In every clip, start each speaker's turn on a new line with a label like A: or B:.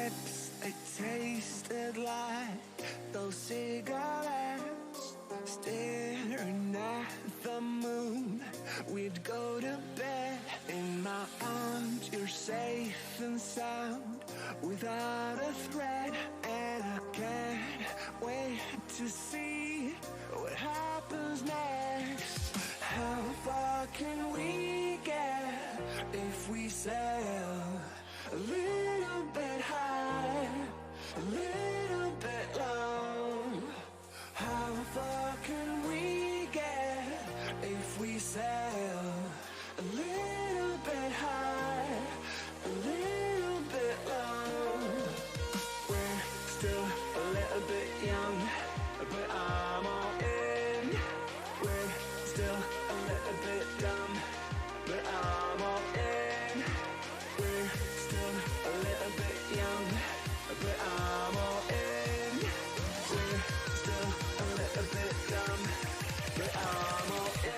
A: lips, they tasted like those cigarettes. Staring at the moon, we'd go to bed. In my arms, you're safe and sound, without a threat. And I can't wait to see what happens next. How far can we get if we sail a little bit high, a little bit low? How far can we get if we sail a little bit high, a little bit low? We're still a little bit young, but I'm all in. We're still a little bit dumb, but I'm all in. We're still a little bit young, but I'm all in. We're still a little bit dumb, but I'm all in.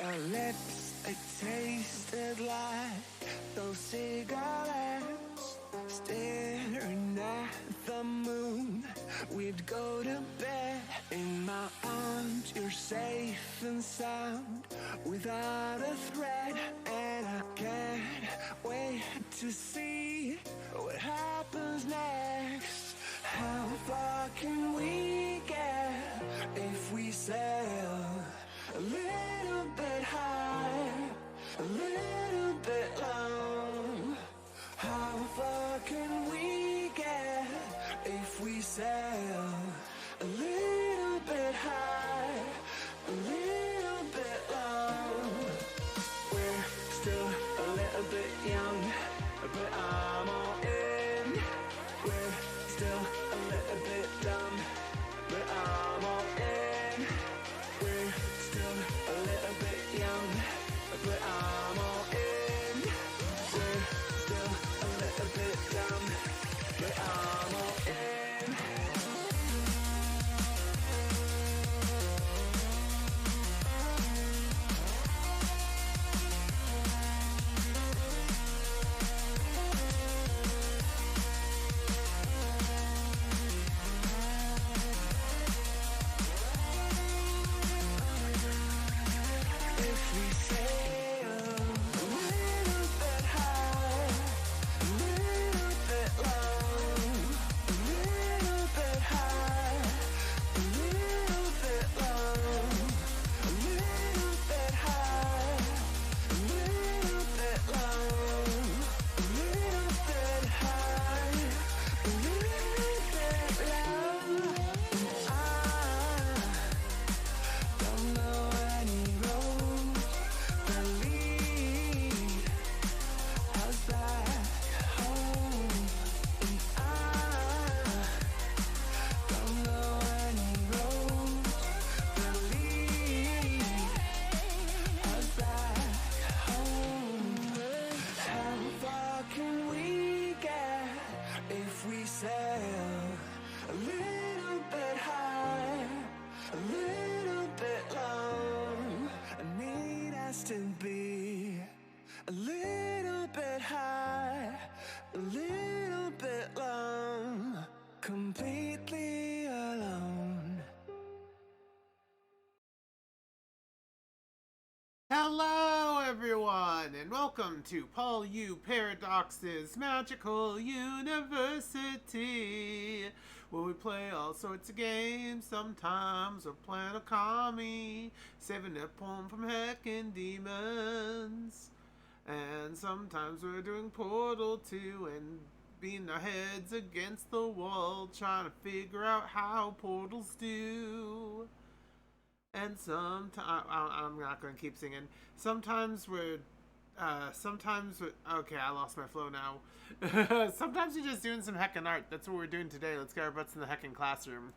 A: Our lips, they tasted like those cigarettes. Staring at the moon, we'd go to bed. In my arms, you're safe and sound, without a threat. And I can't wait to see what happens next. How far can we get if we sail a little bit high, a little bit low? How far can we get if we sail a little bit high, a little bit low? We're still a little bit young, but I'm all in. We're still a little bit dumb, but I'm all in. We're still a little bit young, but I'm all in. We're still a little bit dumb, but I'm all in. If we sail a little bit high, a little bit low, a little bit high, a little bit low, a little bit high, a little bit low, a little bit high, a little bit low. I don't know any roads that lead us back home, and I don't know any roads that lead us back home. How far can we get if we sail a little bit high, a little bit low? I need us to be a little bit high, a little bit low, completely alone.
B: Hello everyone, and welcome to Paul U Paradox's Magical University, where we play all sorts of games. Sometimes we're playing a commie, saving a poem from heckin' demons. And sometimes we're doing Portal 2 and beating our heads against the wall, trying to figure out how portals do. And sometimes, I'm not going to keep singing. Sometimes we're okay, I lost my flow now. Sometimes we're just doing some heckin' art. That's what we're doing today. Let's get our butts in the heckin' classroom.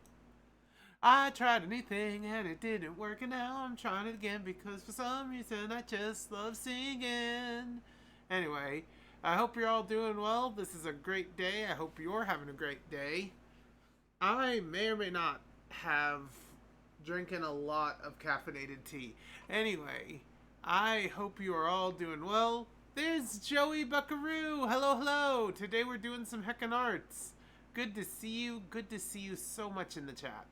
B: I tried anything and it didn't work, and now I'm trying it again because for some reason I just love singing. Anyway, I hope you're all doing well. This is a great day. I hope you're having a great day. I may or may not have drinking a lot of caffeinated tea. Anyway, I hope you are all doing well. There's Joey Buckaroo. Hello, hello. Today we're doing some heckin' arts. Good to see you. Good to see you so much in the chat.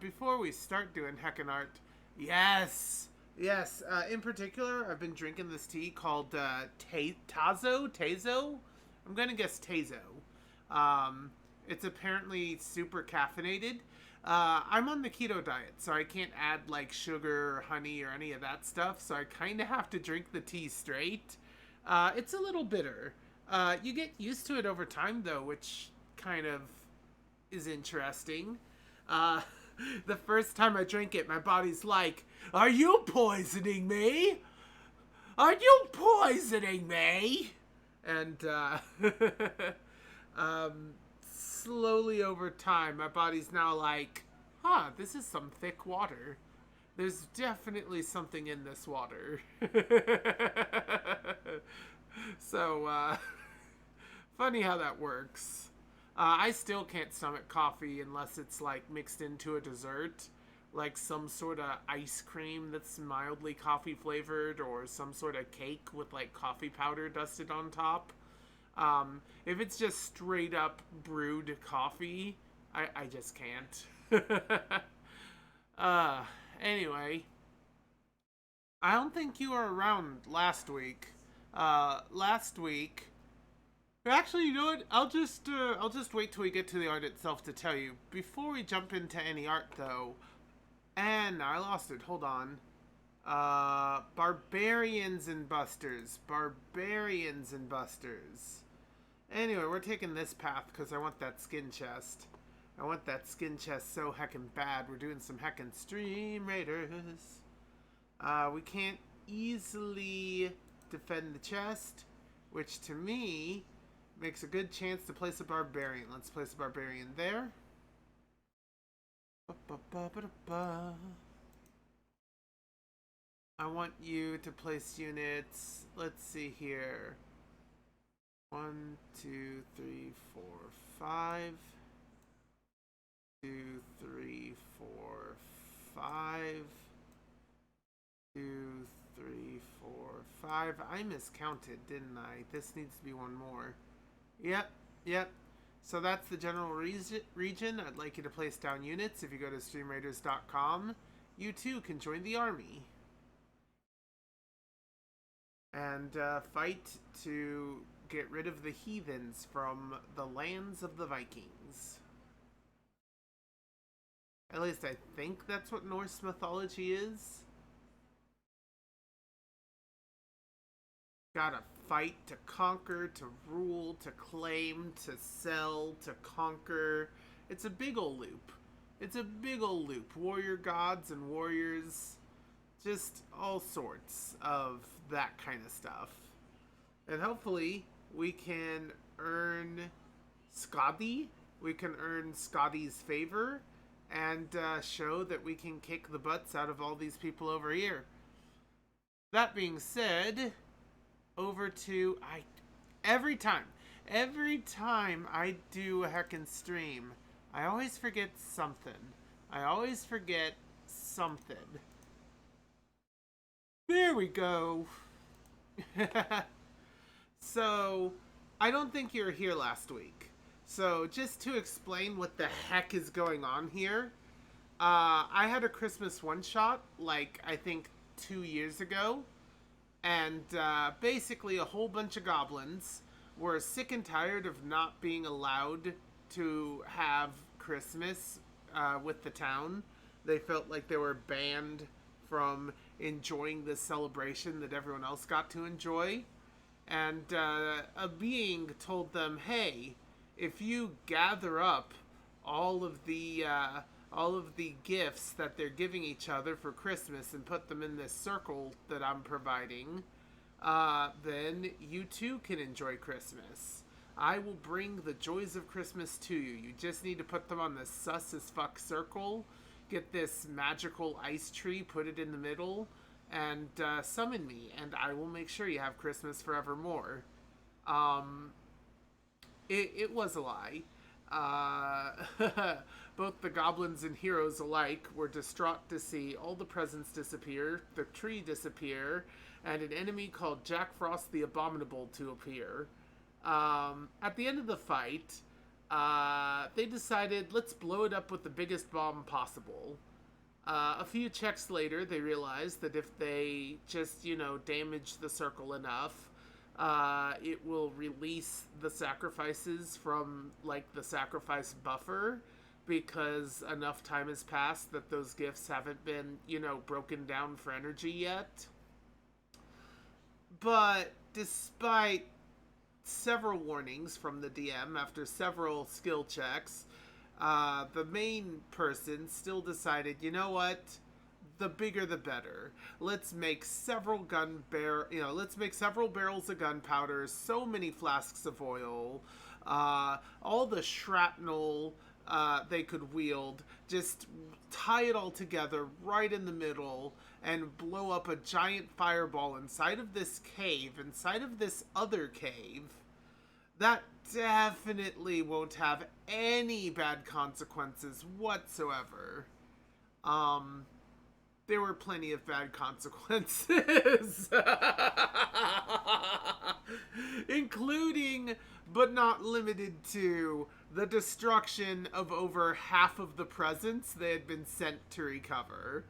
B: Before we start doing heckin' art, yes, in particular, I've been drinking this tea called Tazo? I'm gonna guess Tazo. It's apparently super caffeinated. I'm on the keto diet, so I can't add like sugar or honey or any of that stuff, so I kind of have to drink the tea straight. It's a little bitter. You get used to it over time, though, which kind of is interesting. The first time I drink it, my body's like, "Are you poisoning me? Are you poisoning me?" And, slowly over time, my body's now like, this is some thick water. There's definitely something in this water. So, funny how that works. I still can't stomach coffee unless it's like mixed into a dessert, like some sort of ice cream that's mildly coffee flavored, or some sort of cake with like coffee powder dusted on top. If it's just straight up brewed coffee, I just can't. Anyway, I don't think you were around last week. Actually, you know what? I'll just wait till we get to the art itself to tell you. Before we jump into any art, though, and I lost it. Hold on. Barbarians and Busters. Anyway, we're taking this path because I want that skin chest. I want that skin chest so heckin' bad. We're doing some heckin' Stream Raiders. We can't easily defend the chest, which to me makes a good chance to place a barbarian. Let's place a barbarian there. I want you to place units. Let's see here. 1, 2, 3, 4, 5. 2, 3, 4, 5. 2, 3, 4, 5. I miscounted, didn't I? This needs to be one more. Yep. So that's the general region. I'd like you to place down units. If you go to streamraiders.com, you too can join the army. And fight to get rid of the heathens from the lands of the Vikings. At least I think that's what Norse mythology is. Gotta fight to conquer, to rule, to claim, to sell, to conquer. It's a big ol' loop. Warrior gods and warriors. Just all sorts of that kind of stuff. And hopefully we can earn Skadi. We can earn Skadi's favor and show that we can kick the butts out of all these people over here. That being said, over to every time I do a heckin' stream, I always forget something. There we go. So, I don't think you were here last week. So, just to explain what the heck is going on here, I had a Christmas one-shot, like, I think 2 years ago. And basically a whole bunch of goblins were sick and tired of not being allowed to have Christmas with the town. They felt like they were banned from enjoying this celebration that everyone else got to enjoy. And a being told them, "Hey, if you gather up all of the gifts that they're giving each other for Christmas and put them in this circle that I'm providing, then you too can enjoy Christmas. I will bring the joys of Christmas to you. You just need to put them on this sus as fuck circle, get this magical ice tree, put it in the middle, and summon me, and I will make sure you have Christmas forevermore." It was a lie. Both the goblins and heroes alike were distraught to see all the presents disappear, the tree disappear, and an enemy called Jack Frost the Abominable to appear. At the end of the fight, they decided, let's blow it up with the biggest bomb possible. A few checks later, they realized that if they just, damage the circle enough, it will release the sacrifices from, the sacrifice buffer, because enough time has passed that those gifts haven't been, broken down for energy yet. But despite several warnings from the DM after several skill checks, the main person still decided, you know what? The bigger the better. Let's make several let's make several barrels of gunpowder, so many flasks of oil, all the shrapnel they could wield, just tie it all together right in the middle and blow up a giant fireball inside of this cave, inside of this other cave. That definitely won't have any bad consequences whatsoever. There were plenty of bad consequences. Including, but not limited to, the destruction of over half of the presents they had been sent to recover.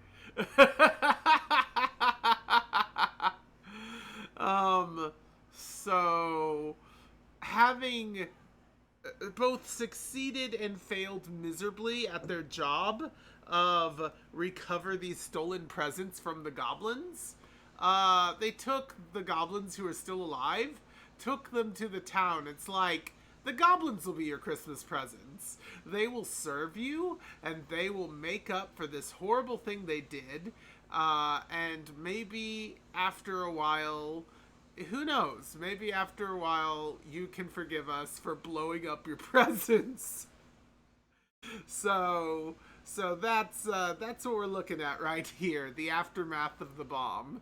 B: So, having both succeeded and failed miserably at their job of recover these stolen presents from the goblins, they took the goblins who are still alive, took them to the town. It's like, the goblins will be your Christmas presents. They will serve you, and they will make up for this horrible thing they did, and maybe after a while, who knows, maybe after a while you can forgive us for blowing up your presents. So that's what we're looking at right here, the aftermath of the bomb.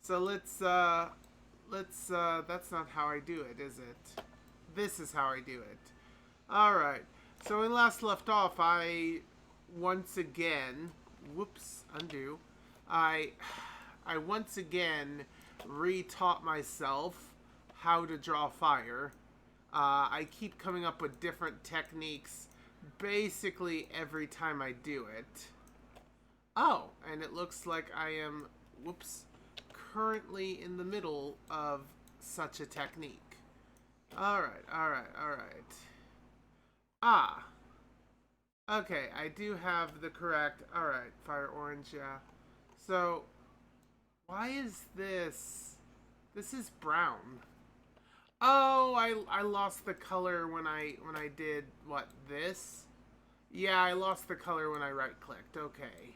B: So let's that's not how I do it, is it? This is how I do it. Alright, so when last left off, I once again, undo, I once again re-taught myself how to draw fire. I keep coming up with different techniques basically every time I do it. Oh, and it looks like I am, currently in the middle of such a technique. Alright. Okay, I do have the correct, alright, fire orange, yeah. So, why is this? This is brown. Oh, I lost the color when I did, this? Yeah, I lost the color when I right-clicked, okay.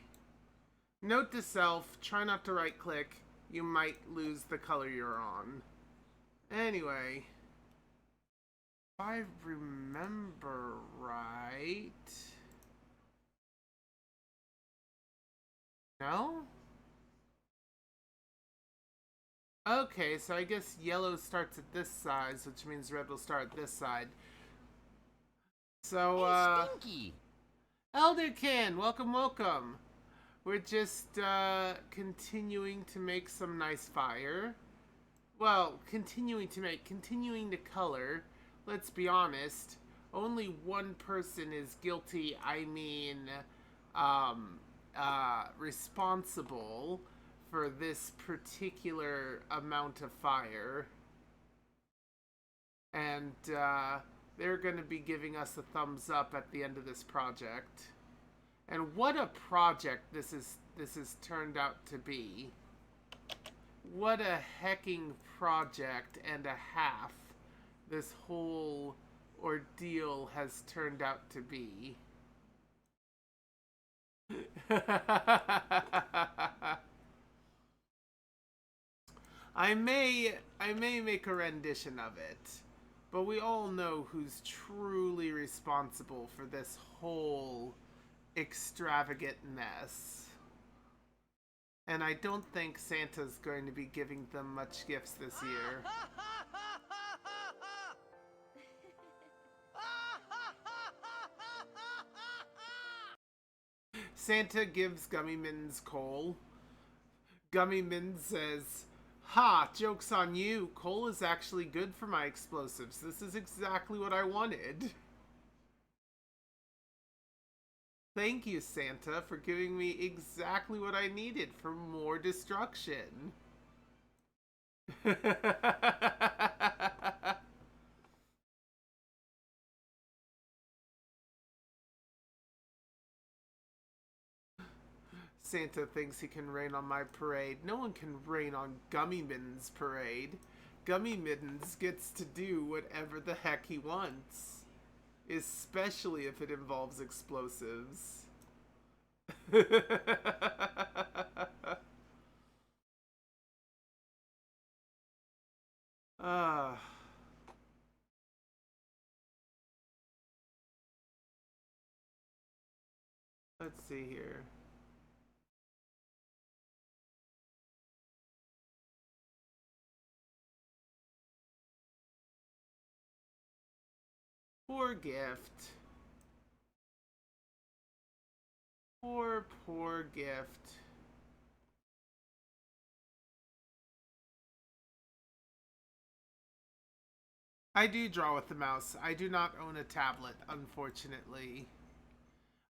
B: Note to self, try not to right-click. You might lose the color you're on. Anyway, if I remember right... No? Okay, so I guess yellow starts at this side, which means red will start at this side. So,
C: Hey, Stinky!
B: Elderkin, welcome. We're just, continuing to make some nice fire. Well, continuing to color. Let's be honest, only one person is guilty, responsible for this particular amount of fire. And, they're going to be giving us a thumbs up at the end of this project. And what a project this has turned out to be. What a hecking project and a half this whole ordeal has turned out to be. I may make a rendition of it, but we all know who's truly responsible for this whole extravagant mess. And I don't think Santa's going to be giving them much gifts this year. Santa gives Gummy Mittens coal. Gummy Mittens says, "Ha, joke's on you. Coal is actually good for my explosives. This is exactly what I wanted." Thank you, Santa, for giving me exactly what I needed for more destruction. Santa thinks he can rain on my parade. No one can rain on Gummy Mittens' parade. Gummy Mittens gets to do whatever the heck he wants. Especially if it involves explosives. Ah. Let's see here. Poor gift. Poor gift. I do draw with the mouse. I do not own a tablet, unfortunately.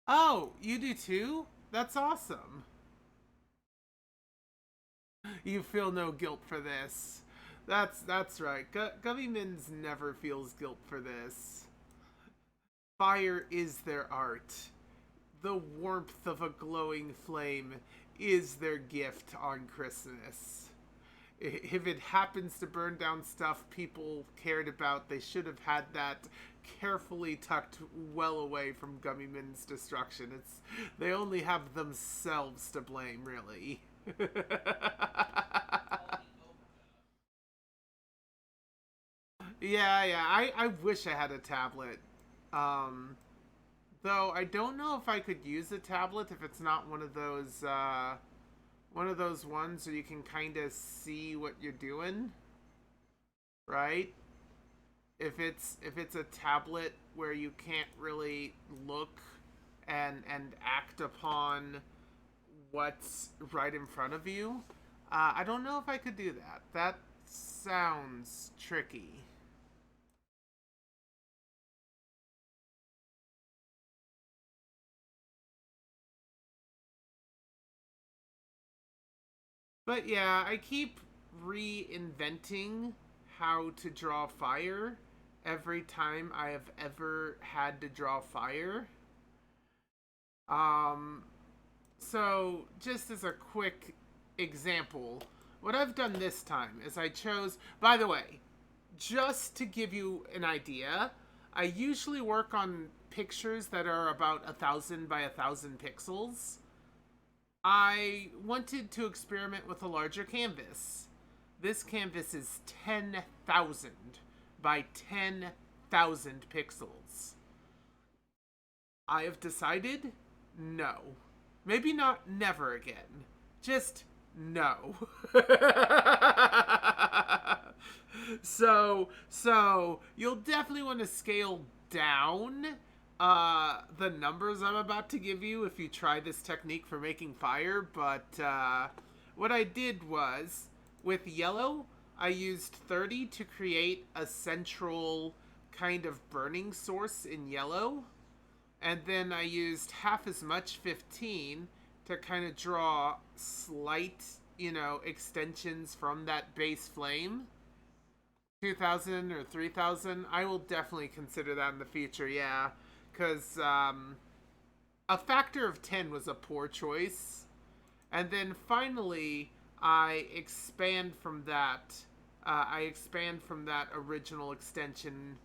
B: Oh, you do too? That's awesome. You feel no guilt for this. That's right. Gummy Mittens never feels guilt for this. Fire is their art. The warmth of a glowing flame is their gift on Christmas. If it happens to burn down stuff people cared about, they should have had that carefully tucked well away from Gummy Mittens' destruction. They only have themselves to blame, really. Yeah. I wish I had a tablet. Though I don't know if I could use a tablet if it's not one of those ones where you can kind of see what you're doing, right? If it's a tablet where you can't really look and act upon what's right in front of you, I don't know if I could do that. That sounds tricky. But yeah, I keep reinventing how to draw fire every time I have ever had to draw fire. Um, so just as a quick example, what I've done this time is I chose, by the way, just to give you an idea, I usually work on pictures that are about 1,000 by 1,000 pixels. I wanted to experiment with a larger canvas. This canvas is 10,000 by 10,000 pixels. I have decided no. Maybe not never again. Just no. So you'll definitely want to scale down the numbers I'm about to give you if you try this technique for making fire. But what I did was, with yellow, I used 30 to create a central kind of burning source in yellow. And then I used half as much, 15, to kind of draw slight, extensions from that base flame. 2,000 or 3,000. I will definitely consider that in the future, yeah. Because a factor of 10 was a poor choice. And then finally, I expand from that. I expand from that original extension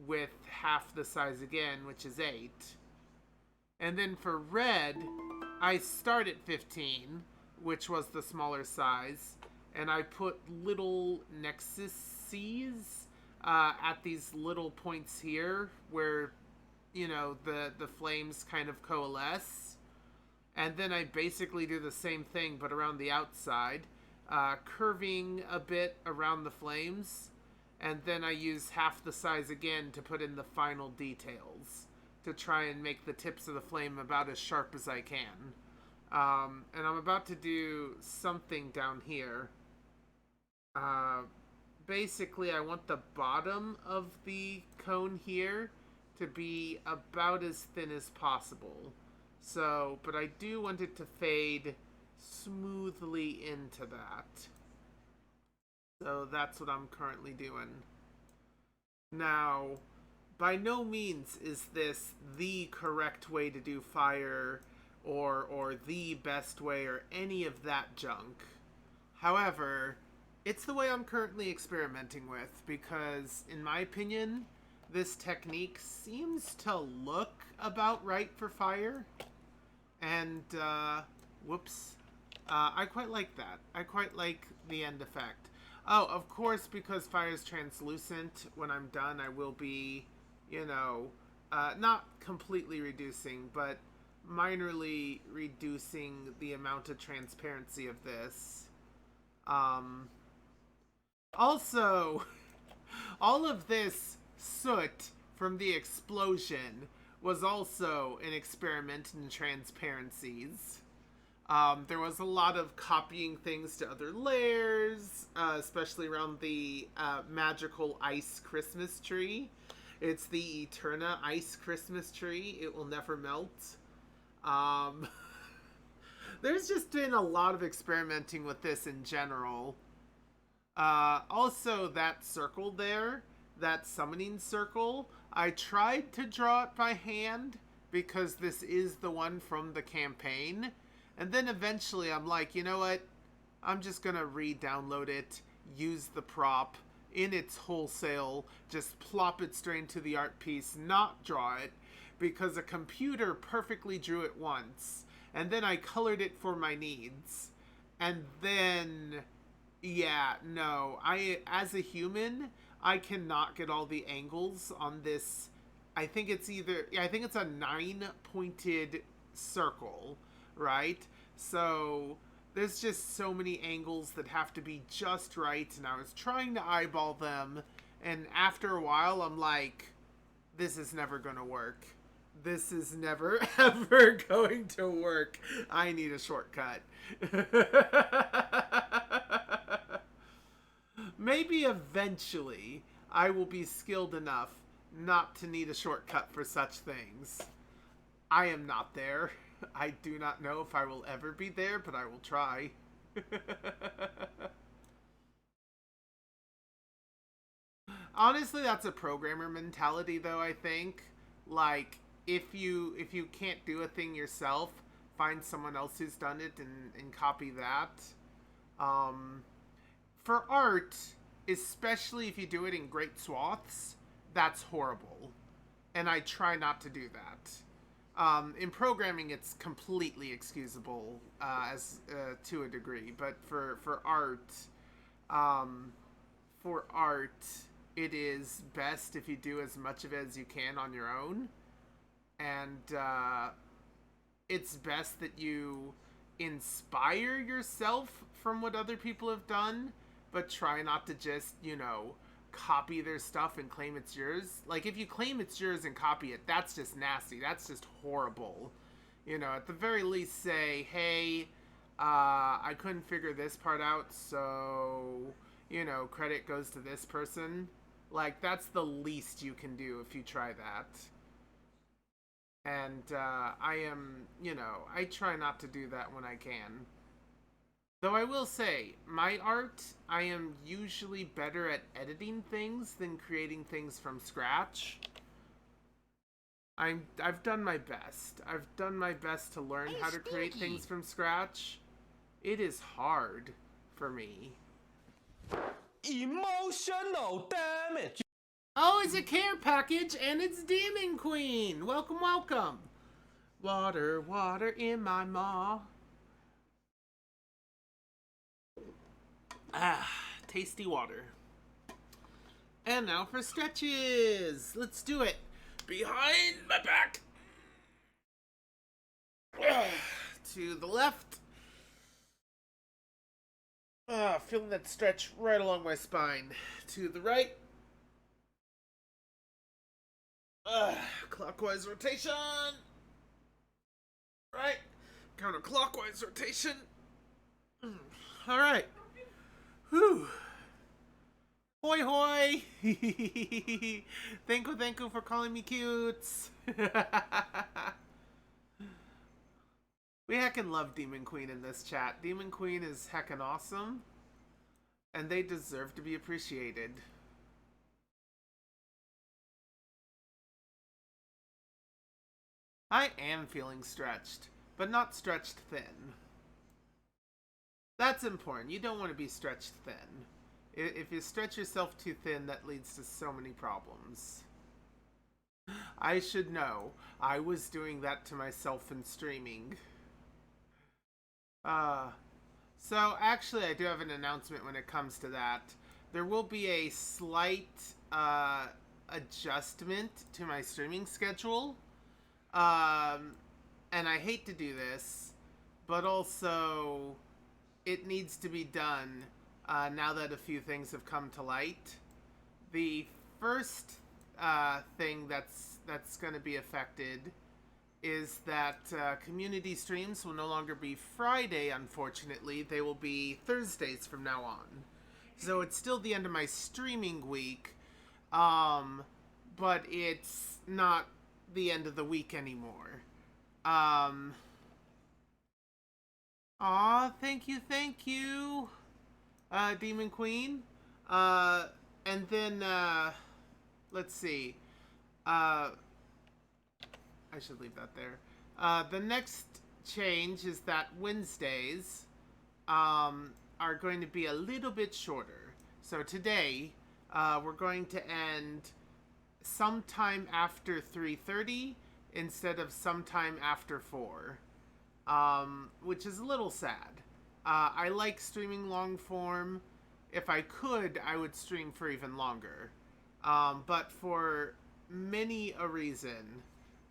B: with half the size again, which is 8. And then for red, I start at 15, which was the smaller size, and I put little nexuses at these little points here where, the flames kind of coalesce. And then I basically do the same thing but around the outside, curving a bit around the flames, and then I use half the size again to put in the final details to try and make the tips of the flame about as sharp as I can. And I'm about to do something down here. Basically, I want the bottom of the cone here to be about as thin as possible. So, but I do want it to fade smoothly into that. So that's what I'm currently doing. Now, by no means is this the correct way to do fire or the best way or any of that junk. However, it's the way I'm currently experimenting with because, in my opinion, this technique seems to look about right for fire. And, whoops. I quite like that. I quite like the end effect. Oh, of course, because fire is translucent, when I'm done, I will be, not completely reducing, but minorly reducing the amount of transparency of this. Also, all of this soot from the explosion was also an experiment in transparencies. There was a lot of copying things to other layers, especially around the magical ice Christmas tree. It's the Eterna ice Christmas tree. It will never melt. There's just been a lot of experimenting with this in general. Also, that circle there, that summoning circle, I tried to draw it by hand because this is the one from the campaign. And then eventually I'm like, you know what? I'm just going to re-download it, use the prop in its wholesale, just plop it straight into the art piece, not draw it, because a computer perfectly drew it once. And then I colored it for my needs. And then, yeah, no, as a human, I cannot get all the angles on this. I think it's a 9-pointed circle, right? So there's just so many angles that have to be just right, and I was trying to eyeball them, and after a while I'm like, this is never gonna work. This is never ever going to work. I need a shortcut. Maybe eventually I will be skilled enough not to need a shortcut for such things. I am not there. I do not know if I will ever be there, but I will try. Honestly, that's a programmer mentality though, I think. Like, if you can't do a thing yourself, find someone else who's done it and copy that. Um, for art, especially if you do it in great swaths, that's horrible. And I try not to do that. In programming, it's completely excusable as to a degree, but um, for art, it is best if you do as much of it as you can on your own, and it's best that you inspire yourself from what other people have done, but try not to just copy their stuff and claim it's yours. Like, if you claim it's yours and copy it, that's just nasty. That's just horrible. At the very least say, hey, I couldn't figure this part out, so, credit goes to this person. Like, that's the least you can do if you try that. And I try not to do that when I can. Though I will say, my art, I am usually better at editing things than creating things from scratch. I've done my best. I've done my best to learn
A: Hey,
B: how to create
A: Stinky.
B: things from scratch. It is hard for me.
C: Emotional damage.
B: Oh, it's a care package and it's Demon Queen. Welcome, welcome. Water, water in my maw. Ah, tasty water. And now for stretches. Let's do it. Behind my back. To the left. Feeling that stretch right along my spine. To the right. Clockwise rotation. Right. Counterclockwise rotation. All right. Whew. Hoi hoi. Thank you for calling me cutes. We heckin' love Demon Queen in this chat. Demon Queen is heckin' awesome. And they deserve to be appreciated. I am feeling stretched, but not stretched thin. That's important. You don't want to be stretched thin. If you stretch yourself too thin, that leads to so many problems. I should know. I was doing that to myself in streaming. So actually I do have an announcement when it comes to that. There will be a slight adjustment to my streaming schedule. And I hate to do this, but also it needs to be done now that a few things have come to light. The first thing that's going to be affected is that community streams will no longer be Friday, unfortunately. They will be Thursdays from now on. So it's still the end of my streaming week, but it's not the end of the week anymore. Thank you, Demon Queen. And then, let's see. I should leave that there. The next change is that Wednesdays are going to be a little bit shorter. So today, we're going to end sometime after 3:30 instead of sometime after 4, which is a little sad. I like streaming long form. If I could, I would stream for even longer. But for many a reason,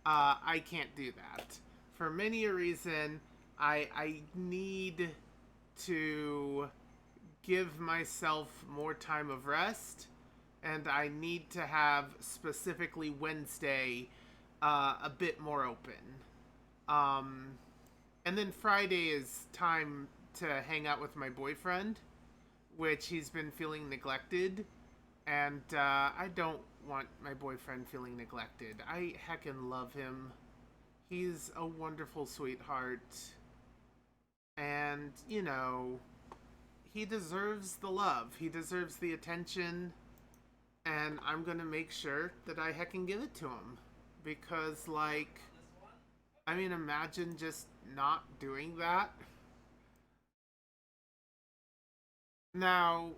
B: I can't do that. For many a reason, I need to give myself more time of rest, and I need to have specifically Wednesday a bit more open. And then Friday is time to hang out with my boyfriend, which he's been feeling neglected, and I don't want my boyfriend feeling neglected. I heckin' love him. He's a wonderful sweetheart, and, you know, he deserves the love. He deserves the attention, and I'm gonna make sure that I heckin' give it to him. Because, like, I mean, imagine just not doing that. Now,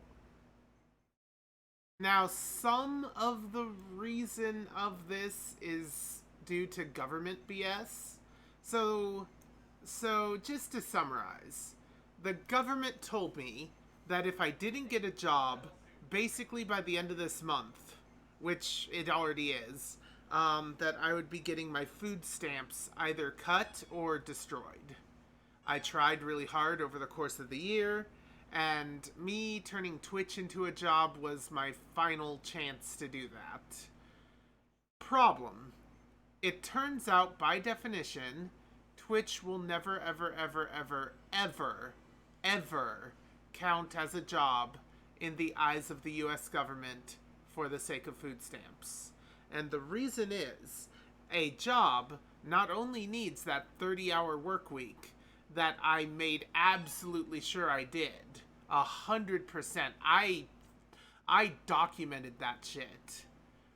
B: some of the reason of this is due to government BS. So just to summarize, the government told me that if I didn't get a job, basically by the end of this month, which it already is, that I would be getting my food stamps either cut or destroyed. I tried really hard over the course of the year, and me turning Twitch into a job was my final chance to do that. Problem. It turns out, by definition, Twitch will never, ever, ever, ever, ever, ever count as a job in the eyes of the US government for the sake of food stamps. And the reason is, a job not only needs that 30-hour work week, that I made absolutely sure I did. 100%. I documented that shit.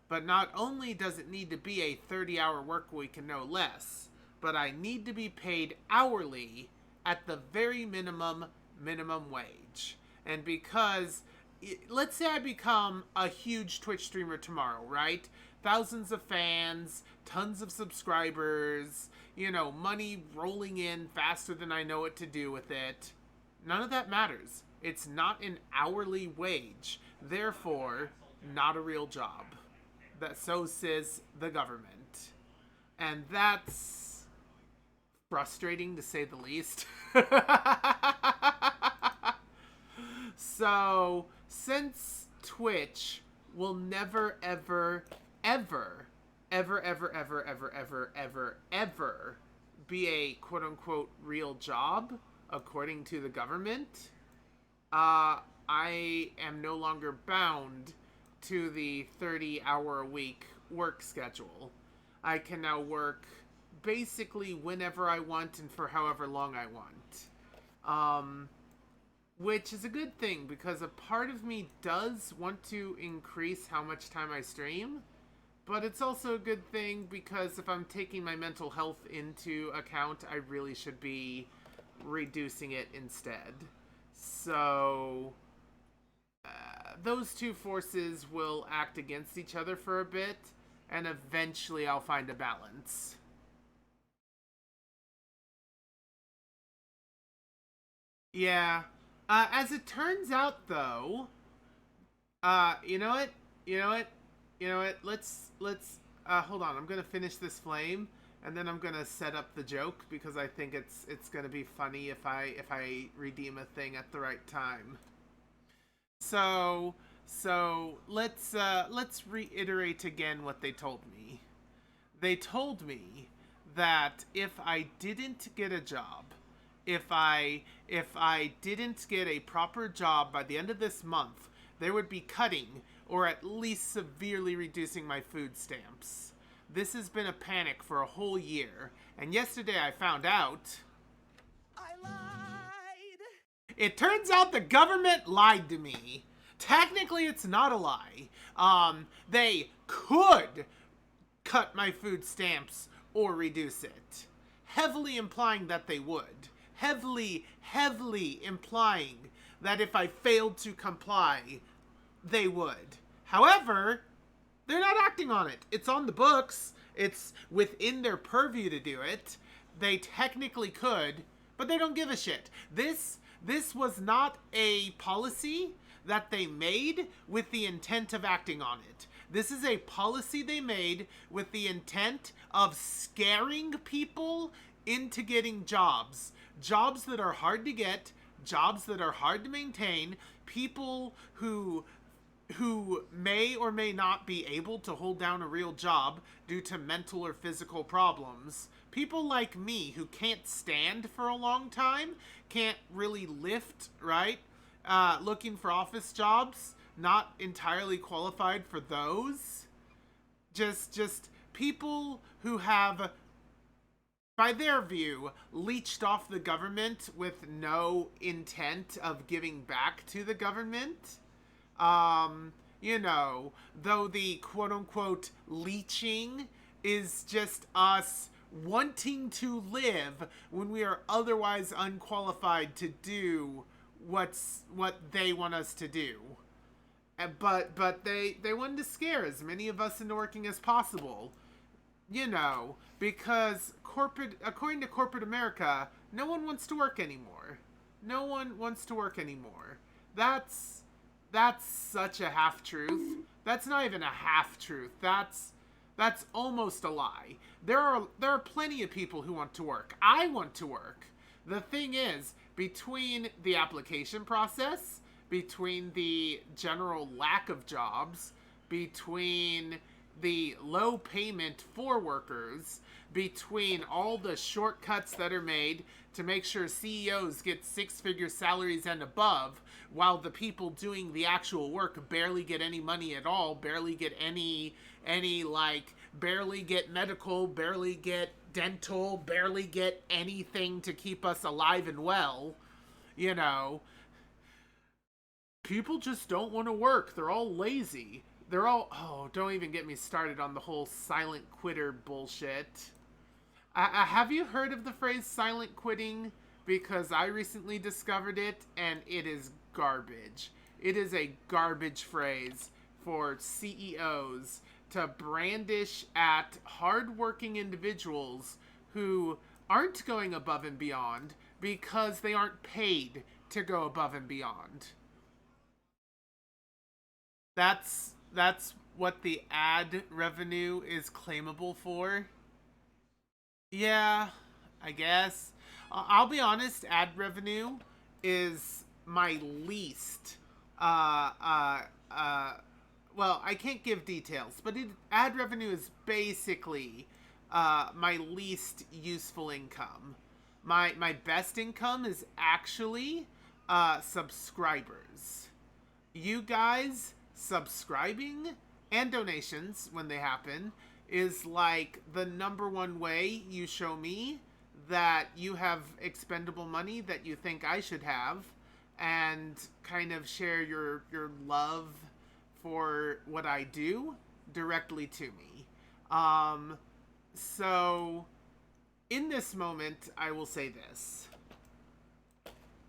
B: But not only does it need to be a 30-hour work week and no less, but I need to be paid hourly at the very minimum wage. And because, let's say I become a huge Twitch streamer tomorrow, right? Thousands of fans, tons of subscribers, money rolling in faster than I know what to do with it. None of that matters. It's not an hourly wage. Therefore, not a real job. So says the government. And that's frustrating to say the least. So, since Twitch will never, ever, ever, ever, ever, ever, ever, ever, ever, ever be a quote-unquote real job, according to the government, I am no longer bound to the 30-hour-a-week work schedule. I can now work basically whenever I want and for however long I want. Which is a good thing, because a part of me does want to increase how much time I stream, but it's also a good thing because if I'm taking my mental health into account, I really should be reducing it instead. So, those two forces will act against each other for a bit, and eventually I'll find a balance. Yeah. As it turns out, though, you know what? Let's, hold on. I'm gonna finish this flame, and then I'm gonna set up the joke, because I think it's gonna be funny if I redeem a thing at the right time. So let's reiterate again what they told me. They told me that if I didn't get a job, if I didn't get a proper job by the end of this month, they would be cutting or at least severely reducing my food stamps. This has been a panic for a whole year, and yesterday I found out
A: I lied.
B: it turns out the government lied to me. Technically, it's not a lie. They could cut my food stamps or reduce it, heavily implying that they would. Heavily implying that if I failed to comply, they would. However, they're not acting on it. It's on the books. It's within their purview to do it. They technically could, but they don't give a shit. This was not a policy that they made with the intent of acting on it. This is a policy they made with the intent of scaring people into getting jobs. Jobs that are hard to get, jobs that are hard to maintain, people who may or may not be able to hold down a real job due to mental or physical problems. People like me who can't stand for a long time, can't really lift, right? Looking for office jobs, not entirely qualified for those. Just people who have, by their view, leeched off the government with no intent of giving back to the government. Though the quote-unquote leeching is just us wanting to live when we are otherwise unqualified to do what they want us to do. But they wanted to scare as many of us into working as possible. Because according to corporate America, no one wants to work anymore. No one wants to work anymore. That's such a half-truth. That's not even a half-truth. That's almost a lie. There are plenty of people who want to work. I want to work. The thing is, between the application process, between the general lack of jobs, between the low payment for workers, between all the shortcuts that are made to make sure CEOs get six-figure salaries and above, while the people doing the actual work barely get any money at all, barely get barely get medical, barely get dental, barely get anything to keep us alive and well. You know, people just don't want to work. They're all lazy. They're all, oh, don't even get me started on the whole silent quitter bullshit. Have you heard of the phrase silent quitting? Because I recently discovered it, and it is garbage. It is a garbage phrase for CEOs to brandish at hardworking individuals who aren't going above and beyond because they aren't paid to go above and beyond. That's what the ad revenue is claimable for. Yeah, I guess. I'll be honest, ad revenue is my least well, I can't give details, but ad revenue is basically my least useful income. My best income is actually subscribers. You guys subscribing and donations when they happen is like the number one way you show me that you have expendable money that you think I should have, and kind of share your love for what I do directly to me. So in this moment, I will say this.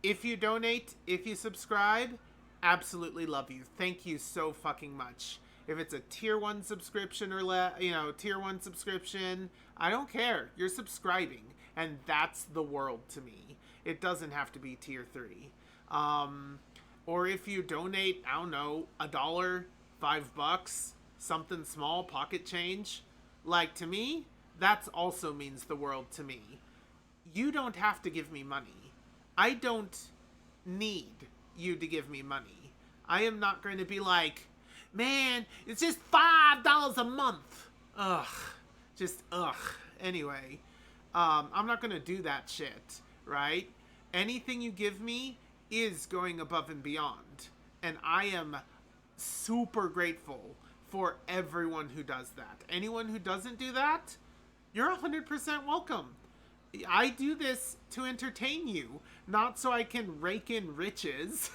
B: If you donate, if you subscribe, absolutely love you. Thank you so fucking much. If it's a tier 1 subscription or tier 1 subscription, I don't care. You're subscribing, and that's the world to me. It doesn't have to be tier 3. Or if you donate, I don't know, $1, $5, something small, pocket change, like, to me, that also means the world to me. You don't have to give me money. I don't need you to give me money. I am not going to be like, man, it's just $5 a month. Ugh. Just ugh. Anyway, I'm not going to do that shit, right? Anything you give me is going above and beyond. And I am super grateful for everyone who does that. Anyone who doesn't do that, you're 100% welcome. I do this to entertain you, not so I can rake in riches.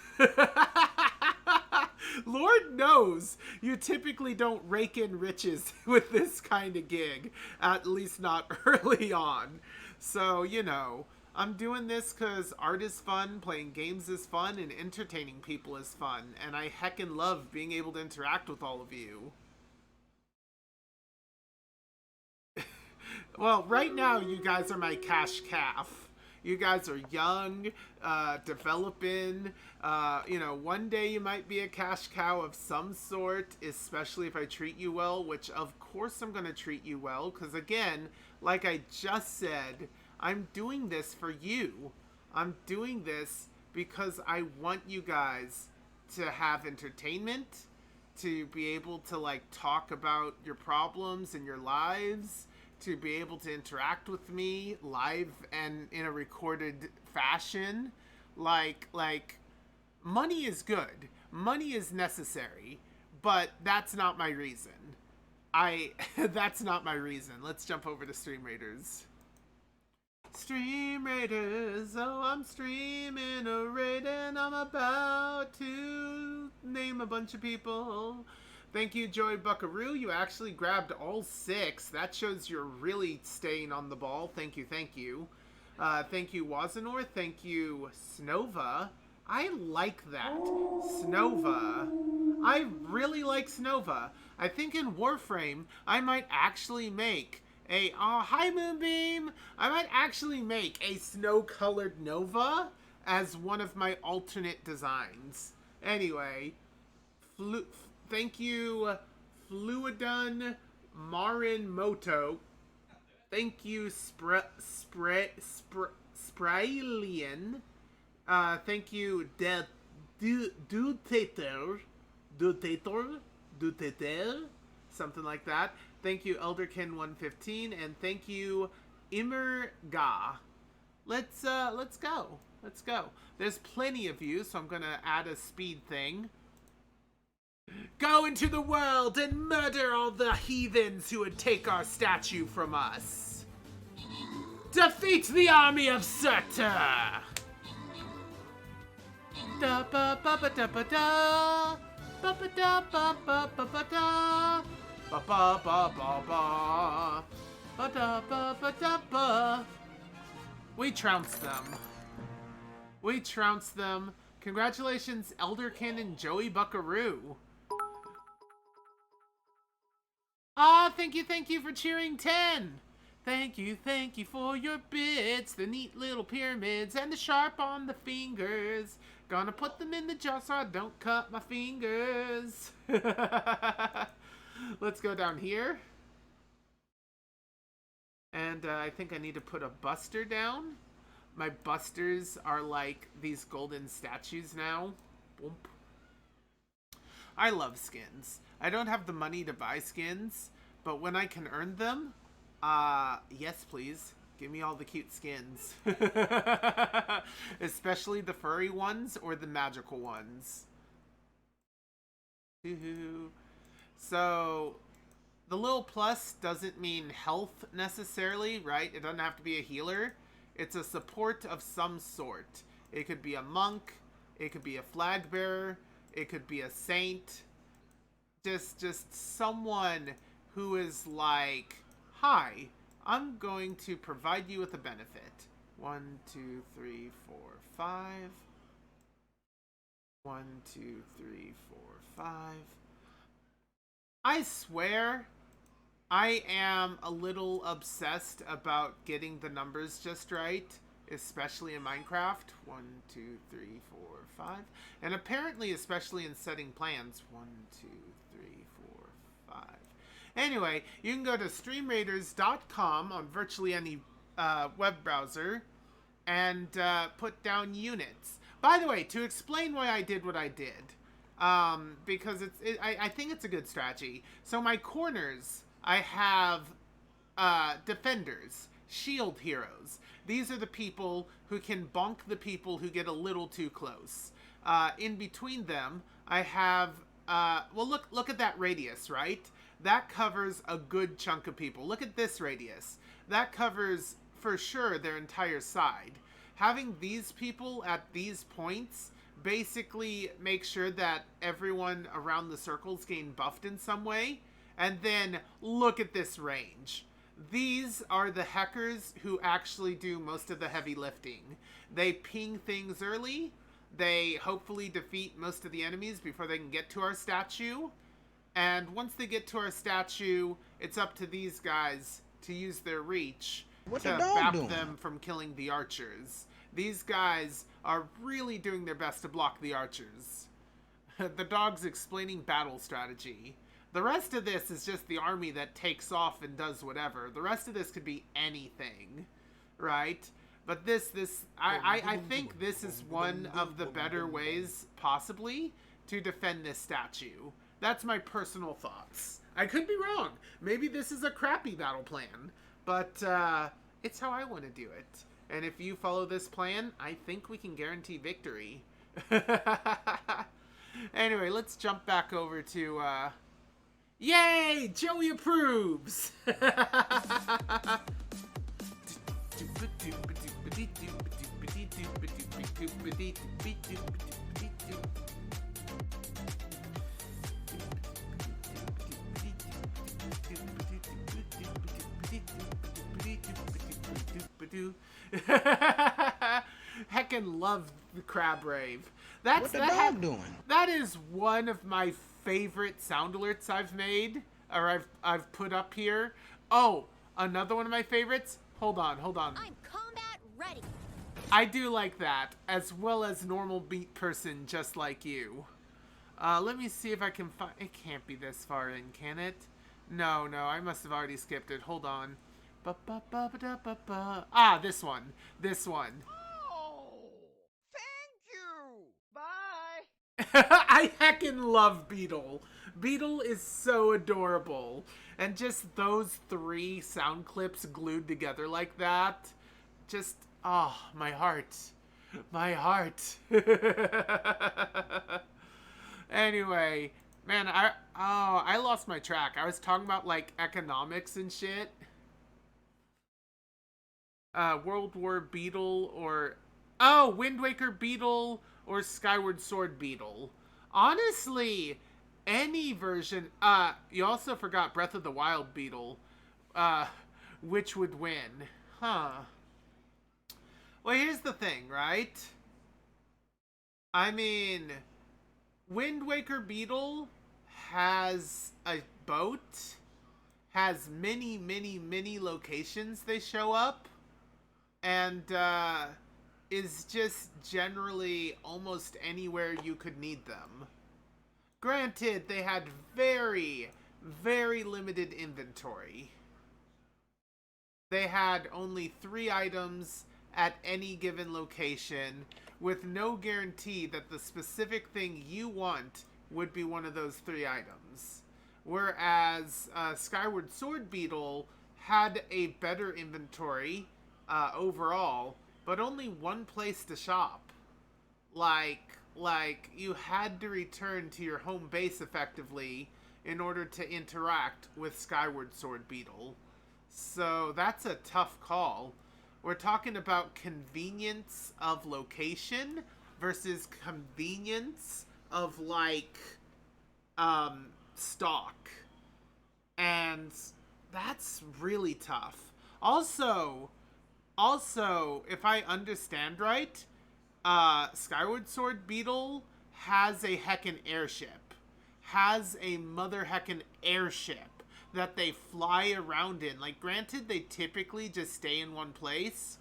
B: Lord knows you typically don't rake in riches with this kind of gig, at least not early on. So, you know, I'm doing this because art is fun, playing games is fun, and entertaining people is fun. And I heckin' love being able to interact with all of you. Well, right now, you guys are my cash calf. You guys are young, developing. One day you might be a cash cow of some sort, especially if I treat you well, which of course I'm going to treat you well. Because again, like I just said, I'm doing this for you. I'm doing this because I want you guys to have entertainment, to be able to like talk about your problems and your lives, to be able to interact with me live and in a recorded fashion. Like money is good. Money is necessary, but that's not my reason. That's not my reason. Let's jump over to Stream Raiders. Stream Raiders, oh, I'm streaming a raid and I'm about to name a bunch of people. Thank you, Joy Buckaroo. You actually grabbed all 6. That shows you're really staying on the ball. Thank you, thank you. Thank you, Wazanor. Thank you, Snova. I like that. Snova. I really like Snova. I think in Warframe, I might actually make a... hi, Moonbeam! I might actually make a snow-colored Nova as one of my alternate designs. Anyway, thank you, Fluidun Marin Moto. Thank you, Spraylian. Thank you, Dutator, something like that. Thank you, Elderkin115, and thank you, Imerga. Let's go. Let's go. There's plenty of you, so I'm gonna add a speed thing. Go into the world and murder all the heathens who would take our statue from us. Defeat the army of Surtur! Da ba ba ba da ba da, ba ba da ba ba ba ba da, ba ba ba ba ba, ba da ba ba da ba. We trounced them. We trounced them. Congratulations, Elder Cannon Joey Buckaroo. Ah, thank you for cheering 10. Thank you for your bits, the neat little pyramids, and the sharp on the fingers. Gonna put them in the jar so I don't cut my fingers. Let's go down here. And I think I need to put a buster down. My busters are like these golden statues now. Boom. I love skins. I don't have the money to buy skins, but when I can earn them, yes please. Give me all the cute skins. Especially the furry ones or the magical ones. So, the little plus doesn't mean health necessarily, right? It doesn't have to be a healer. It's a support of some sort. It could be a monk. It could be a flag bearer. It could be a saint. Just someone who is like, hi, I'm going to provide you with a benefit. 1, 2, 3, 4, 5. 1, 2, 3, 4, 5. I swear, I am a little obsessed about getting the numbers just right, especially in Minecraft. 1, 2, 3, 4, 5. And apparently, especially in setting plans. 1, 2, 3, 4, 5. Anyway, you can go to streamraiders.com on virtually any web browser and put down units. By the way, to explain why I did what I did, because I think it's a good strategy. So my corners, I have defenders, shield heroes. These are the people who can bonk the people who get a little too close. In between them, I have, well, look at that radius, right? That covers a good chunk of people. Look at this radius. That covers, for sure, their entire side. Having these people at these points basically make sure that everyone around the circles getting buffed in some way. And then look at this range. These are the hackers who actually do most of the heavy lifting. They ping things early. They hopefully defeat most of the enemies before they can get to our statue. And once they get to our statue, it's up to these guys to use their reach to bap them from killing the archers. These guys are really doing their best to block the archers. The dog's explaining battle strategy. The rest of this is just the army that takes off and does whatever. The rest of this could be anything, right? But I think this is one of the better ways, possibly, to defend this statue. That's my personal thoughts. I could be wrong. Maybe this is a crappy battle plan, but it's how I want to do it. And if you follow this plan, I think we can guarantee victory. Anyway, let's jump back over to... Yay! Joey approves! Heckin' love the crab rave. What's the dog doing? That is one of my favorite sound alerts I've made, or I've put up here. Oh, another one of my favorites. Hold on.
D: I'm combat ready.
B: I do like that, as well as normal beat person just like you. Let me see if I can find... It can't be this far in, can it? No, I must have already skipped it. Hold on. Ah, this one.
C: Oh, thank you. Bye.
B: I heckin' love Beetle. Beetle is so adorable. And just those 3 sound clips glued together like that. Just, oh, my heart. Anyway, man, I lost my track. I was talking about, like, economics and shit. World War Beetle or... Oh, Wind Waker Beetle or Skyward Sword Beetle. Honestly, any version... you also forgot Breath of the Wild Beetle. Which would win? Huh. Well, here's the thing, right? I mean, Wind Waker Beetle has a boat, has many, many, many locations they show up, and is just generally almost anywhere you could need them. Granted, they had very, very limited inventory. They had only 3 items at any given location, with no guarantee that the specific thing you want would be one of those 3 items. Whereas Skyward Sword Beetle had a better inventory overall, but only one place to shop. Like you had to return to your home base effectively in order to interact with Skyward Sword Beetle. So that's a tough call. We're talking about convenience of location versus convenience of, like, stock. And that's really tough. Also, if I understand right, Skyward Sword Beetle has a heckin' airship. Has a mother heckin' airship that they fly around in. Like, granted, they typically just stay in one place,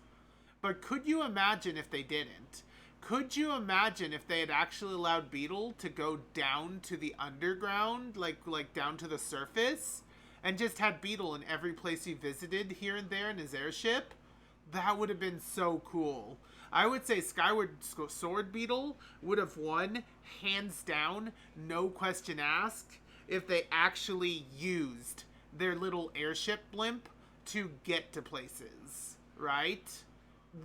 B: but could you imagine if they didn't? Could you imagine if they had actually allowed Beetle to go down to the underground, like down to the surface, and just had Beetle in every place he visited here and there in his airship? That would have been so cool. I would say Skyward Sword Beetle would have won, hands down, no question asked, if they actually used their little airship blimp to get to places, right?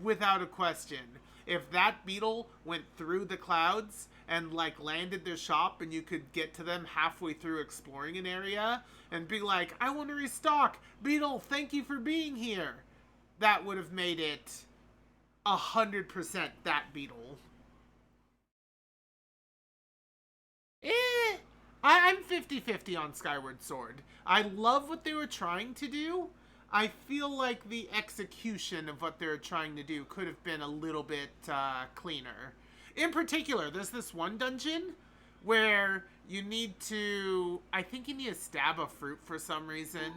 B: Without a question. If that Beetle went through the clouds and, like, landed their shop and you could get to them halfway through exploring an area and be like, I want to restock. Beetle, thank you for being here. That would have made it 100% that Beetle. I'm 50-50 on Skyward Sword. I love what they were trying to do. I feel like the execution of what they were trying to do could have been a little bit cleaner. In particular, there's this one dungeon where you need to... I think you need to stab a fruit for some reason.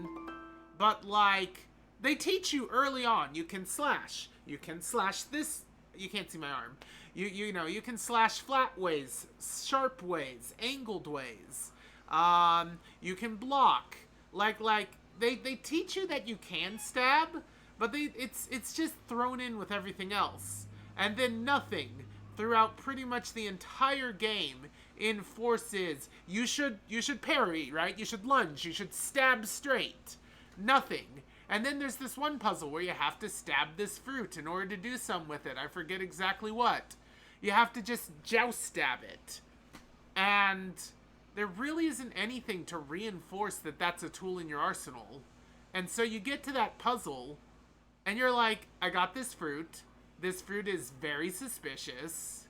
B: But, like, they teach you early on. You can slash. You can slash this... You can't see my arm. You know, you can slash flat ways, sharp ways, angled ways. You can block. Like they teach you that you can stab, but it's just thrown in with everything else. And then nothing throughout pretty much the entire game enforces you should parry, right? You should lunge, you should stab straight. Nothing. And then there's this one puzzle where you have to stab this fruit in order to do something with it. I forget exactly what. You have to just joust stab it. And there really isn't anything to reinforce that that's a tool in your arsenal. And so you get to that puzzle, and you're like, I got this fruit. This fruit is very suspicious.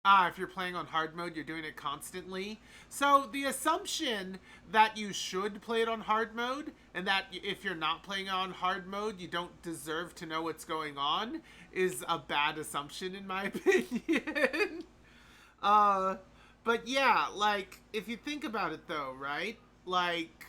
B: If you're playing on hard mode, you're doing it constantly. So the assumption that you should play it on hard mode, and that if you're not playing on hard mode, you don't deserve to know what's going on, is a bad assumption in my opinion. But yeah, like, if you think about it though, right? Like,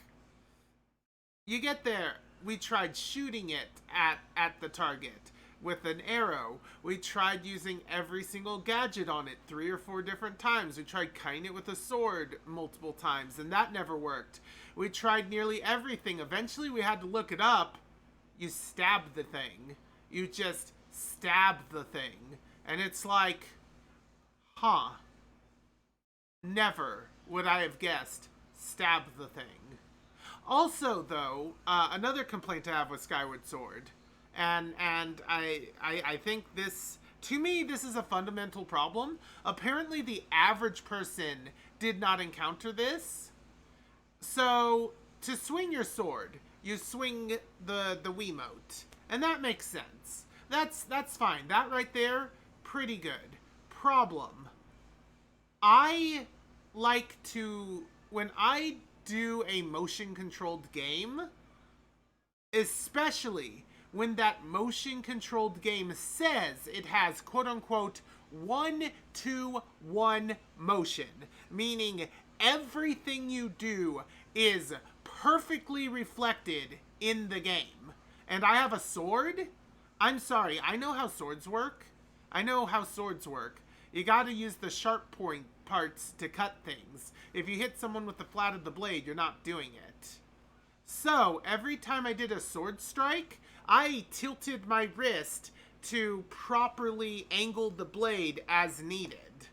B: you get there, we tried shooting it at the target with an arrow. We tried using every single gadget on it 3 or 4 different times. We tried cutting it with a sword multiple times, and that never worked. We tried nearly everything. Eventually we had to look it up. You stab the thing. You just stab the thing. And it's like, huh. Never would I have guessed stab the thing. Also, though, another complaint I have with Skyward Sword, and I think this, to me, this is a fundamental problem. Apparently the average person did not encounter this. So, to swing your sword, you swing the Wiimote. And that makes sense. That's fine. That right there, pretty good. Problem. I like to, when I do a motion-controlled game, especially when that motion-controlled game says it has quote-unquote 1-to-1 motion, meaning everything you do is perfectly reflected in the game. And I have a sword? I'm sorry, I know how swords work. You gotta use the sharp point parts to cut things. If you hit someone with the flat of the blade, you're not doing it. So, every time I did a sword strike, I tilted my wrist to properly angle the blade as needed.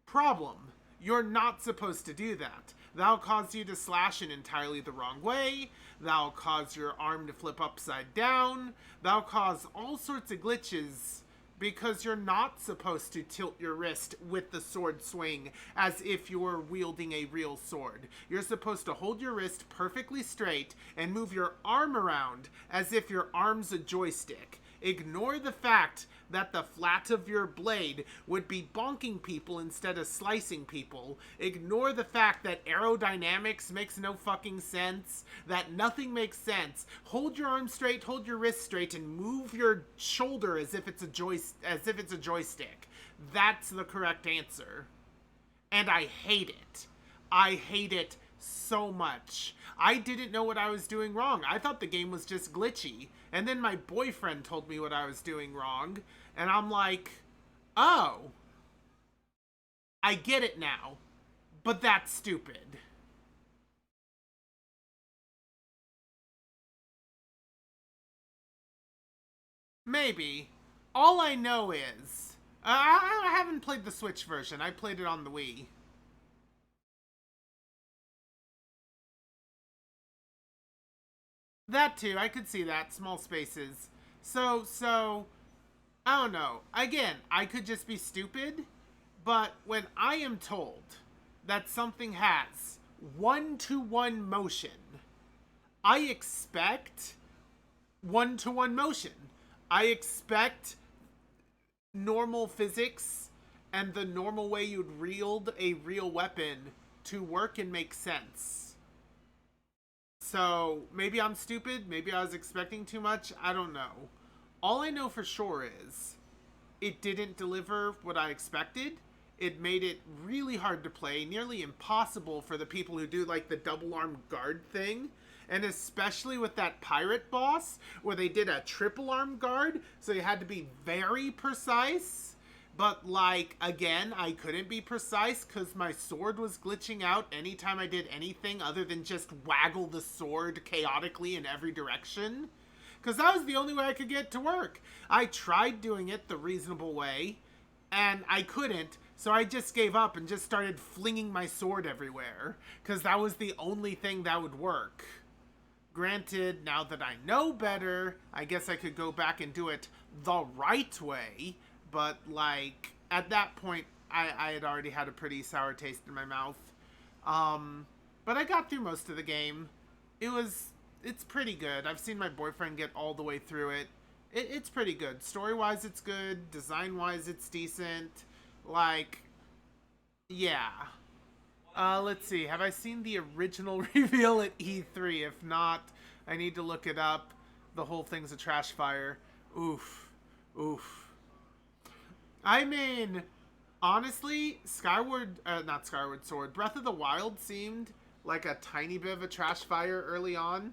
B: Problem. You're not supposed to do that. That'll cause you to slash in entirely the wrong way. That'll cause your arm to flip upside down. That'll cause all sorts of glitches because you're not supposed to tilt your wrist with the sword swing as if you were wielding a real sword. You're supposed to hold your wrist perfectly straight and move your arm around as if your arm's a joystick. Ignore the fact that the flat of your blade would be bonking people instead of slicing people. Ignore the fact that aerodynamics makes no fucking sense, that nothing makes sense. Hold your arm straight, hold your wrist straight, and move your shoulder as if it's a joystick. That's the correct answer. And I hate it. I hate it so much. I didn't know what I was doing wrong. I thought the game was just glitchy. And then my boyfriend told me what I was doing wrong. And I'm like, oh, I get it now. But that's stupid. Maybe. All I know is, I haven't played the Switch version. I played it on the Wii. That too, I could see that. Small spaces. So, I don't know. Again, I could just be stupid, but when I am told that something has 1-to-1 motion, I expect 1-to-1 motion. I expect normal physics and the normal way you'd wield a real weapon to work and make sense. So, maybe I'm stupid, maybe I was expecting too much, I don't know. All I know for sure is, it didn't deliver what I expected. It made it really hard to play, nearly impossible for the people who do like the double arm guard thing. And especially with that pirate boss, where they did a triple arm guard, so you had to be very precise. But, like, again, I couldn't be precise because my sword was glitching out anytime I did anything other than just waggle the sword chaotically in every direction. Because that was the only way I could get it to work. I tried doing it the reasonable way, and I couldn't, so I just gave up and just started flinging my sword everywhere. Because that was the only thing that would work. Granted, now that I know better, I guess I could go back and do it the right way. But, like, at that point, I had already had a pretty sour taste in my mouth. But I got through most of the game. It's pretty good. I've seen my boyfriend get all the way through it. It's pretty good. Story-wise, it's good. Design-wise, it's decent. Like, yeah. Let's see. Have I seen the original reveal at E3? If not, I need to look it up. The whole thing's a trash fire. Oof. Oof. I mean, honestly, not Skyward Sword, Breath of the Wild seemed like a tiny bit of a trash fire early on.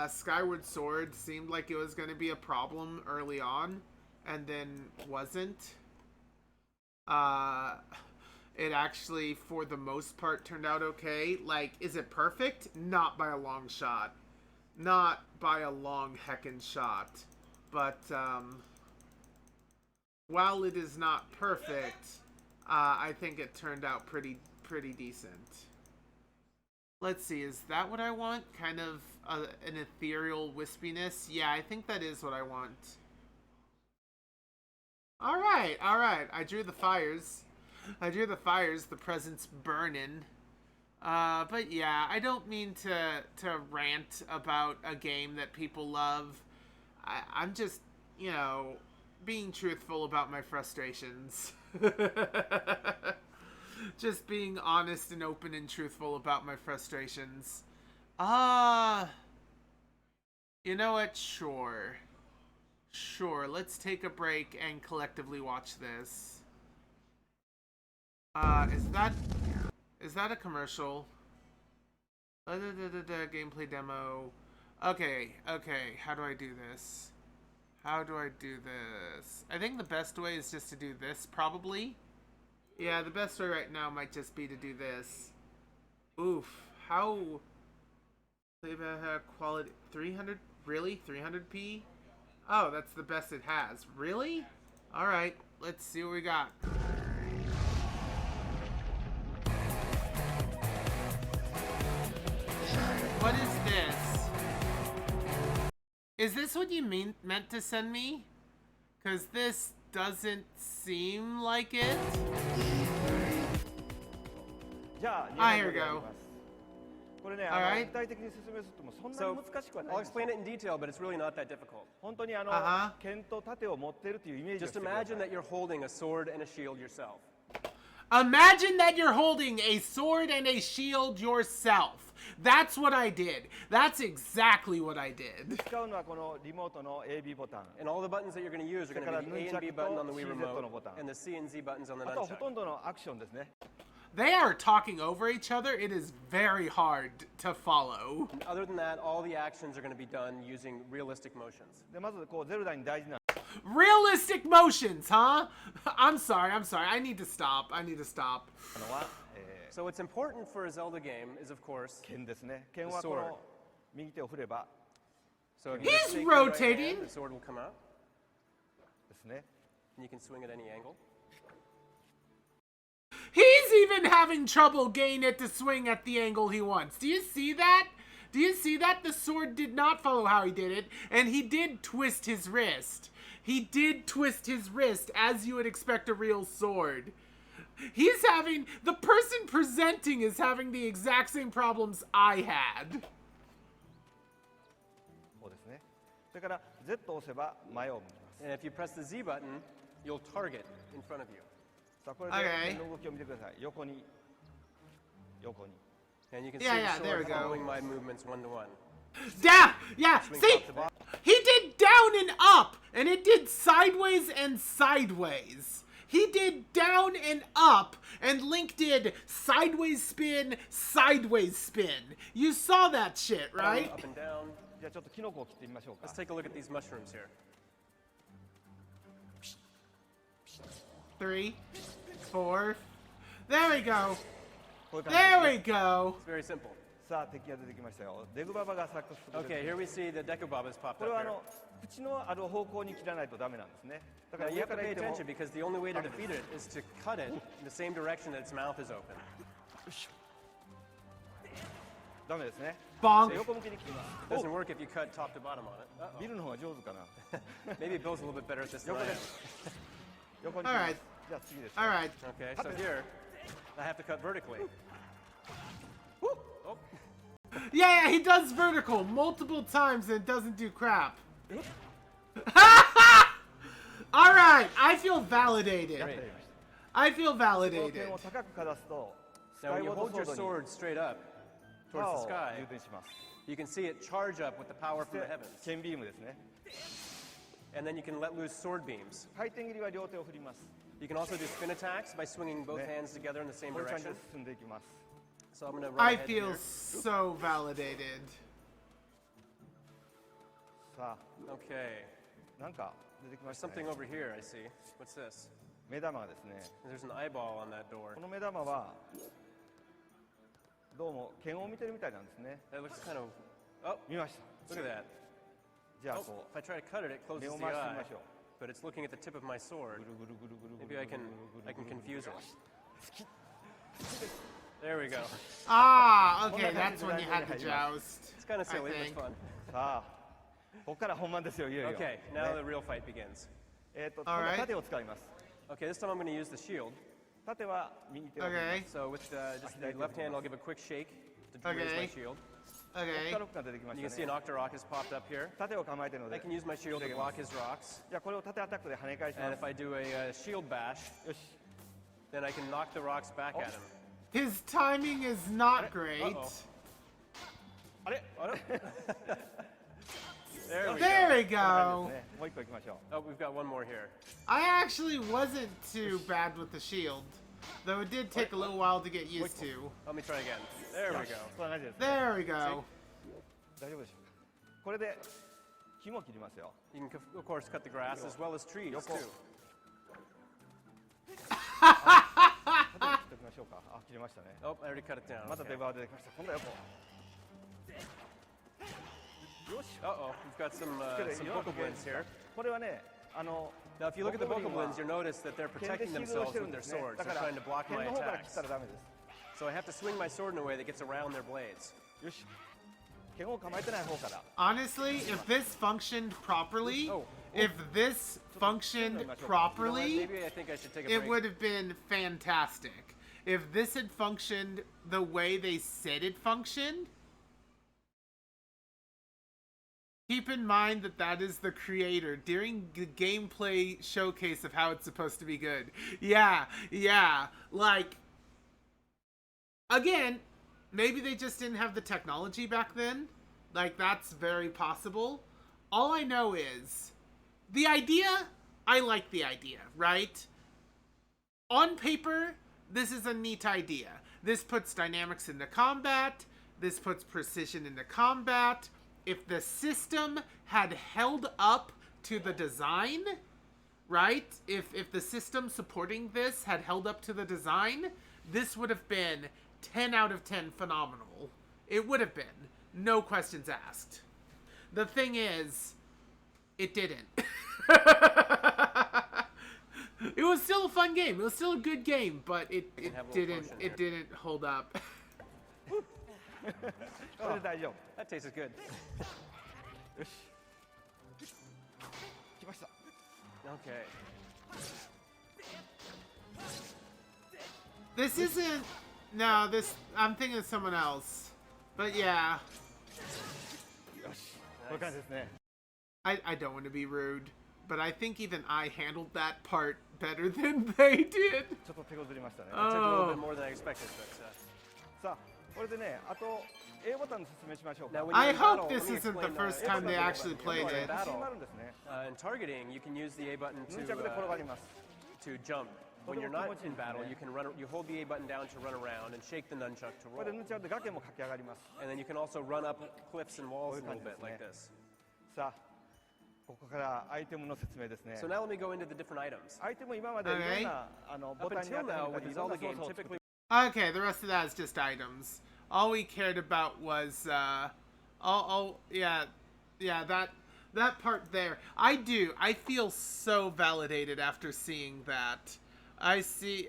B: Skyward Sword seemed like it was going to be a problem early on, and then wasn't. It actually, for the most part, turned out okay. Like, is it perfect? Not by a long shot. Not by a long heckin' shot. But, while it is not perfect, I think it turned out pretty decent. Let's see, is that what I want? Kind of an ethereal wispiness? Yeah, I think that is what I want. Alright. I drew the fires. The presents burning. But yeah, I don't mean to rant about a game that people love. I'm just, being truthful about my frustrations. Just being honest and open and truthful about my frustrations. You know what? Sure. Sure, let's take a break and collectively watch this. Is that a commercial? Gameplay demo. Okay, how do I do this? I think the best way is just to do this, probably. Yeah, the best way right now might just be to do this. Oof, how... Quality... 300? Really? 300p? Oh, that's the best it has. Really? Alright, let's see what we got. What is this? Is this what you meant to send me? Because this doesn't seem like it. Ah, here we go. Alright.
E: So, I'll explain it in detail, but it's really not that difficult. Just imagine that you're holding a sword and a shield yourself.
B: Imagine that you're holding a sword and a shield yourself. That's what I did. That's exactly what I did.
E: And all the buttons that you're going to use are going to be the A and B button on the Wii Remote, and the C and Z buttons on the nunchuck.
B: They are talking over each other. It is very hard to follow.
E: And other than that, all the actions are going to be done using realistic motions.
B: Realistic motions, huh? I'm sorry. I need to stop.
E: So what's important for a Zelda game is, of course, the sword. So if you
B: He's
E: just shake
B: rotating.
E: your right hand, the sword will come out. And you can swing at any angle.
B: He's even having trouble getting it to swing at the angle he wants. Do you see that? The sword did not follow how he did it, and he did twist his wrist. As you would expect a real sword. The person presenting is having the exact same problems I had.
E: And if you press the Z button, you'll target in front of you.
B: Okay.
E: And you can
B: Yeah,
E: see the
B: there we
E: sword
B: go.
E: following my movements one to one.
B: Yeah,
E: Swing
B: see?
E: top to bottom.
B: He did down and up, and it did sideways and sideways. He did down and up, and Link did sideways spin. You saw that shit, right?
E: Up and down. Let's take a look at these mushrooms here.
B: 3, 4. There we go.
E: It's very simple. Okay, here we see the Dekubabas popped up here. Now you have to pay attention because the only way to defeat it is to cut it in the same direction that its mouth is open.
B: Bonk.
E: It doesn't work if you cut top to bottom on it. Maybe Bill's a little bit better at this than I am.
B: Alright.
E: Okay, so here, I have to cut vertically. Oh.
B: Yeah, he does vertical multiple times and it doesn't do crap. Alright, I feel validated.
E: Great. Now when you hold your sword straight up towards the sky, you can see it charge up with the power from the heavens. And then you can let loose sword beams. You can also do spin attacks by swinging both hands together in the same direction. So I'm going to run
B: I
E: ahead
B: feel
E: here.
B: so validated.
E: Okay. There's something over here, I see. What's this? There's an eyeball on that door. That looks kind of... Oh, look at that. Oh, if I try to cut it, it closes the eye. But it's looking at the tip of my sword. Maybe I can confuse it. There we go.
B: Ah, okay, that's when you had to joust.
E: It's kind of silly,
B: I
E: but
B: think.
E: fun. Okay, now the real fight begins.
B: Alright.
E: Okay, this time I'm going to use the shield.
F: 縦は右手を振ります
B: Okay.
E: So with just the left hand, I'll give a quick shake to raise my
B: Okay.
E: shield.
F: オ
B: Okay.
F: クタロックが出てきま
E: You
F: し
E: can
F: た
E: see
F: ね
E: an Octorok has popped up here.
F: 縦を構えてるの
E: I
F: で
E: can use my shield to block his rocks.
F: じゃあこれを縦アタックで跳ね返し
E: And
F: ま
E: if I do a shield bash,
F: すよし
E: then I can knock the rocks back at him.
B: His timing is not great.
E: Uh-oh.
F: あれ
E: There we
B: There
E: go.
B: we
F: こんな
B: go.
F: 感じですねもう一個いきましょう
E: Oh, we've got one more here.
B: I actually wasn't too bad with the shield, though it did take a little while to get used to.
E: Let me try again. There we go.
F: こんな感じですね
B: There we go.
F: 大丈夫でしょうかこれで木も切りますよ
E: You can, of course, cut the grass as well as trees,
F: Yoko.
E: too.
F: 縦に切っておきましょうかあ切りましたね
E: Oh, I already cut it down.
F: また
E: Okay.
F: デバー出てきました今度は横よし
E: Uh-oh, we've got some
F: これ
E: some
F: よく
E: vocal blends here.
F: これはね
E: Now, if you look at the vocal
F: ボコブリンは
E: blends, you'll notice that they're
F: 剣で
E: protecting
F: シールドを
E: themselves
F: してるん
E: with
F: で
E: their
F: すね
E: swords.
F: だ
E: They're
F: から
E: trying to block
F: 剣
E: my
F: の方から切
E: attacks.
F: ったらダメです
E: So I have to swing my sword in a way that gets around their blades.
F: よし剣を構えてない方から
B: Honestly, if this functioned properly,
E: Oh.
B: if this functioned properly,
E: Maybe I think I should take a
B: it
E: break.
B: would have been fantastic. If this had functioned the way they said it functioned, keep in mind that that is the creator during the gameplay showcase of how it's supposed to be good. Yeah, like, again, maybe they just didn't have the technology back then. Like, that's very possible. All I know is, the idea, I like the idea, right? On paper, this is a neat idea. This puts dynamics into combat. This puts precision into combat. If the system had held up to the design, right? If the system supporting this had held up to the design, this would have been 10 out of 10 phenomenal. It would have been. No questions asked. The thing is, it didn't. It was still a fun game. It was still a good game, but it
E: have a little potion here.
B: didn't hold up.
F: これで大丈夫
E: That tasted good.
F: よし来ました
E: Okay.
B: This isn't. No, this. I'm thinking of someone else. But yeah,
F: よしこういう感じですね
B: I don't want to be rude, but I think even I handled that part better than they did.
F: ちょっと手こずりましたね
E: It took a little
B: Oh.
E: bit more than I expected, but
F: さあこれでねあと A ボタンの説明しましょうか
E: now when you're
B: I
E: in
B: hope
E: battle,
B: this
E: let me
B: isn't the
E: explain,
B: first
E: A
B: time they
E: button.
B: actually played
E: When you're in
B: it.
F: 自信
E: battle,
F: があるんですね
E: in targeting, you can use the A button
F: ヌンチャクで転がります
E: to jump. When you're not in battle, you can you hold the A button down to run around and shake the nunchuck to
F: こ
E: roll.
F: れでヌンチャクで崖も駆け上がります
E: And then you can also run up cliffs and walls a little bit
F: Oh,
E: like this.
F: さあここからアイテムの説明ですね
E: So now let me go into the different items.
F: アイテム今までいろんなボ
E: Up
F: タンに
E: until
F: 当ては
E: now,
F: めた
E: with
F: りいろん
E: Zelda
F: な操
E: games,
F: 作を作って
E: typically
B: Okay, the rest of that is just items. All we cared about was that part there. I feel so validated after seeing that. I see,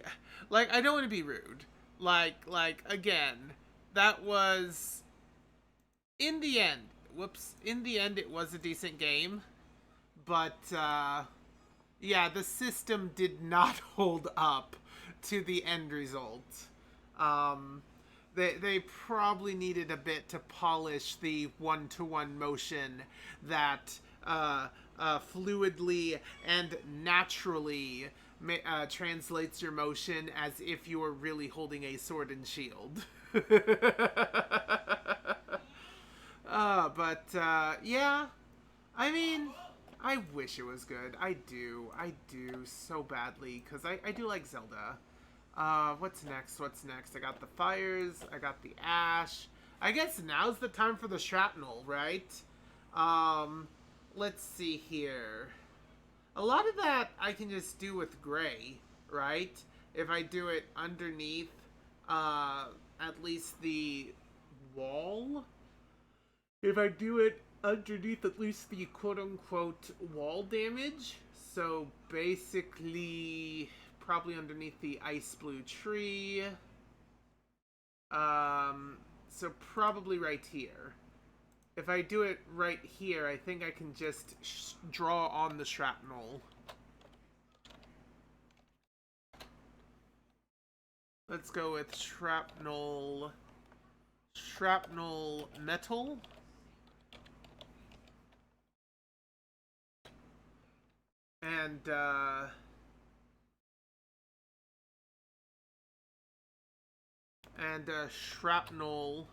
B: like, I don't want to be rude. Like again, that was in the end. In the end, it was a decent game, but yeah, the system did not hold up to the end result. They probably needed a bit to polish the one-to-one motion that fluidly and naturally translates your motion as if you were really holding a sword and shield. Yeah, I mean, I wish it was good. I do so badly, because I do like Zelda. What's next? I got the fires, I got the ash. I guess now's the time for the shrapnel, right? Let's see here. A lot of that I can just do with gray, right? If I do it underneath, at least the wall. If I do it underneath at least the quote-unquote wall damage. So basically, probably underneath the ice blue tree. So probably right here. If I do it right here, I think I can just draw on the shrapnel. Let's go with shrapnel metal. And shrapnel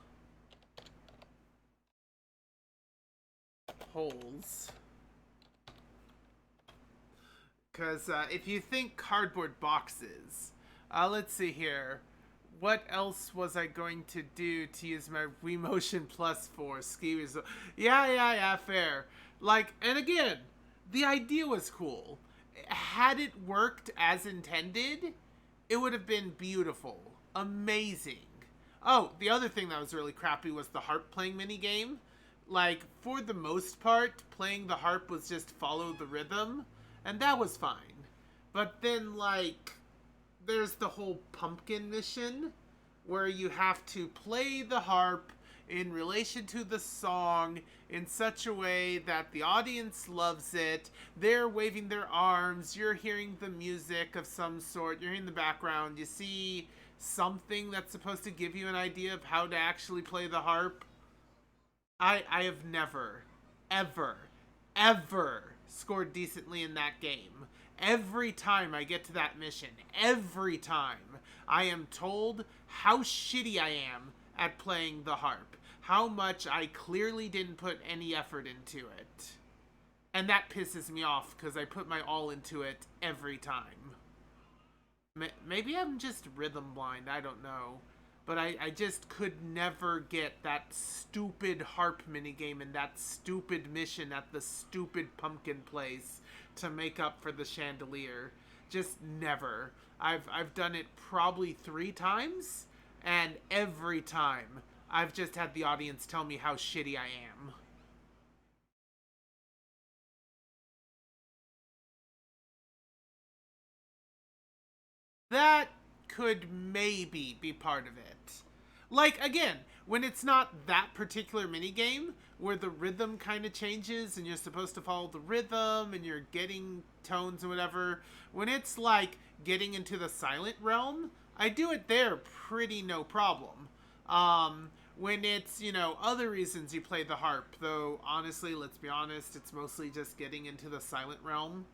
B: holes. Because if you think cardboard boxes, let's see here. What else was I going to do to use my Wii Motion Plus for ski resort? Yeah, fair. Like, and again, the idea was cool. Had it worked as intended, it would have been beautiful. Amazing. Oh, the other thing that was really crappy was the harp playing minigame. Like, for the most part, playing the harp was just follow the rhythm, and that was fine. But then, like, there's the whole pumpkin mission, where you have to play the harp in relation to the song in such a way that the audience loves it. They're waving their arms, you're hearing the music of some sort, you're in the background, you see something that's supposed to give you an idea of how to actually play the harp. I have never, ever scored decently in that game. Every time I get to that mission, every time, I am told how shitty I am at playing the harp. How much I clearly didn't put any effort into it. And that pisses me off because I put my all into it every time. Maybe I'm just rhythm blind, I don't know. But I just could never get that stupid harp minigame and that stupid mission at the stupid pumpkin place to make up for the chandelier. Just never. I've done it probably 3 times, and every time I've just had the audience tell me how shitty I am. That could maybe be part of it. Like, again, when it's not that particular minigame, where the rhythm kind of changes and you're supposed to follow the rhythm and you're getting tones and whatever, when it's like getting into the silent realm, I do it there pretty no problem. When it's, you know, other reasons you play the harp, though honestly, let's be honest, it's mostly just getting into the silent realm.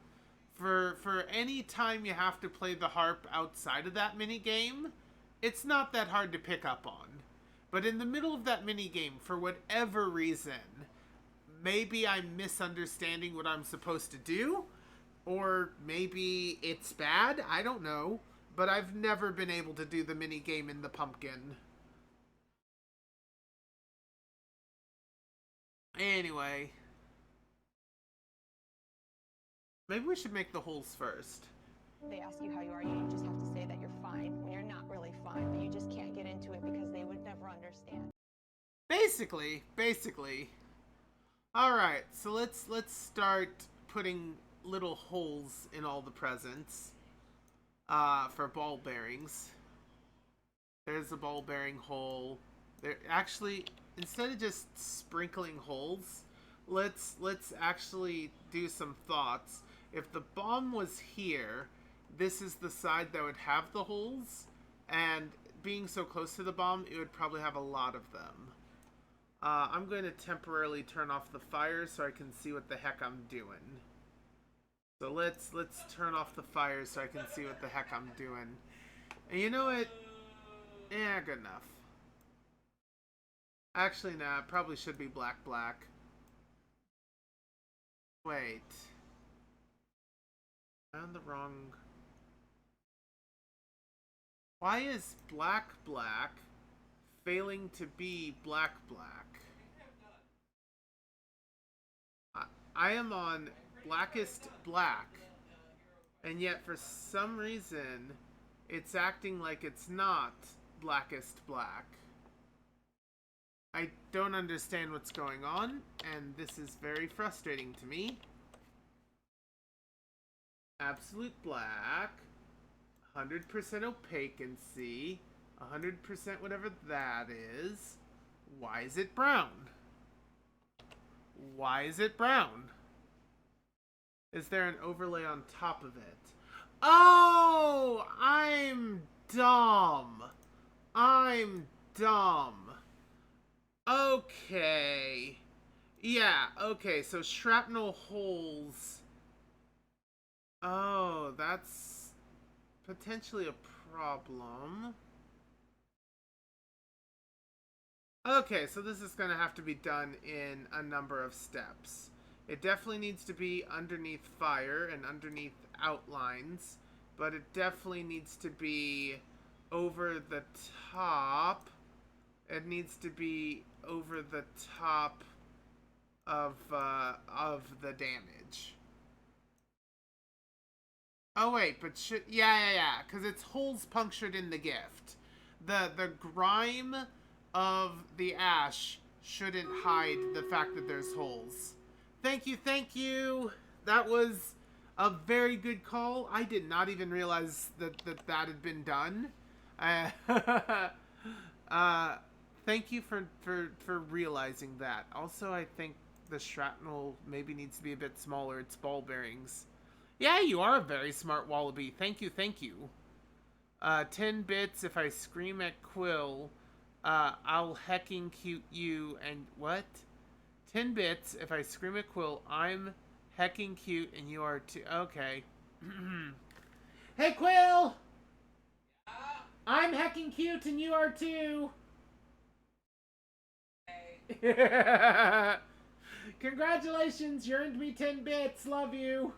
B: For any time you have to play the harp outside of that mini game, it's not that hard to pick up on. But in the middle of that mini game, for whatever reason, maybe I'm misunderstanding what I'm supposed to do, or maybe it's bad, I don't know. But I've never been able to do the mini game in the pumpkin. Anyway. Maybe we should make the holes first.
G: They ask you how you are, you just have to say that you're fine when you're not really fine, but you just can't get into it because they would never understand.
B: Basically. Alright, so let's start putting little holes in all the presents. For ball bearings. There's a ball bearing hole. There actually, instead of just sprinkling holes, let's actually do some thoughts. If the bomb was here, this is the side that would have the holes, and being so close to the bomb, it would probably have a lot of them. I'm going to temporarily turn off the fire so I can see what the heck I'm doing. So let's turn off the fire so I can see what the heck I'm doing. And you know what? Yeah, good enough. Actually, nah, it probably should be black. Wait. I'm on the wrong... Why is black failing to be black? I am on blackest black, and yet for some reason it's acting like it's not blackest black. I don't understand what's going on, and this is very frustrating to me. Absolute black, 100% opaquency, 100% whatever that is. Why is it brown? Why is it brown? Is there an overlay on top of it? Oh, I'm dumb. I'm dumb. Okay. Yeah, okay, so shrapnel holes. Oh, that's potentially a problem. Okay, so this is going to have to be done in a number of steps. It definitely needs to be underneath fire and underneath outlines, but it definitely needs to be over the top. It needs to be over the top of the damage. Oh wait, but yeah, because it's holes punctured in the gift. The grime of the ash shouldn't hide the fact that there's holes. Thank you. That was a very good call. I did not even realize that had been done. Thank you for realizing that. Also, I think the shrapnel maybe needs to be a bit smaller. It's ball bearings. Yeah, you are a very smart wallaby. Thank you. 10 bits if I scream at Quill. I'll hecking cute you and what? 10 bits if I scream at Quill. I'm hecking cute and you are too. Okay. Hey, Quill! I'm hecking cute and you are too. Congratulations, you earned me 10 bits. Love you.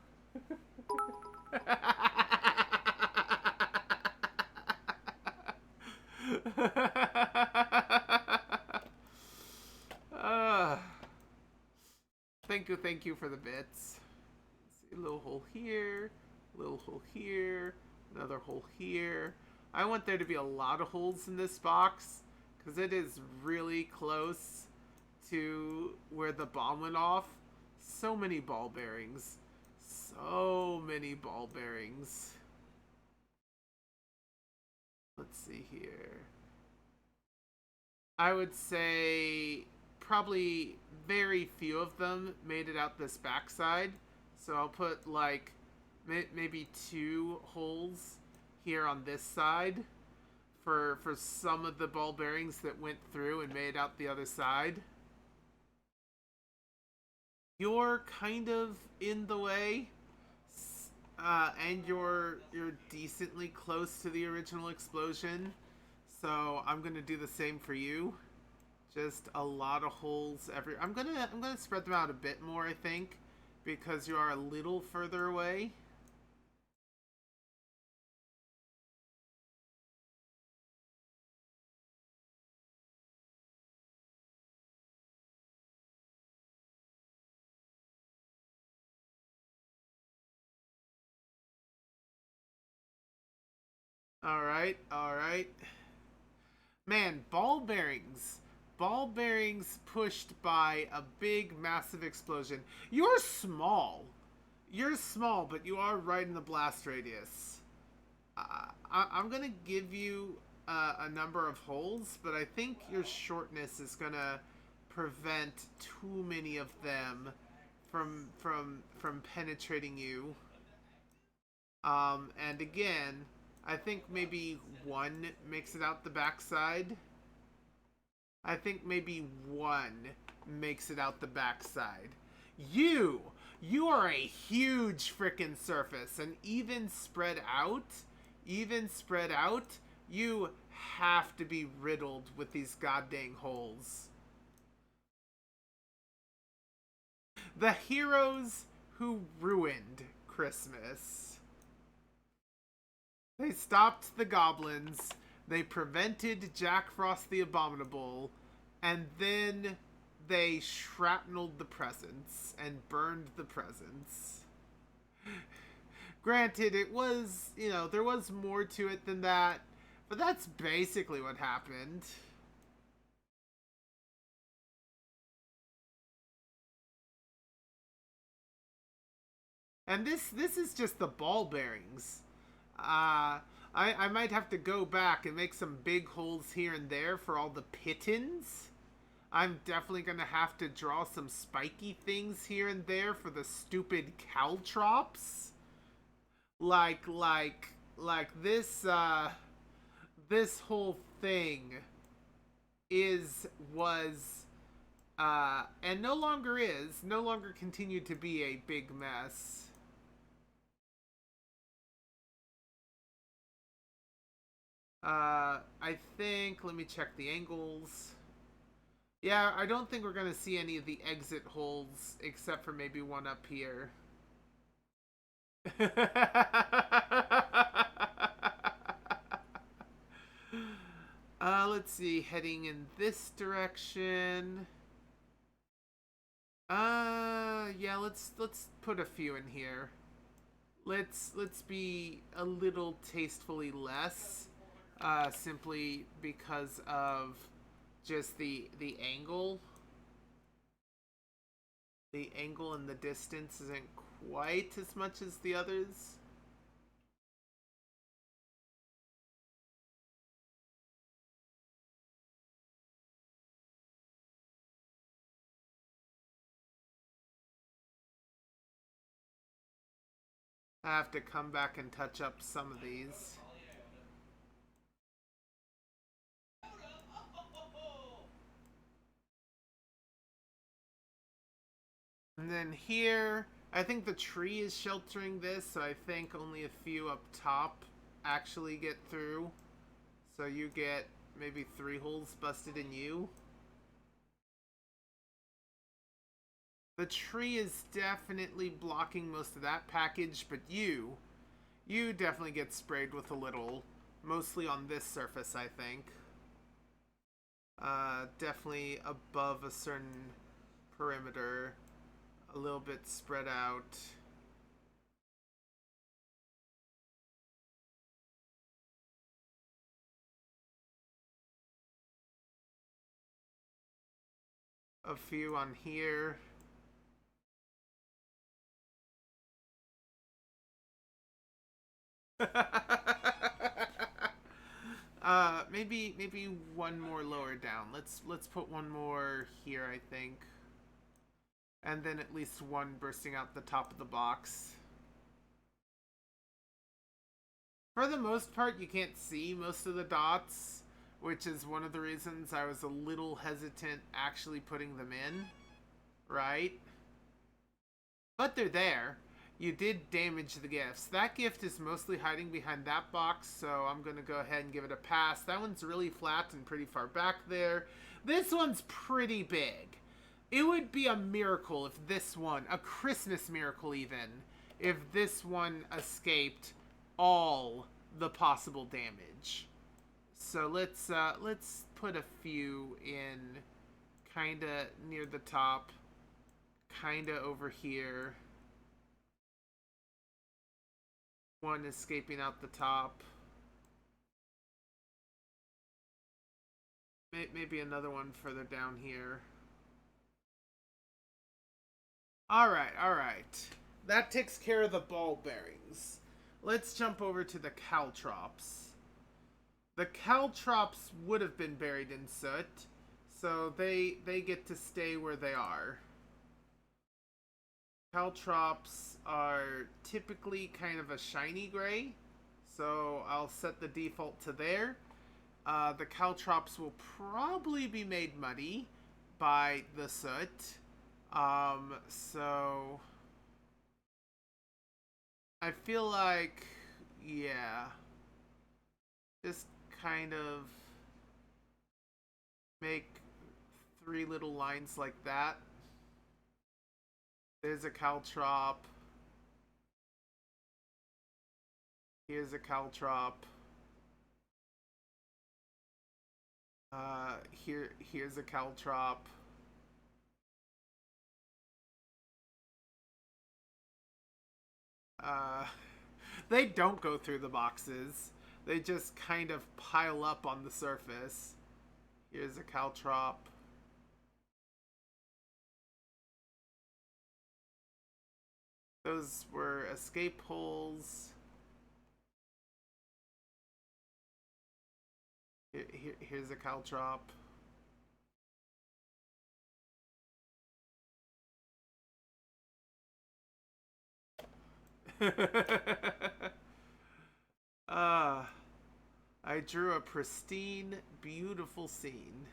B: Thank you for the bits. Let's see, a little hole here, little hole here, another hole here. I want there to be a lot of holes in this box because it is really close to where the bomb went off. So many ball bearings. So many ball bearings. Let's see here. I would say probably very few of them made it out this backside. So I'll put like maybe 2 holes here on this side for some of the ball bearings that went through and made out the other side. You're kind of in the way, and you're decently close to the original explosion, so I'm gonna do the same for you. Just a lot of holes I'm gonna spread them out a bit more, I think, because you are a little further away. All right. Man, ball bearings. Ball bearings pushed by a big, massive explosion. You're small. You're small, but you are right in the blast radius. I'm going to give you a number of holes, but I think your shortness is going to prevent too many of them from penetrating you. And again, I think maybe 1 makes it out the backside. I think maybe 1 makes it out the backside. You are a huge frickin' surface, and even spread out, you have to be riddled with these goddamn holes. The heroes who ruined Christmas. They stopped the goblins, they prevented Jack Frost the Abominable, and then they shrapnelled the presents and burned the presents. Granted, it was, there was more to it than that, but that's basically what happened. And this is just the ball bearings. I might have to go back and make some big holes here and there for all the pittons. I'm definitely going to have to draw some spiky things here and there for the stupid caltrops. Like this this whole thing was and no longer continued to be a big mess. I think, let me check the angles. Yeah, I don't think we're going to see any of the exit holes except for maybe one up here. Let's see, heading in this direction. Yeah, let's put a few in here. Let's be a little tastefully less, simply because of just the angle. The angle and the distance isn't quite as much as the others. I have to come back and touch up some of these. And then here, I think the tree is sheltering this, so I think only a few up top actually get through. So you get maybe 3 holes busted in you. The tree is definitely blocking most of that package, but you definitely get sprayed with a little, mostly on this surface, I think. Definitely above a certain perimeter, a little bit spread out. A few on here. Maybe one more lower down. Let's put one more here, I think. And then at least one bursting out the top of the box. For the most part, you can't see most of the dots, which is one of the reasons I was a little hesitant actually putting them in, right? But they're there. You did damage the gifts. That gift is mostly hiding behind that box, so I'm going to go ahead and give it a pass. That one's really flat and pretty far back there. This one's pretty big. It would be a miracle if this one, a Christmas miracle even, if this one escaped all the possible damage. So let's put a few in kind of near the top, kind of over here. One escaping out the top. Maybe another one further down here. Alright. That takes care of the ball bearings. Let's jump over to the caltrops. The caltrops would have been buried in soot, so they get to stay where they are. Caltrops are typically kind of a shiny gray, so I'll set the default to there. The caltrops will probably be made muddy by the soot. So I feel like, yeah, just kind of make 3 little lines like that. There's a caltrop. Here's a caltrop. Here's a caltrop. They don't go through the boxes. They just kind of pile up on the surface. Here's a caltrop. Those were escape holes. Here's a caltrop. I drew a pristine, beautiful scene.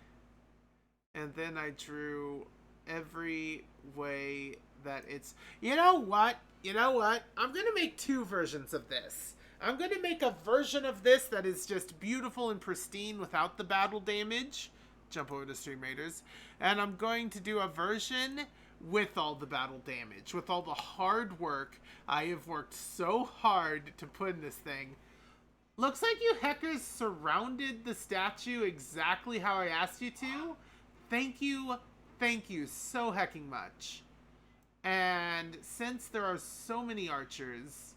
B: And then I drew every way that it's... You know what? You know what? I'm going to make 2 versions of this. I'm going to make a version of this that is just beautiful and pristine without the battle damage. Jump over to Stream Raiders. And I'm going to do a version with all the battle damage, with all the hard work. I have worked so hard to put in this thing. Looks like you hackers surrounded the statue exactly how I asked you to. Thank you so hecking much. And since there are so many archers,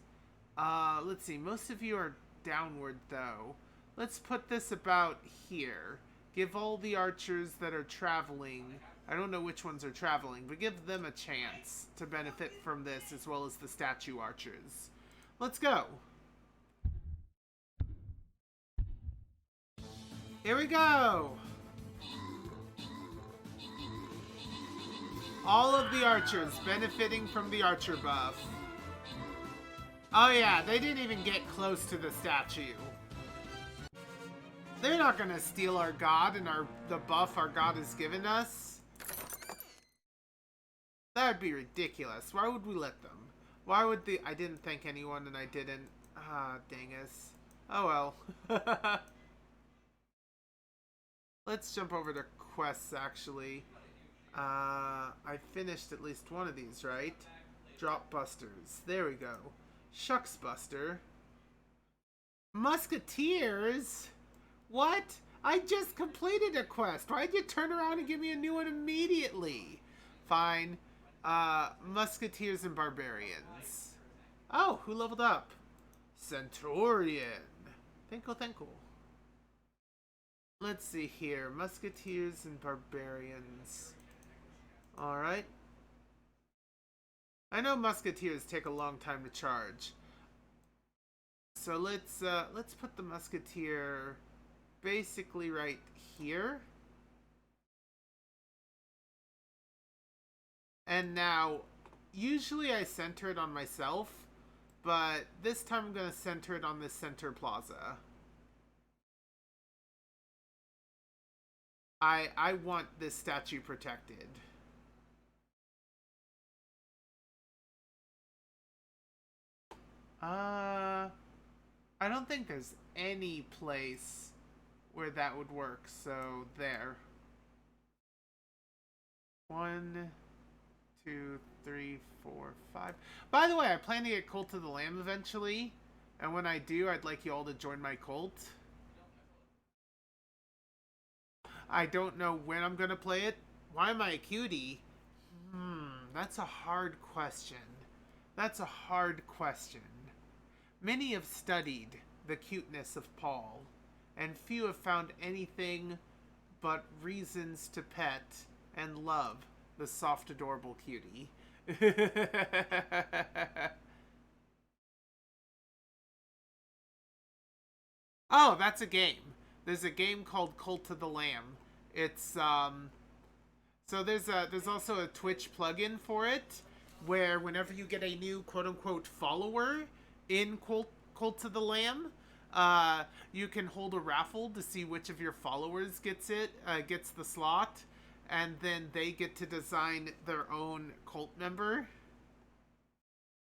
B: let's see, most of you are downward though. Let's put this about here. Give all the archers that are traveling, I don't know which ones are traveling, but give them a chance to benefit from this as well as the statue archers. Let's go. Here we go. All of the archers benefiting from the archer buff. Oh yeah, they didn't even get close to the statue. They're not gonna steal our god and the buff our god has given us. That would be ridiculous. Why would we let them? Why would the... I didn't thank anyone and I didn't. Ah, dingus. Oh well. Let's jump over to quests, actually. I finished at least one of these, right? Drop Busters. There we go. Shucks Buster. Musketeers? What? I just completed a quest. Why'd you turn around and give me a new one immediately? Fine. Musketeers and Barbarians. Oh, who leveled up? Centurion. Thankful. Let's see here. Musketeers and Barbarians. Alright. I know Musketeers take a long time to charge. So let's put the Musketeer basically right here. And now, usually I center it on myself, but this time I'm going to center it on the center plaza. I want this statue protected. I don't think there's any place where that would work, so there. 1, 2, 3, 4, 5. By the way, I plan to get Cult of the Lamb eventually, and when I do, I'd like you all to join my cult. I don't know when I'm gonna play it. Why am I a cutie? That's a hard question. That's a hard question. Many have studied the cuteness of Paul, and few have found anything but reasons to pet and love the soft, adorable cutie. Oh, that's a game. There's a game called Cult of the Lamb. It's so there's also a Twitch plugin for it, where whenever you get a new quote-unquote follower in Cult of the Lamb, you can hold a raffle to see which of your followers gets the slot, and then they get to design their own cult member.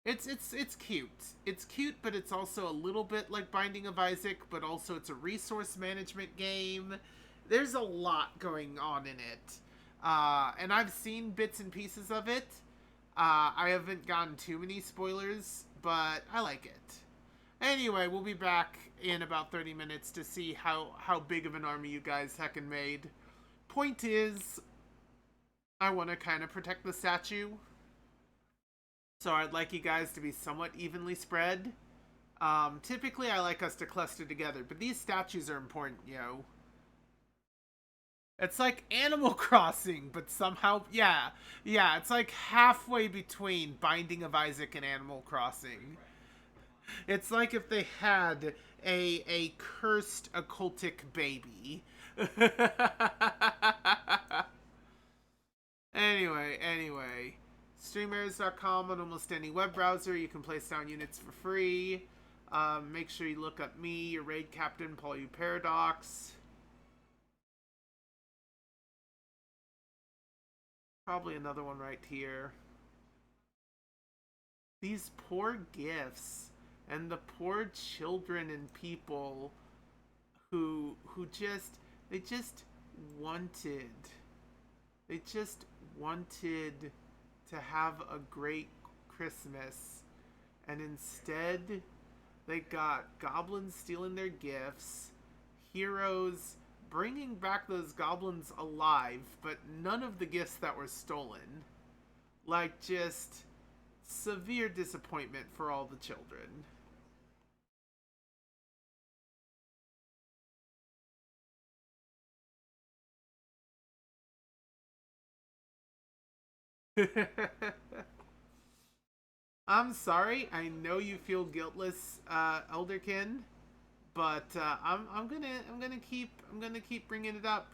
B: It's cute. It's cute, but it's also a little bit like Binding of Isaac, but also it's a resource management game. There's a lot going on in it. And I've seen bits and pieces of it. I haven't gotten too many spoilers, but I like it. Anyway, we'll be back in about 30 minutes to see how big of an army you guys heckin' made. Point is, I want to kind of protect the statue. So I'd like you guys to be somewhat evenly spread. Typically, I like us to cluster together, but these statues are important, yo. It's like Animal Crossing, but somehow, yeah, it's like halfway between Binding of Isaac and Animal Crossing. It's like if they had a cursed occultic baby. Anyway. Streamers.com on almost any web browser. You can place down units for free. Make sure you look up me, your raid captain, Paul U Paradox. Probably another one right here. These poor gifts and the poor children and people who just wanted they just wanted to have a great Christmas, and instead they got goblins stealing their gifts, heroes bringing back those goblins alive, but none of the gifts that were stolen. Like, just severe disappointment for all the children. I'm sorry. I know you feel guiltless, Elderkin, but I'm gonna keep bringing it up.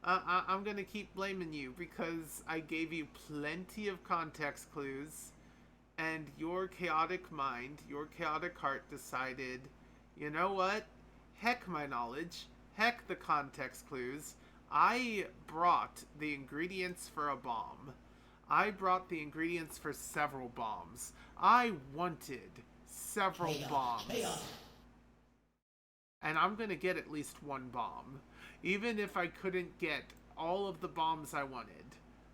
B: I'm gonna keep blaming you because I gave you plenty of context clues, and your chaotic mind, your chaotic heart decided, you know what? Heck my knowledge. Heck the context clues. I brought the ingredients for a bomb. I brought the ingredients for several bombs. I wanted several bombs. And I'm gonna get at least one bomb. Even if I couldn't get all of the bombs I wanted,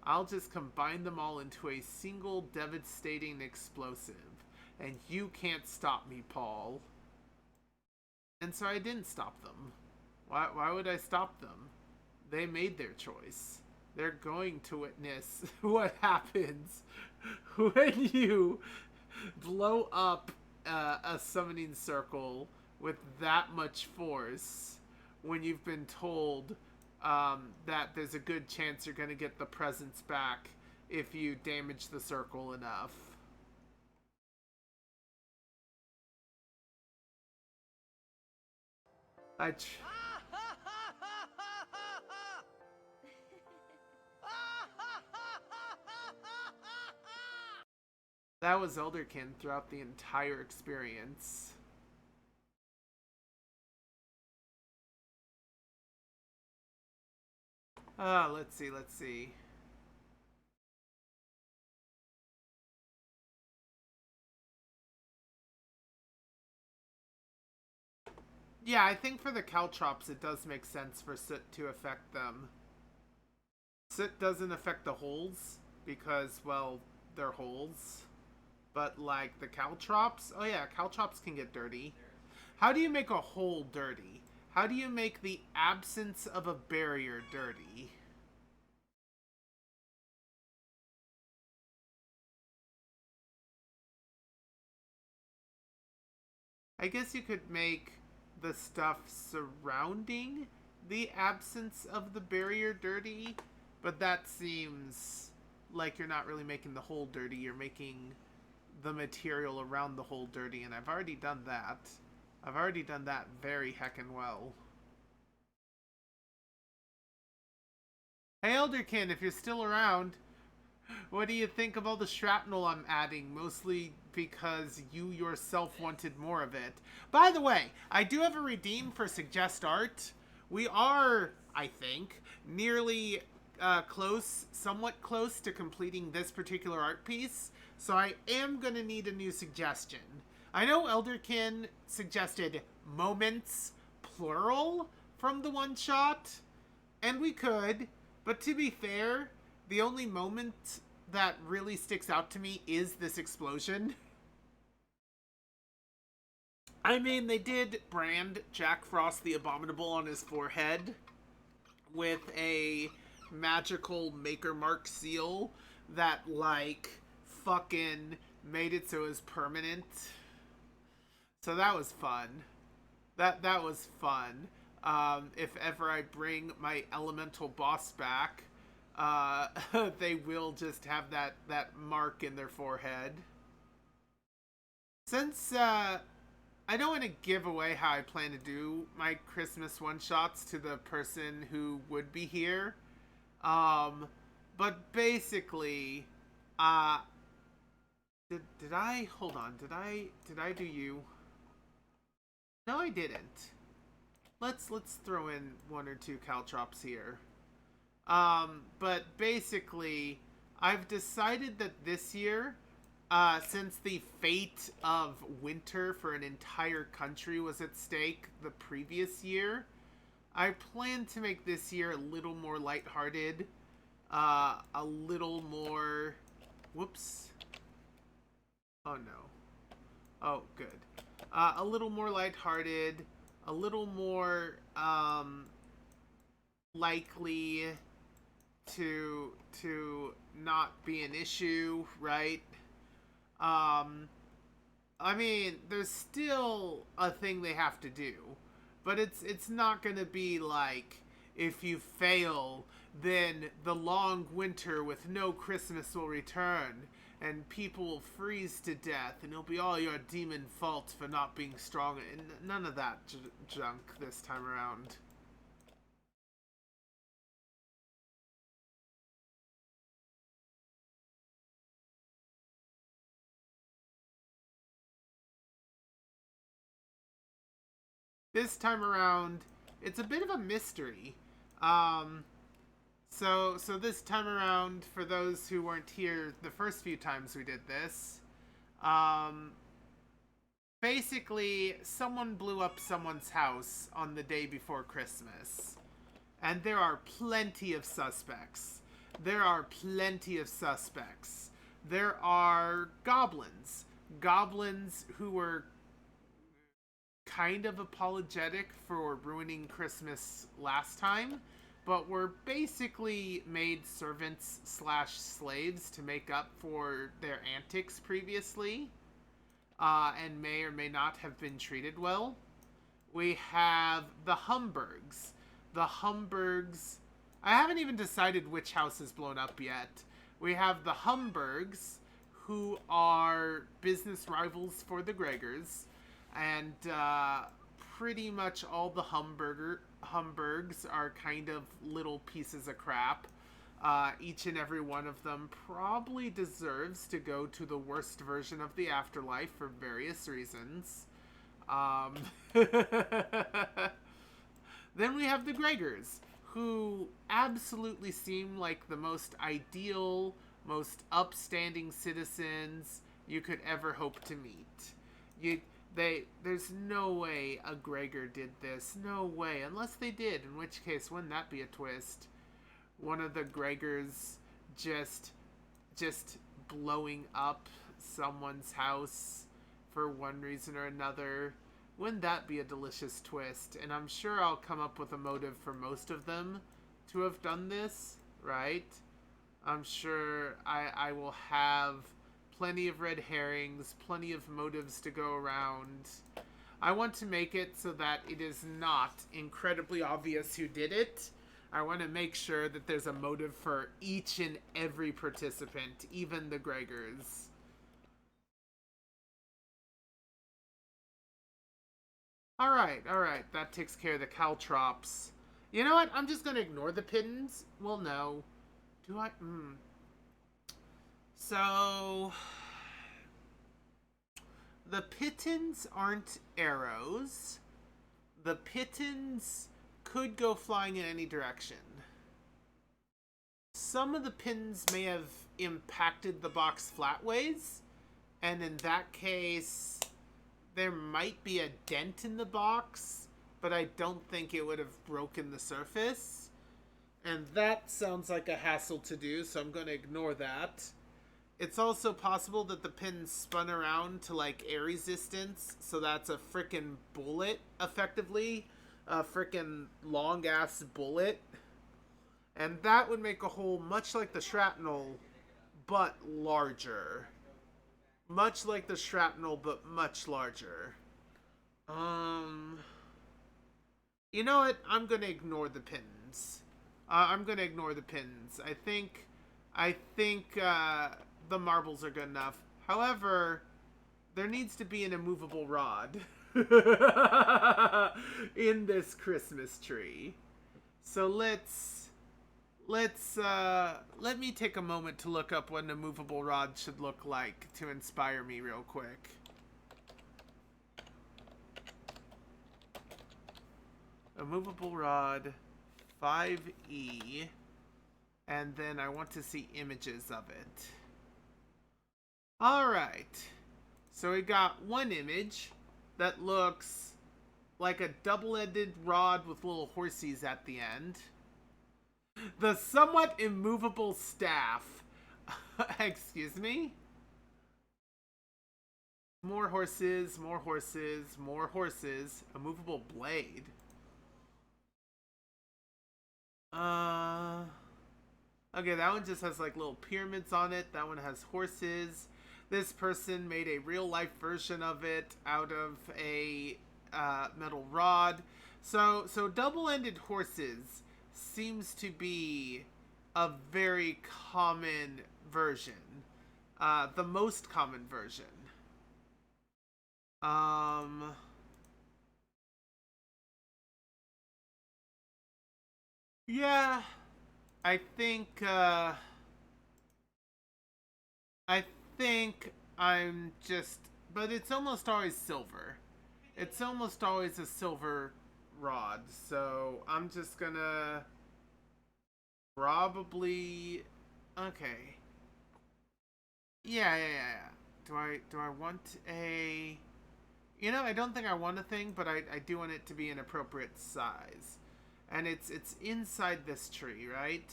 B: I'll just combine them all into a single devastating explosive. And you can't stop me, Paul. And so I didn't stop them. Why would I stop them? They made their choice. They're going to witness what happens when you blow up a summoning circle with that much force, when you've been told that there's a good chance you're going to get the presents back if you damage the circle enough. That was Elderkin throughout the entire experience. Let's see. Yeah, I think for the caltrops it does make sense for soot to affect them. Soot doesn't affect the holes because, well, they're holes. But like the caltrops, oh yeah, caltrops can get dirty. How do you make a hole dirty? How do you make the absence of a barrier dirty? I guess you could make the stuff surrounding the absence of the barrier dirty, but that seems like you're not really making the hole dirty, you're making the material around the hole dirty, and I've already done that. I've already done that very heckin' well. Hey Elderkin, if you're still around, what do you think of all the shrapnel I'm adding? Mostly because you yourself wanted more of it. By the way, I do have a redeem for Suggest Art. We are, I think, nearly somewhat close to completing this particular art piece. So I am going to need a new suggestion. I know Elderkin suggested moments, plural, from the one shot. And we could, but to be fair, the only moment that really sticks out to me is this explosion. I mean, they did brand Jack Frost the Abominable on his forehead with a magical Maker Mark seal that, like, fucking made it so it was permanent. So that was fun. That was fun. If ever I bring my elemental boss back, they will just have that mark in their forehead. Since I don't want to give away how I plan to do my Christmas one-shots to the person who would be here, but basically, did I hold on? Did I do you? No, I didn't. Let's throw in 1 or 2 caltrops here. But basically, I've decided that this year, since the fate of winter for an entire country was at stake the previous year, I plan to make this year a little more lighthearted, a little more... Whoops. Oh no. Oh, good. A little more lighthearted, a little more, likely to not be an issue, right? I mean, there's still a thing they have to do, but it's not gonna be like, if you fail, then the long winter with no Christmas will return, and people will freeze to death, and it'll be all your demon fault for not being strong, and none of that junk this time around. This time around, it's a bit of a mystery. So this time around, for those who weren't here the first few times we did this, basically, someone blew up someone's house on the day before Christmas. And there are plenty of suspects. There are plenty of suspects. There are goblins. Goblins who were kind of apologetic for ruining Christmas last time, but were basically made servants / slaves to make up for their antics previously, and may or may not have been treated well. We have the Humburgs. The Humburgs... I haven't even decided which house is blown up yet. We have the Humburgs, who are business rivals for the Gregors, and pretty much all the Humburgs are kind of little pieces of crap. Each and every one of them probably deserves to go to the worst version of the afterlife for various reasons. Then we have the Gregors, who absolutely seem like the most ideal, most upstanding citizens you could ever hope to meet. There's no way a Gregor did this. No way. Unless they did, in which case, wouldn't that be a twist? One of the Gregors just blowing up someone's house for one reason or another. Wouldn't that be a delicious twist? And I'm sure I'll come up with a motive for most of them to have done this, right? I'm sure I will have plenty of red herrings, plenty of motives to go around. I want to make it so that it is not incredibly obvious who did it. I want to make sure that there's a motive for each and every participant, even the Gregors. Alright, that takes care of the caltrops. You know what? I'm just going to ignore the pittons. Well, no. Do I? So, the pittons aren't arrows. The pittons could go flying in any direction. Some of the pins may have impacted the box flatways, and in that case, there might be a dent in the box, but I don't think it would have broken the surface. And that sounds like a hassle to do, so I'm going to ignore that. It's also possible that the pin spun around to, like, air resistance, so that's a frickin' bullet, effectively. A frickin' long-ass bullet. And that would make a hole much like the shrapnel, but larger. Much like the shrapnel, but much larger. You know what? I'm going to ignore the pins. I'm going to ignore the pins. I think the marbles are good enough. However, there needs to be an immovable rod in this Christmas tree. So let me take a moment to look up what an immovable rod should look like to inspire me real quick. A movable rod, 5E, and then I want to see images of it. Alright, so we got one image that looks like a double-ended rod with little horsies at the end. The somewhat immovable staff. Excuse me? More horses, more horses, more horses. A movable blade. Okay, that one just has like little pyramids on it. That one has horses. This person made a real life version of it out of a metal rod. So double-ended horses seems to be a very common version. The most common version. Yeah, I think I'm just, but it's almost always silver. It's almost always a silver rod, so I'm just gonna probably, okay. Yeah. Do I want a, you know, I don't think I want a thing, but I do want it to be an appropriate size. And it's inside this tree, right?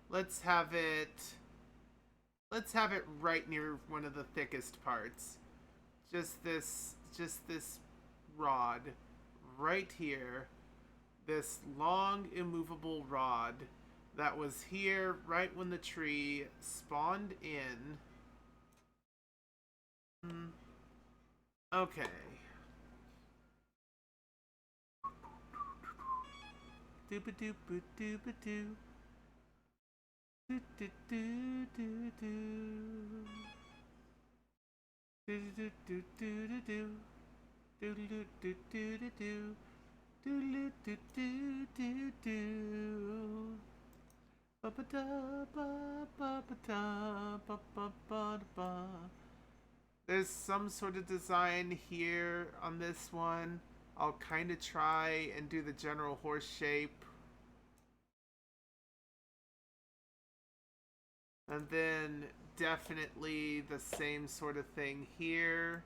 B: Let's have it right near one of the thickest parts. Just this rod right here. This long immovable rod that was here right when the tree spawned in. Okay. Dooba-dooba-dooba-doo. Do-do-do-do-do. Do-do-do-do-do-do. Do-do-do-do-do-do. Do-do-do-do-do-do. Ba-ba-da-ba-ba-ba-da-ba-ba-ba-da-ba. There's some sort of design here on this one. I'll kind of try and do the general horse shape. And then definitely the same sort of thing here.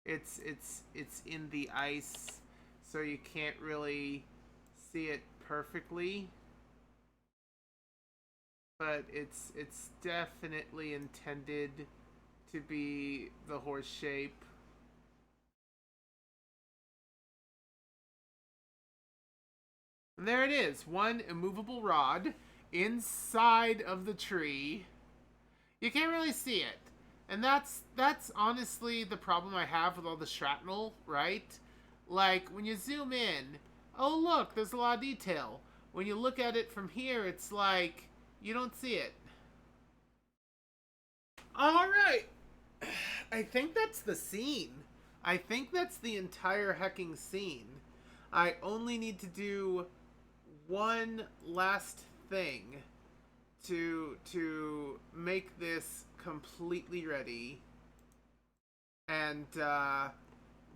B: It's in the ice, so you can't really see it perfectly. But it's definitely intended to be the horse shape. And there it is, one immovable rod inside of the tree. You can't really see it. And that's honestly the problem I have with all the shrapnel, right? Like, when you zoom in, oh look, there's a lot of detail. When you look at it from here, it's like, you don't see it. Alright. I think that's the scene. I think that's the entire hecking scene. I only need to do one last thing to make this completely ready. And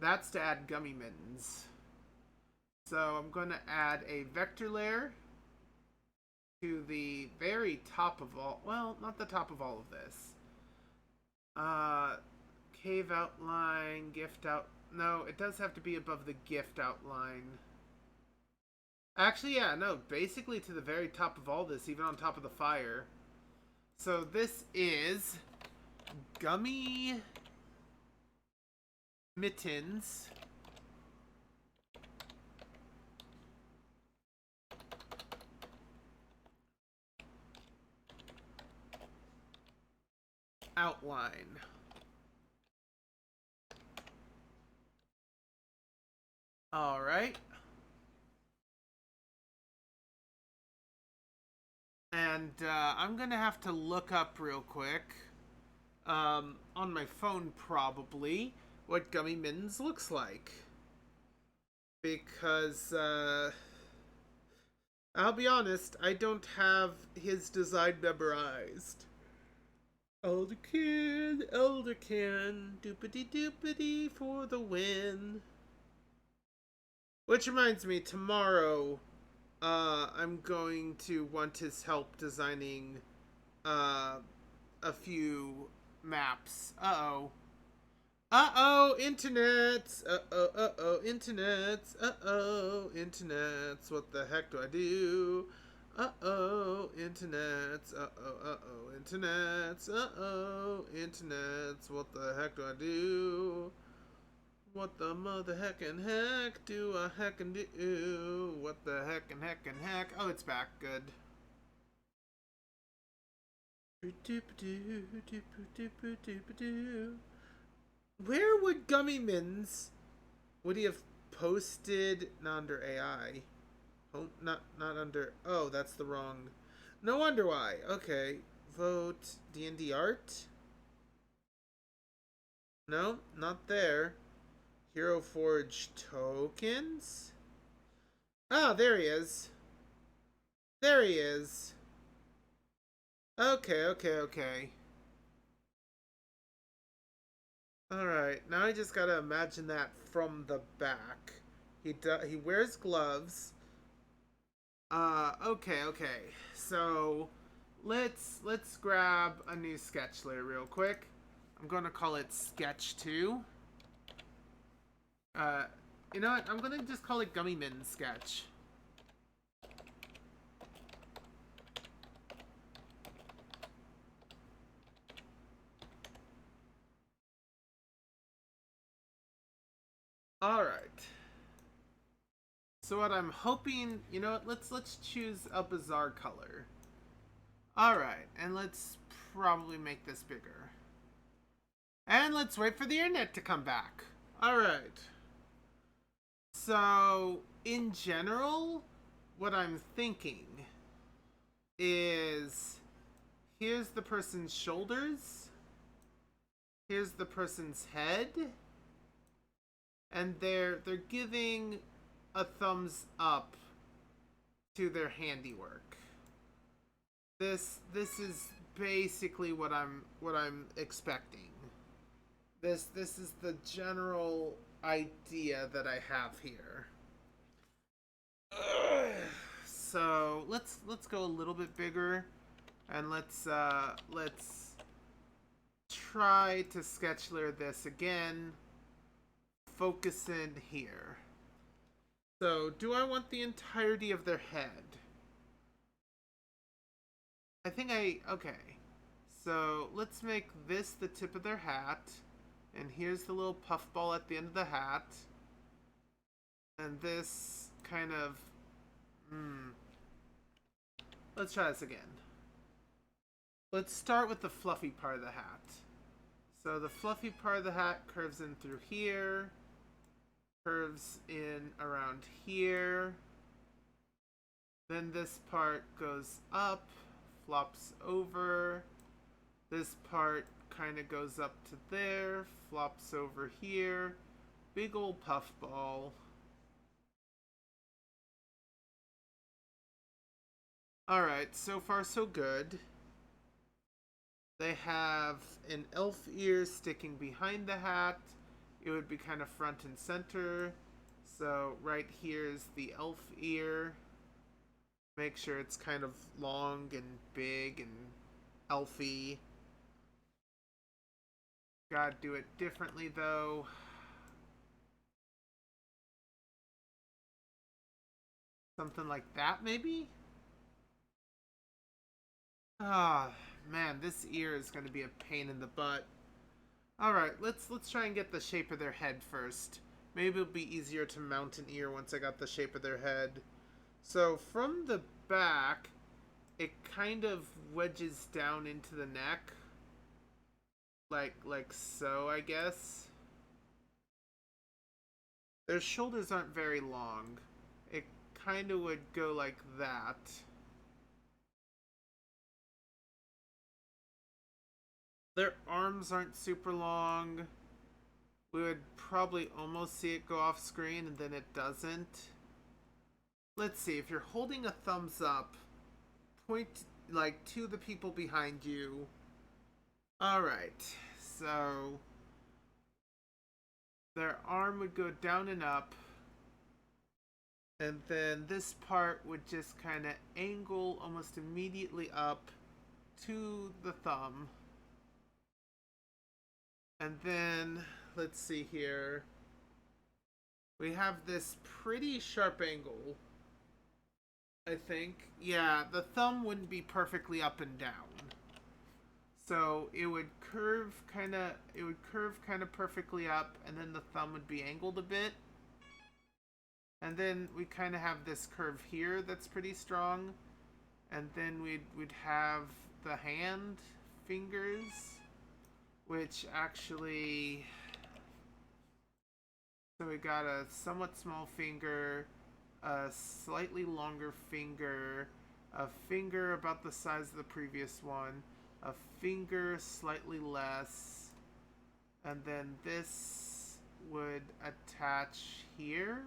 B: that's to add gummy mittens. So I'm going to add a vector layer to the very top of all, well, not the top of all of this. Cave outline, gift out, no, it does have to be above the gift outline. Actually, yeah, no, basically to the very top of all this, even on top of the fire. So this is gummy mittens. Outline. All right. And I'm gonna have to look up real quick, on my phone probably, what gummy mittens looks like. Because, I'll be honest, I don't have his design memorized. Elderkin, doopity doopity for the win. Which reminds me, tomorrow, I'm going to want his help designing, a few maps. Uh-oh. Uh-oh, internets! Uh-oh, internets! Uh-oh, internets! What the heck do I do? Uh-oh, internets! Uh-oh, internets! Uh-oh, internets! What the heck do I do? What the mother heckin' heck do I heckin' do? What the heckin' heckin' heck? Oh, it's back. Good. Where would Gummy Mins would he have posted? Not under AI. Oh, not under. Oh, that's the wrong. No wonder why. Okay, vote D&D art. No, not there. Hero Forge tokens. Ah, there he is. There he is. Okay. Alright, now I just gotta imagine that from the back. He wears gloves. Okay. So, let's grab a new sketch layer real quick. I'm gonna call it Sketch 2. You know what? I'm gonna just call it Gummy Min Sketch. Alright. So what I'm hoping, you know what, let's choose a bizarre color. Alright, and let's probably make this bigger. And let's wait for the internet to come back. Alright. So, in general, what I'm thinking is, here's the person's shoulders, here's the person's head, and they're giving a thumbs up to their handiwork. This is basically what I'm expecting. This is the general idea that I have here. So let's go a little bit bigger, and let's try to sketch layer this again. Focus in here. So, do I want the entirety of their head? I think okay. So, let's make this the tip of their hat. And here's the little puffball at the end of the hat. And this kind of... Let's try this again. Let's start with the fluffy part of the hat. So, the fluffy part of the hat curves in through here. Curves in around here. Then this part goes up, flops over. This part kind of goes up to there, flops over here. Big old puffball. Alright, so far so good. They have an elf ear sticking behind the hat. It would be kind of front and center. So right here is the elf ear. Make sure it's kind of long and big and elfy. Gotta do it differently though. Something like that maybe? Ah, man, this ear is gonna be a pain in the butt. Alright, let's try and get the shape of their head first. Maybe it'll be easier to mount an ear once I got the shape of their head. So from the back, it kind of wedges down into the neck. Like so, I guess. Their shoulders aren't very long. It kind of would go like that. Their arms aren't super long. We would probably almost see it go off screen and then it doesn't. Let's see, if you're holding a thumbs up, point like to the people behind you. Alright, so their arm would go down and up. And then this part would just kind of angle almost immediately up to the thumb. And then, let's see here. We have this pretty sharp angle, I think. Yeah, the thumb wouldn't be perfectly up and down. So it would curve kind of perfectly up, and then the thumb would be angled a bit. And then we kind of have this curve here that's pretty strong. And then we'd have the hand fingers, which actually, so we got a somewhat small finger, a slightly longer finger, a finger about the size of the previous one, a finger slightly less, and then this would attach here.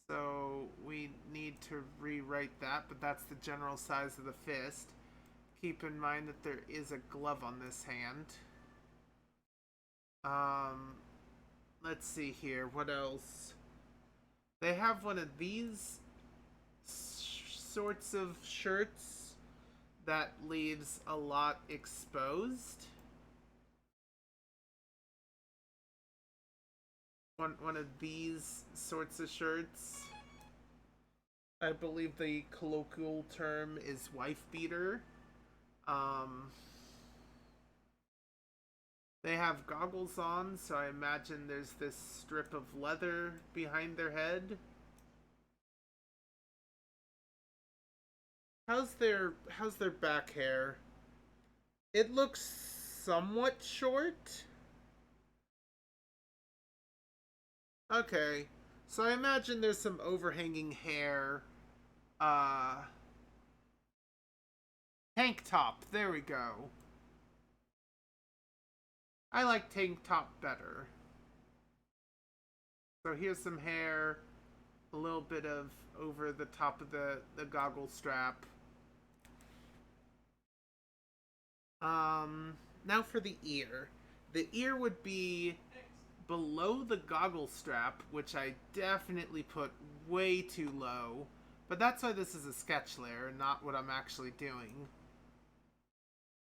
B: So we need to rewrite that, but that's the general size of the fist. Keep in mind that there is a glove on this hand. Let's see here. What else? They have one of these sorts of shirts that leaves a lot exposed. One of these sorts of shirts. I believe the colloquial term is wife beater. They have goggles on, so I imagine there's this strip of leather behind their head. How's their back hair? It looks somewhat short. Okay, so I imagine there's some overhanging hair. Tank top, there we go. I like tank top better. So here's some hair, a little bit of over the top of the goggle strap. Now for the ear. The ear would be below the goggle strap, which I definitely put way too low. But that's why this is a sketch layer and not what I'm actually doing.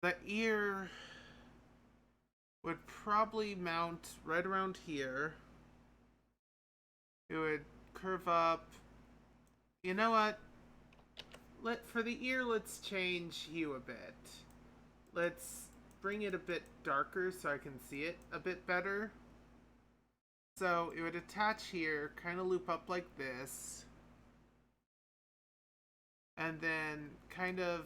B: The ear would probably mount right around here. It would curve up. You know what? For the ear, let's change hue a bit. Let's bring it a bit darker so I can see it a bit better. So it would attach here, kind of loop up like this. And then kind of,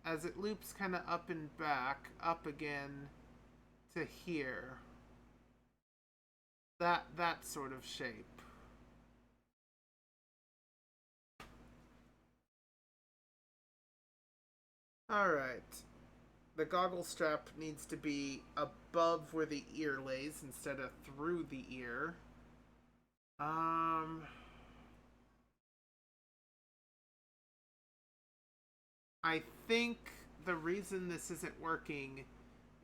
B: as it loops kind of up and back, up again to here. That sort of shape. Alright. The goggle strap needs to be above where the ear lays instead of through the ear. I think the reason this isn't working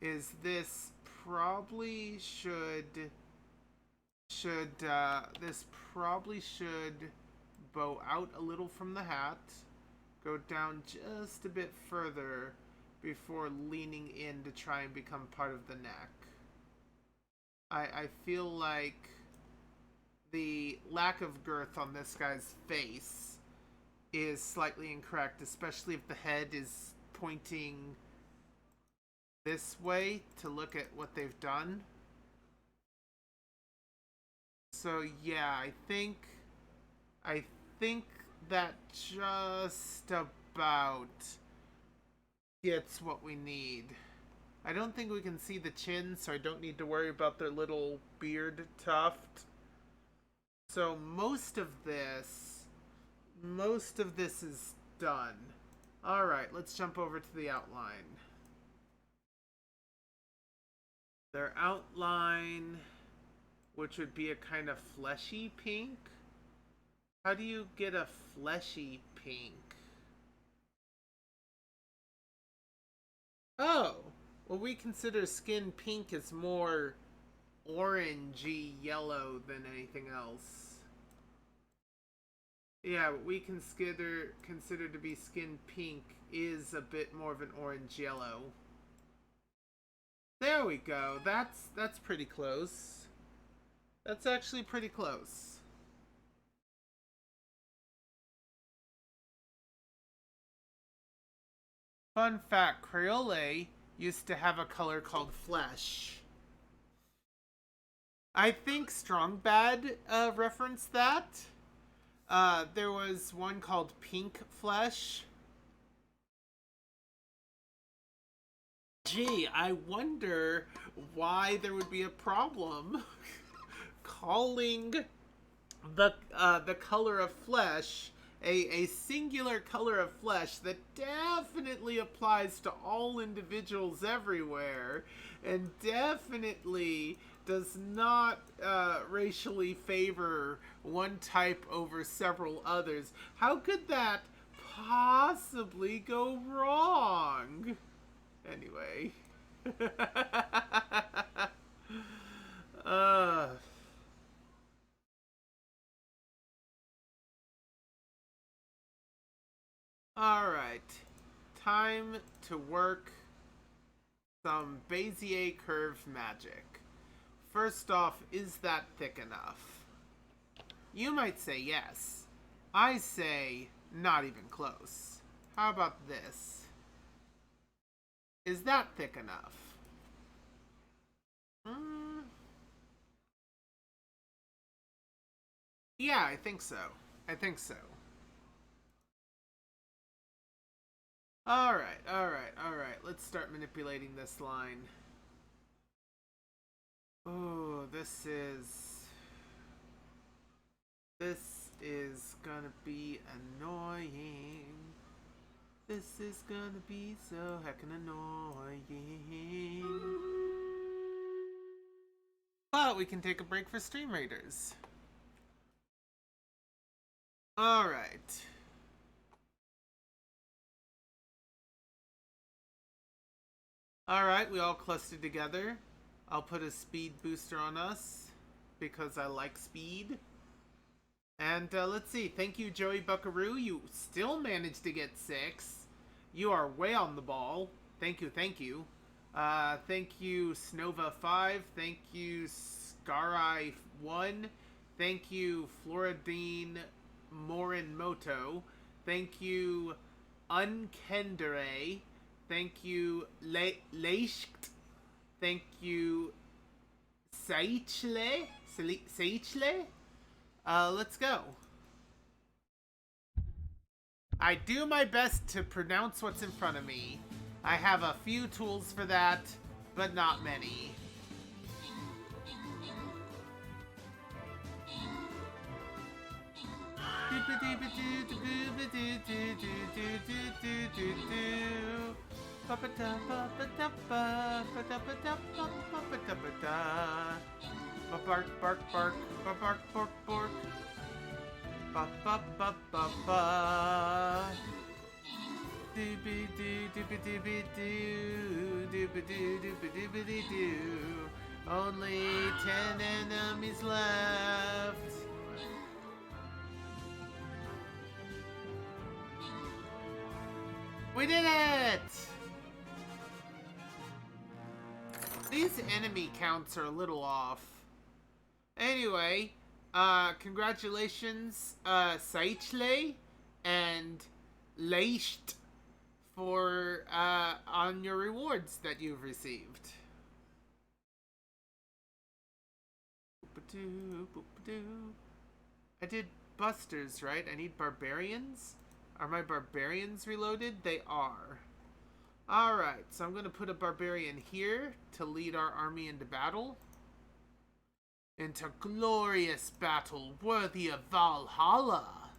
B: is this probably should bow out a little from the hat, go down just a bit further before leaning in to try and become part of the neck. I feel like the lack of girth on this guy's face is slightly incorrect, especially if the head is pointing this way to look at what they've done. So yeah, I think that just about gets what we need. I don't think we can see the chin, so I don't need to worry about their little beard tuft. So most of this is done. Alright, let's jump over to the outline. Their outline, which would be a kind of fleshy pink. How do you get a fleshy pink? Oh, well, we consider skin pink as more orangey yellow than anything else. Yeah, what we consider to be skin pink is a bit more of an orange yellow. There we go. That's pretty close. That's actually pretty close. Fun fact, Creole used to have a color called flesh. I think Strong Bad referenced that. There was one called Pink Flesh. Gee, I wonder why there would be a problem calling the color of flesh a singular color of flesh that definitely applies to all individuals everywhere, and definitely does not racially favor one type over several others. How could that possibly go wrong? Anyway. uh Alright. Time to work some Bezier curve magic. First off, is that thick enough? You might say yes. I say not even close. How about this? Is that thick enough? Yeah, I think so. I think so. Alright. Let's start manipulating this line. Oh, this is gonna be annoying. This is gonna be so heckin' annoying. But we can take a break for Stream Raiders. Alright. Alright, we all clustered together. I'll put a speed booster on us because I like speed. And let's see. Thank you, Joey Buckaroo. You still managed to get 6. You are way on the ball. Thank you, thank you. Thank you, Snova5. Thank you, Scarai1. Thank you, Floridine Morinmoto. Thank you, Unkendere. Thank you, Leisht. Thank you, Saichle. Let's go. I do my best to pronounce what's in front of me. I have a few tools for that, but not many. Bark, bark, bark, bark, bark, bark. Ba ba ba ba ba. Dooby doo, dooby dooby doo, dooby doo, dooby dooby doo. Only 10 enemies left. We did it! These enemy counts are a little off. Anyway, congratulations, Saichle and Leisht for, on your rewards that you've received. I did busters, right? I need barbarians? Are my barbarians reloaded? They are. Alright, so I'm going to put a barbarian here to lead our army into battle. Into glorious battle worthy of Valhalla.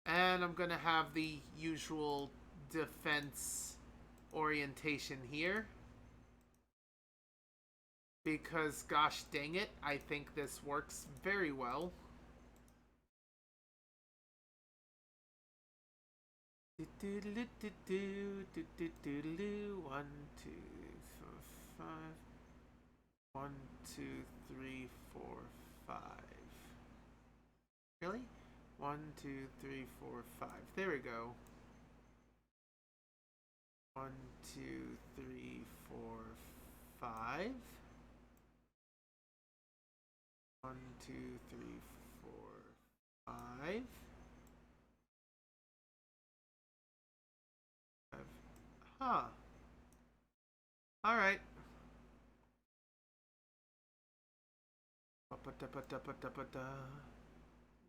B: And I'm going to have the usual defense orientation here. Because, gosh dang it, I think this works very well. 1, 2, 5. 1, 2, 3, 4, 5. Really? 1, 2, 3, 4, 5. There we go. 1, 2, 3, 4, 5. 1, 2, 3, 4, 5. Huh. Alright.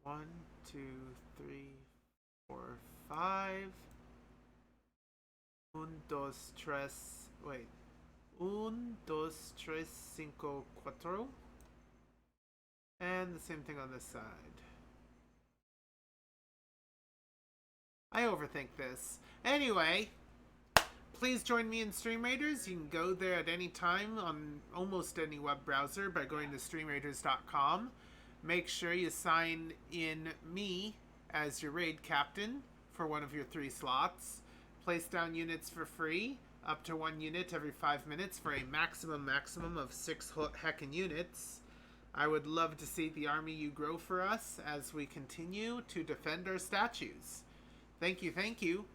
B: 1, 2, 3, 4, 5. Un, dos, tres. Wait. 1, 2, 3, 5, 4. And the same thing on this side. I overthink this. Anyway, please join me in Stream Raiders. You can go there at any time on almost any web browser by going to streamraiders.com. Make sure you sign in me as your raid captain for one of your 3 slots. Place down units for free, up to 1 unit every 5 minutes for a maximum of 6 heckin' units. I would love to see the army you grow for us as we continue to defend our statues. Thank you,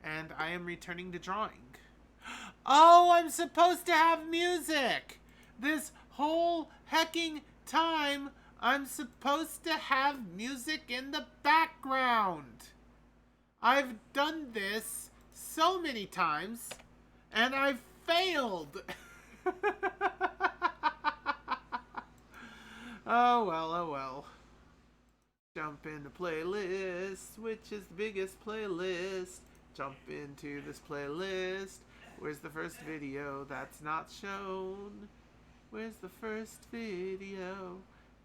B: and I am returning to drawing. Oh, I'm supposed to have music! This whole hecking time, I'm supposed to have music in the background. I've done this so many times, and I've failed. Oh well. Jump into playlist. Which is the biggest playlist? Jump into this playlist. Where's the first video that's not shown? Where's the first video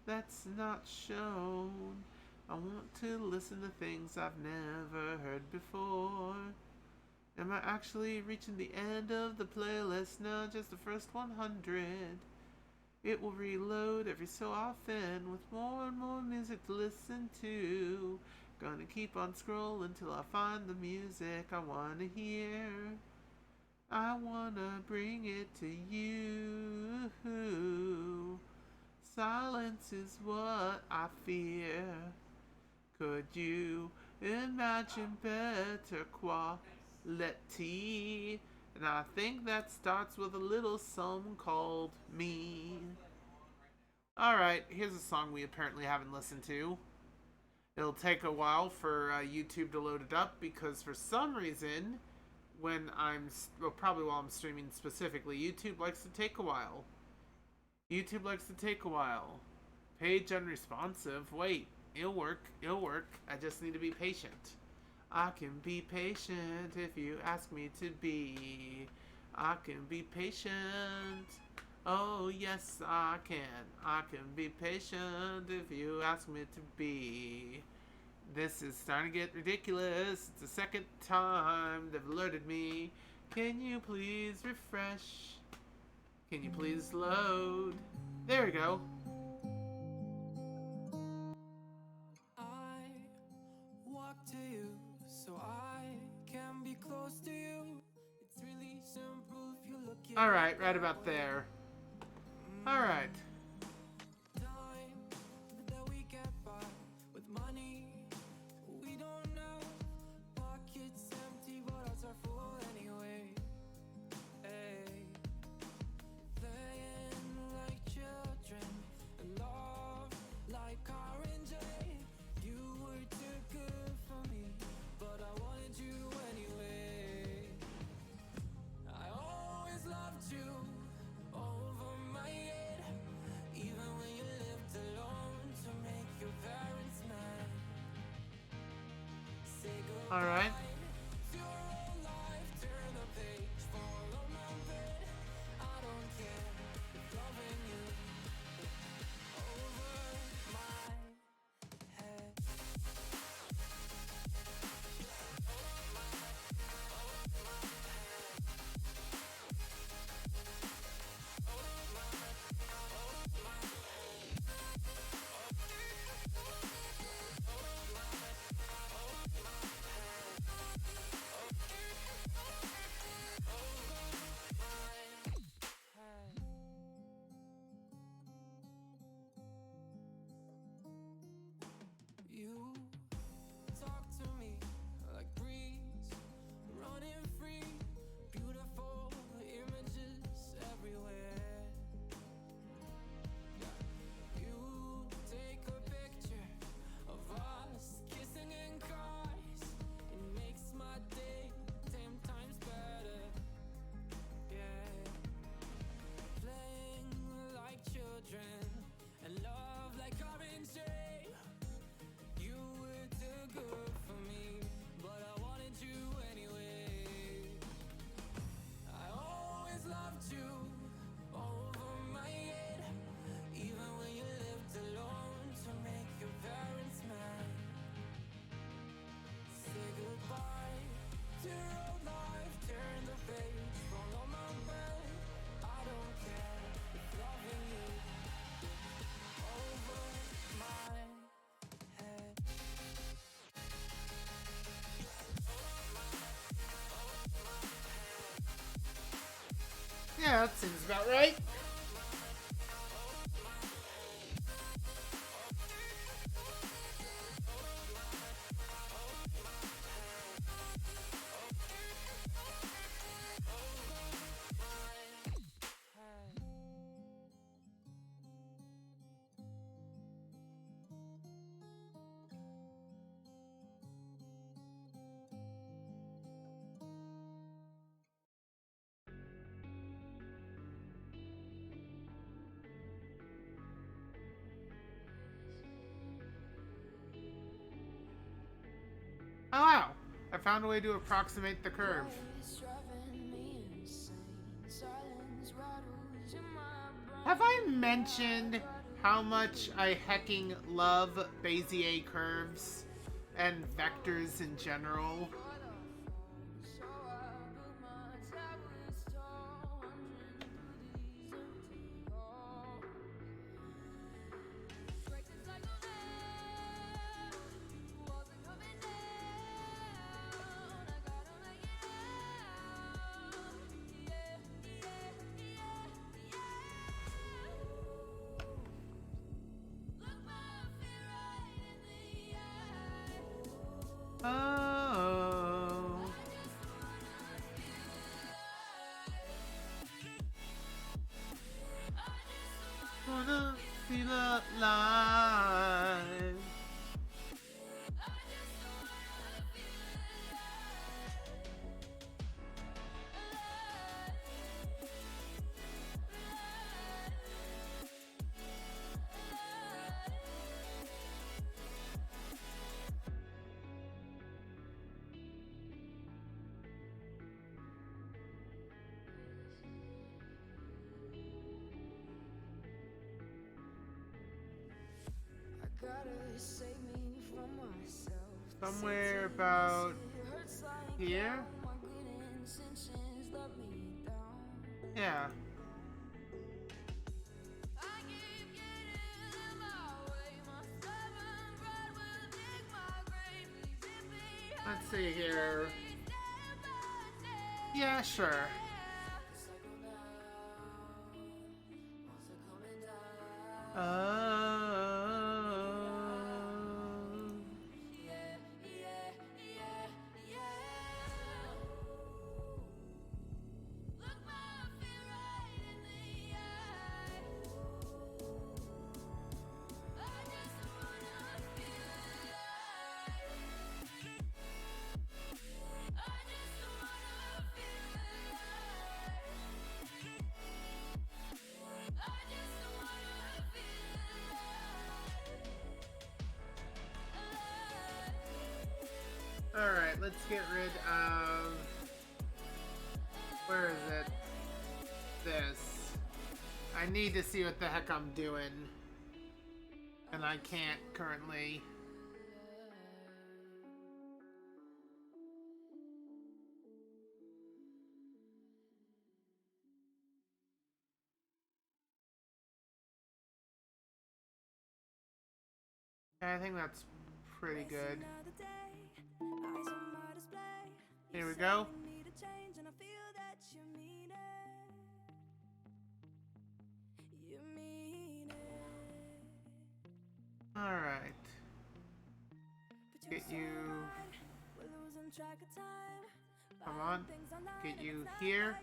B: that's not shown? I want to listen to things I've never heard before. Am I actually reaching the end of the playlist? No, just the first 100. It will reload every so often with more and more music to listen to. Gonna keep on scrolling till I find the music I wanna hear. I wanna bring it to you. Silence is what I fear. Could you imagine better quality? And I think that starts with a little song called Me. Alright, here's a song we apparently haven't listened to. It'll take a while for YouTube to load it up because for some reason, when probably while I'm streaming specifically, YouTube likes to take a while. Page unresponsive. Wait, it'll work. I just need to be patient. I can be patient if you ask me to be. I can be patient. Oh, yes, I can. I can be patient if you ask me to be. This is starting to get ridiculous. It's the second time they've alerted me. Can you please refresh? Can you please load? There we go.
A: To you, so I can be close to you. It's really simple if you look at
B: Alright, right about there. Alright.
A: time that we get by with money we don't know. Pockets empty, but ours are full anyway. Hey, playing like children and love like orange. You were too good for me, but I wanted you anyway. I always loved you over my head, even when you lived alone to make your parents mad. Say goodbye.
B: All right.
A: To your old life, turn the page, follow my bed. I don't care if loving you over my head.
B: Yeah, that seems about right. Oh wow! I found a way to approximate the curve. Have I mentioned how much I hecking love Bezier curves and vectors in general? Oh. Wanna feel alive. Somewhere about here? Yeah. Let's see here. Yeah, sure. Alright, let's get rid of... Where is it? This. I need to see what the heck I'm doing. And I can't currently. I think that's pretty good. Here we go. Alright. Get you... Come on. Get you here.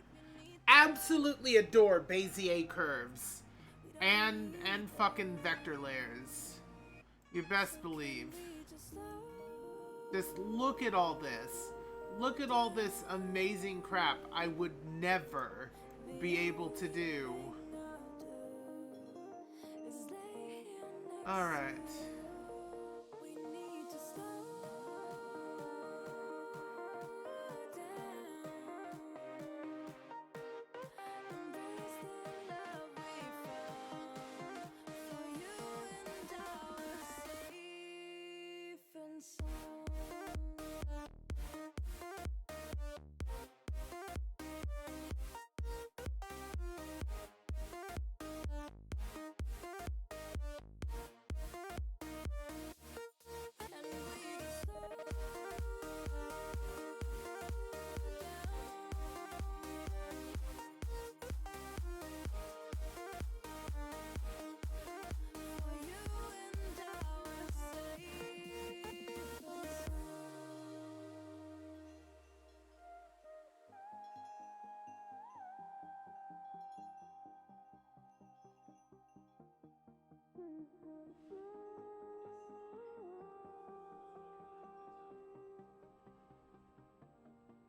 B: Absolutely adore Bezier curves. And fucking vector layers. You best believe. Just look at all this. Look at all this amazing crap I would never be able to do. Alright.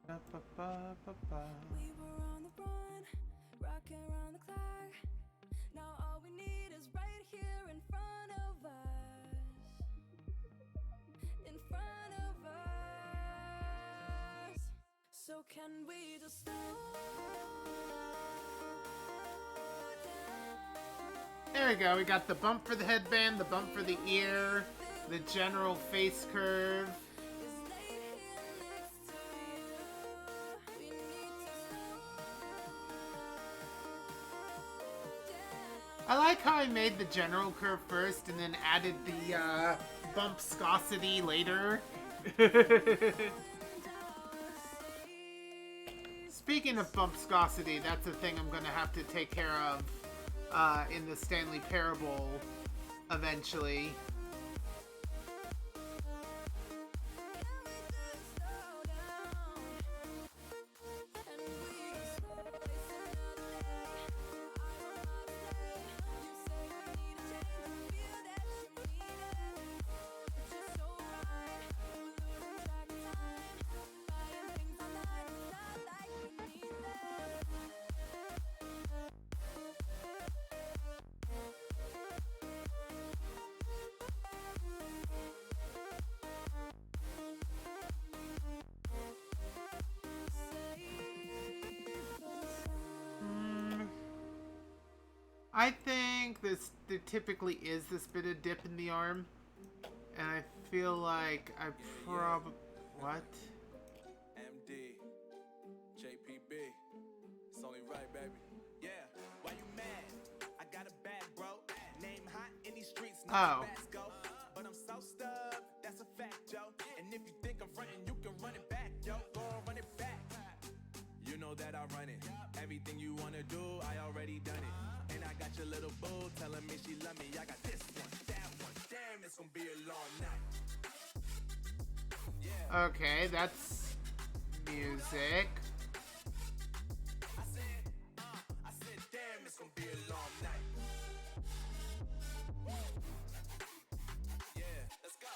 B: Ba-ba-ba-ba-ba.
A: We were on the run, rocking around the clock. Now all we need is right here in front of us. In front of us. So can we just slow down?
B: There we go. We got the bump for the headband, the bump for the ear, the general face curve.
A: Just lay here next to you. We need to slow down.
B: I like how I made the general curve first and then added the bump viscosity later. Speaking of bump viscosity, that's a thing I'm going to have to take care of in the Stanley Parable eventually. I think there typically is this bit of dip in the arm, and I feel like I probably... What?
H: MD, JPB, it's only right, baby. Yeah, why you mad? I got a bag, bro. Name hot in these streets,
B: Oh.
H: Tabasco. But I'm so stubbed, that's a fact, Joe. And if you think I'm frontin', you can run it back, yo. Go on, run it back. You know that I run it. Everything you wanna do, I already done it. And I got your little boo telling me she love me. I got this one, that one. Damn, it's gonna be a long night. Yeah.
B: Okay, that's music.
H: I said, damn, it's gonna be a long night. Yeah, let's go.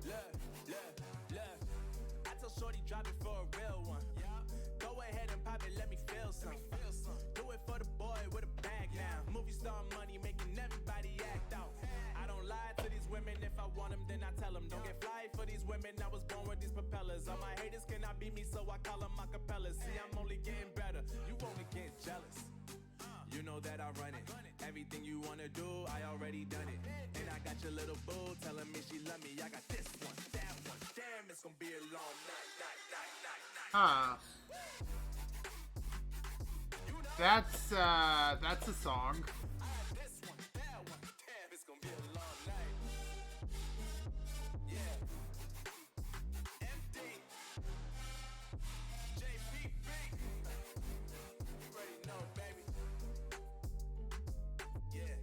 H: Look. I tell Shorty drop it for a real one. Go ahead and pop it, let me feel some. Do it for the boy with a bag now. Movie star money making everybody act out. I don't lie to these women. If I want them, then I tell them. Don't get fly for these women. I was born with these propellers. All my haters cannot beat me, so I call them acapellas. See, I'm only getting better. You only get jealous. You know that I run it. Everything you wanna do, I already done it. And I got your little boo telling me she love me. I got this one, that one. Damn, it's gonna be a long night.
B: Huh. That's a song.
H: This one, that one. Damn, it's gonna be a long night. Yeah. MD. JPB. You already know, baby. Yeah.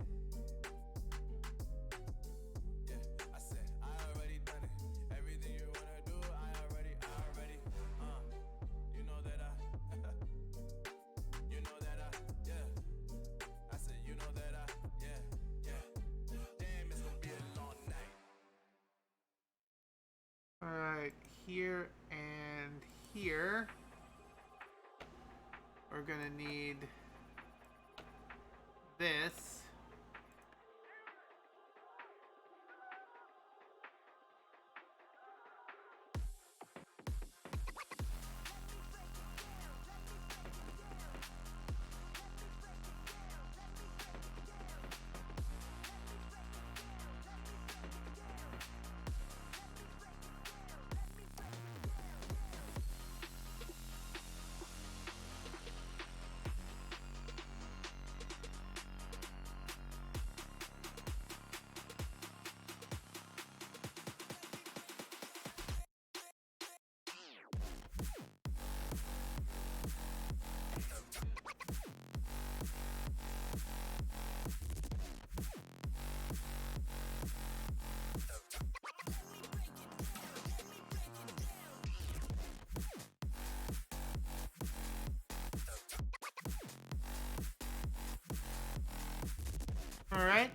H: Yeah. I said, I already done it. Everything you wanna do, I already. You know that yeah. I said, you know that yeah. Damn, it's gonna be a long night.
B: Alright, here and here. We're gonna need this.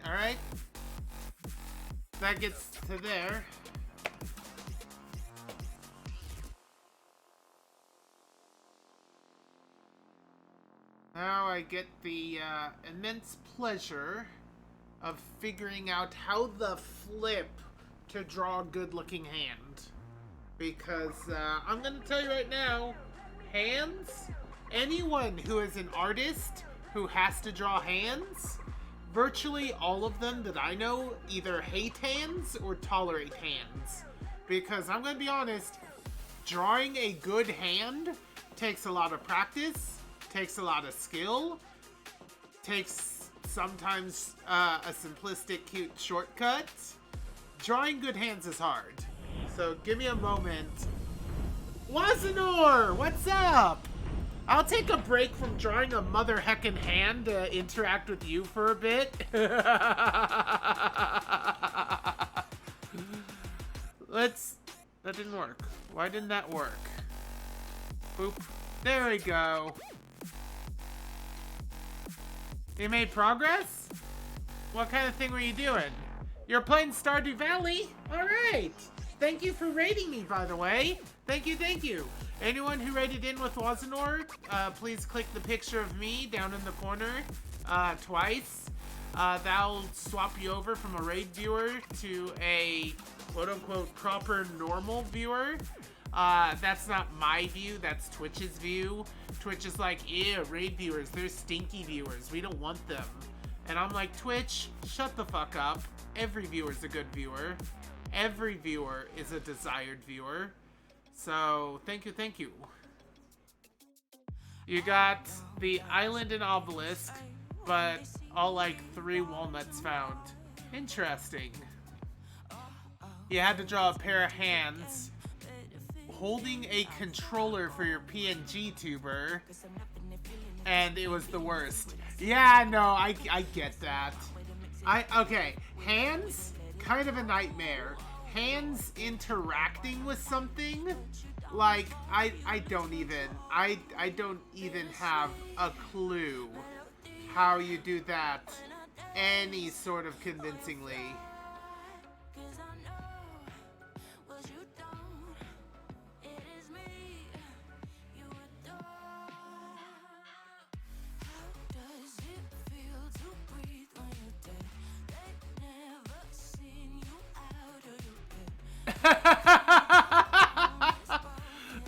B: Alright. That gets to there. Now I get the immense pleasure of figuring out how the flip to draw a good-looking hand. Because I'm going to tell you right now, hands, anyone who is an artist who has to draw hands, virtually all of them that I know either hate hands or tolerate hands. Because I'm going to be honest, drawing a good hand takes a lot of practice, takes a lot of skill, takes sometimes a simplistic, cute shortcut. Drawing good hands is hard. So give me a moment. Wazenor, what's up? I'll take a break from drawing a mother heckin' hand to interact with you for a bit. That didn't work. Why didn't that work? Boop. There we go. You made progress? What kind of thing were you doing? You're playing Stardew Valley? Alright. Thank you for rating me, by the way. Thank you, thank you. Anyone who rated in with Wazenor, please click the picture of me down in the corner twice. That'll swap you over from a raid viewer to a quote-unquote proper normal viewer. That's not my view, that's Twitch's view. Twitch is like, ew, raid viewers, they're stinky viewers, we don't want them. And I'm like, Twitch, shut the fuck up. Every viewer's a good viewer. Every viewer is a desired viewer. So, thank you, thank you. You got the island and obelisk, but all like 3 walnuts found. Interesting. You had to draw a pair of hands holding a controller for your PNG tuber, and it was the worst. Yeah, no, I get that. Okay, hands, kind of a nightmare. Hands interacting with something, like, I don't even have a clue how you do that any sort of convincingly.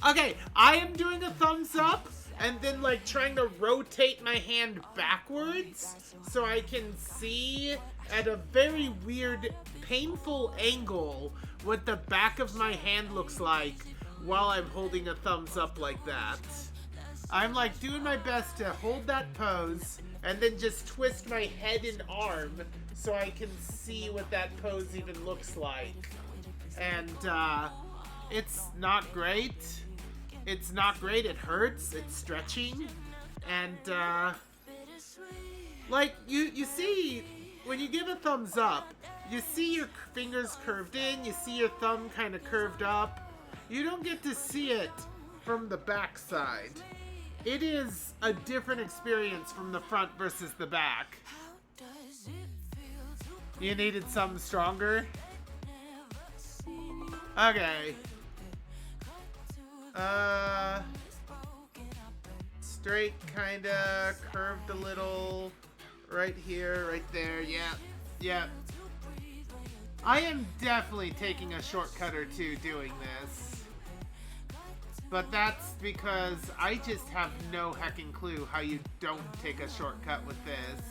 B: Okay, I am doing a thumbs up and then like trying to rotate my hand backwards so I can see at a very weird, painful angle what the back of my hand looks like while I'm holding a thumbs up like that. I'm like doing my best to hold that pose and then just twist my head and arm so I can see what that pose even looks like. And it's not great. It's not great. It hurts. It's stretching. And like you see when you give a thumbs up, you see your fingers curved in, you see your thumb kind of curved up. You don't get to see it from the back side. It is a different experience from the front versus the back. You needed something stronger? Okay. Straight, kinda, curved a little. Right here, right there, yeah. I am definitely taking a shortcut or two doing this. But that's because I just have no heckin' clue how you don't take a shortcut with this.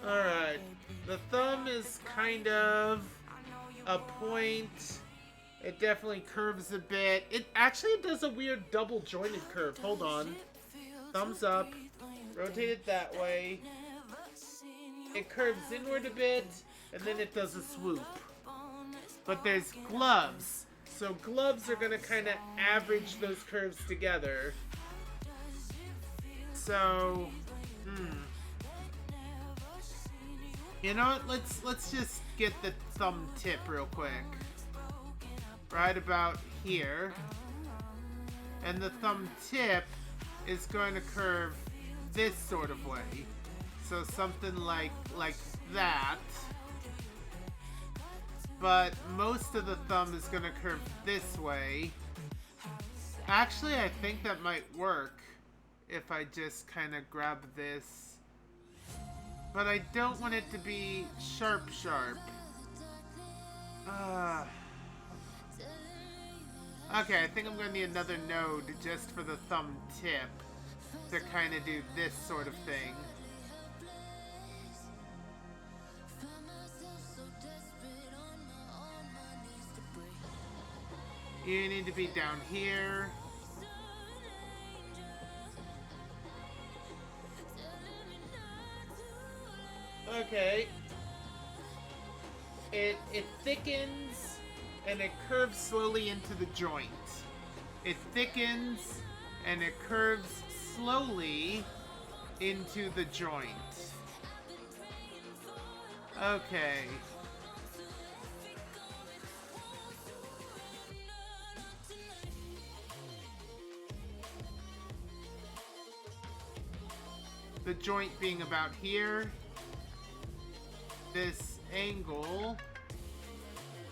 B: Alright, the thumb is kind of a point. It definitely curves a bit. It actually does a weird double jointed curve. Hold on. Thumbs up. Rotate it that way. It curves inward a bit, and then it does a swoop. But there's gloves. So gloves are going to kind of average those curves together. So, you know what? Let's just get the thumb tip real quick. Right about here. And the thumb tip is going to curve this sort of way. So something like that. but most of the thumb is gonna curve this way. Actually, I think that might work if I just kind of grab this. But I don't want it to be sharp. Okay, I think I'm gonna need another node just for the thumb tip to kind of do this sort of thing. You need to be down here. Okay. It thickens and it curves slowly into the joint. It thickens and it curves slowly into the joint. Okay. The joint being about here. This angle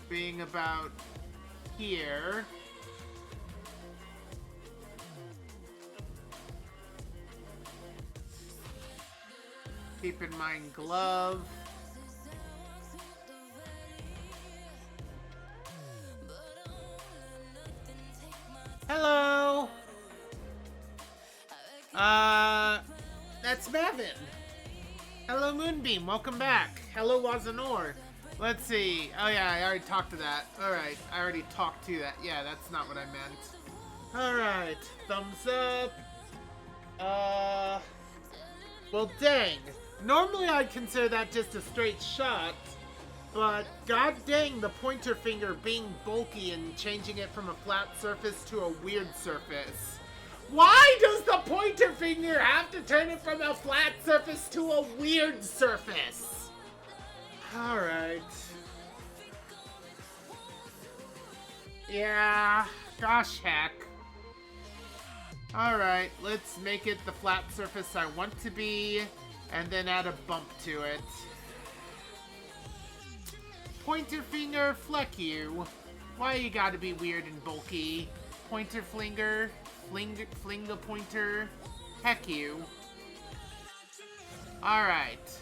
B: being about here. Keep in mind glove. Hello. That's Mavin. Hello Moonbeam, welcome back. Hello Wazanor. Let's see. Oh yeah, I already talked to that. Alright, I already talked to that. Yeah, that's not what I meant. Alright, thumbs up. Well dang. Normally I'd consider that just a straight shot, but god dang the pointer finger being bulky and changing it from a flat surface to a weird surface. Why does the pointer finger have to turn it from a flat surface to a weird surface? Alright. Yeah, gosh heck. Alright, let's make it the flat surface I want to be, and then add a bump to it. Pointer finger, fleck you. Why you gotta be weird and bulky? Pointer flinger, fling the pointer, heck you. Alright,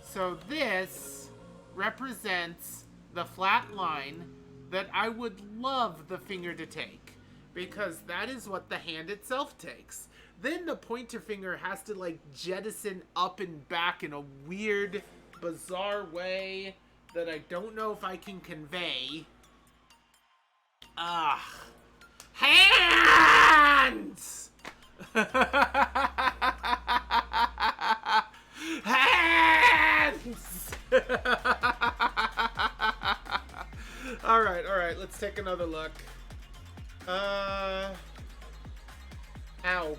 B: so this represents the flat line that I would love the finger to take, because that is what the hand itself takes. Then the pointer finger has to like jettison up and back in a weird, bizarre way that I don't know if I can convey. Hands! Hands! Alright, let's take another look. Ow,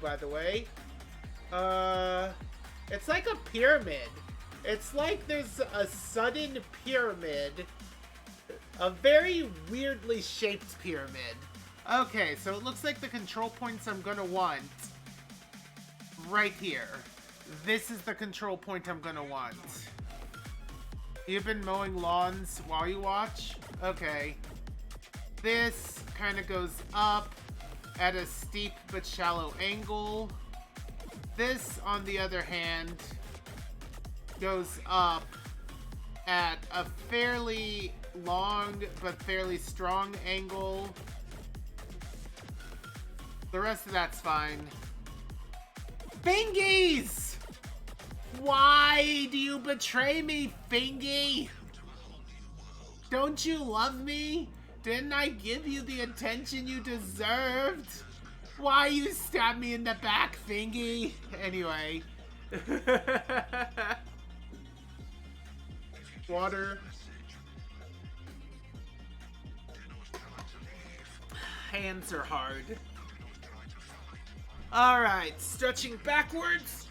B: by the way. It's like a pyramid. It's like there's a sudden pyramid. A very weirdly shaped pyramid. Okay, so it looks like the control points I'm gonna want right here. This is the control point I'm gonna want. You've been mowing lawns while you watch? Okay. This kind of goes up at a steep but shallow angle. This, on the other hand, goes up at a fairly long but fairly strong angle. The rest of that's fine. Fingies! Why do you betray me, Fingy? Don't you love me? Didn't I give you the attention you deserved? Why you stabbed me in the back, Fingy? Anyway. Water. Hands are hard. Alright, stretching backwards.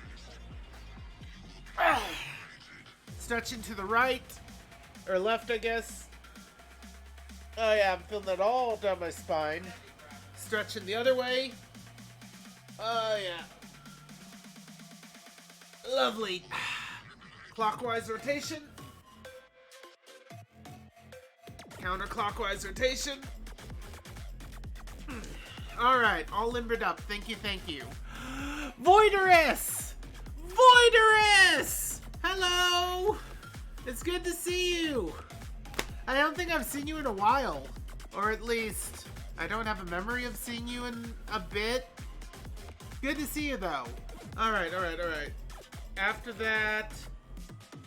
B: Stretching to the right. Or left, I guess. Oh yeah, I'm feeling it all down my spine. Stretching the other way. Oh yeah. Lovely. Clockwise rotation. Counterclockwise rotation. Alright, all limbered up. Thank you, thank you. Voidorus! Voidorus! Hello! It's good to see you! I don't think I've seen you in a while. Or at least, I don't have a memory of seeing you in a bit. Good to see you, though. Alright. After that...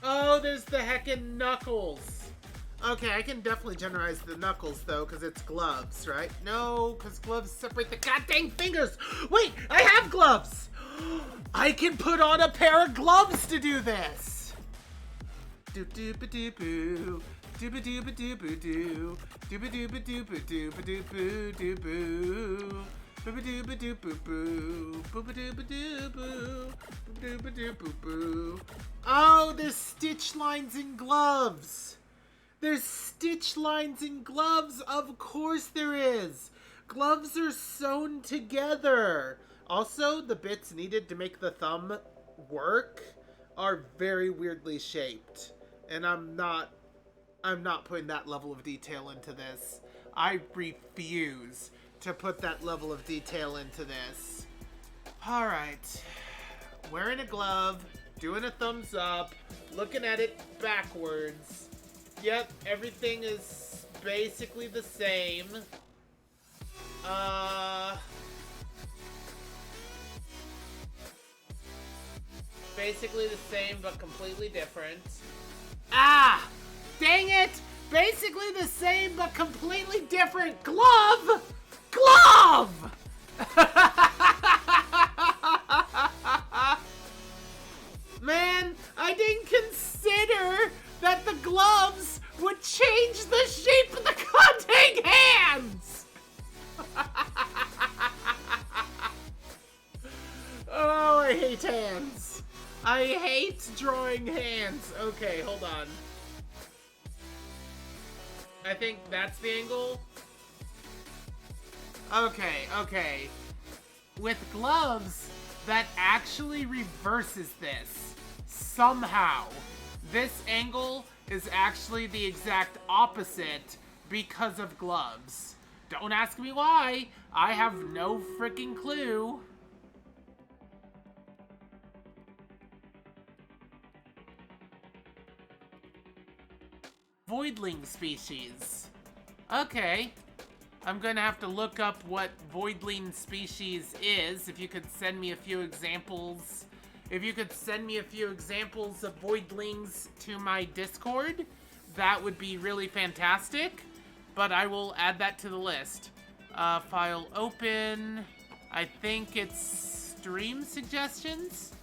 B: Oh, there's the heckin' Knuckles. Okay, I can definitely generalize the Knuckles, though, because it's gloves, right? No, because gloves separate the goddamn fingers! Wait, I have gloves! I can put on a pair of gloves to do this! Doop-doop-a-doop-boo. Doop-a-doop-a-doop-a-doo. Doop-a-doop-a-doop-a-doop-a-doop-a-doo-boo. Boop-a-doop-a-doop-a-boo. Boop-a-doop-a-doop-a-boo. Boop-a-doop-a-doop-a-boo. Oh, there's stitch lines in gloves! There's stitch lines in gloves! Of course there is! Gloves are sewn together! Also, the bits needed to make the thumb work are very weirdly shaped. And I'm not putting that level of detail into this. I refuse to put that level of detail into this. Alright. Wearing a glove, doing a thumbs up, looking at it backwards. Yep, everything is basically the same. Basically the same, but completely different. Ah! Dang it! Basically the same, but completely different. Glove! Glove! Man, I didn't consider that the gloves would change the shape of the goddamn hands! Oh, I hate hands. I hate drawing hands. Okay, hold on. I think that's the angle. Okay. With gloves, that actually reverses this. Somehow. This angle is actually the exact opposite because of gloves. Don't ask me why. I have no freaking clue. Voidling species. Okay. I'm gonna have to look up what voidling species is. If you could send me a few examples. If you could send me a few examples of voidlings to my Discord, that would be really fantastic. But I will add that to the list. File open. I think it's stream suggestions.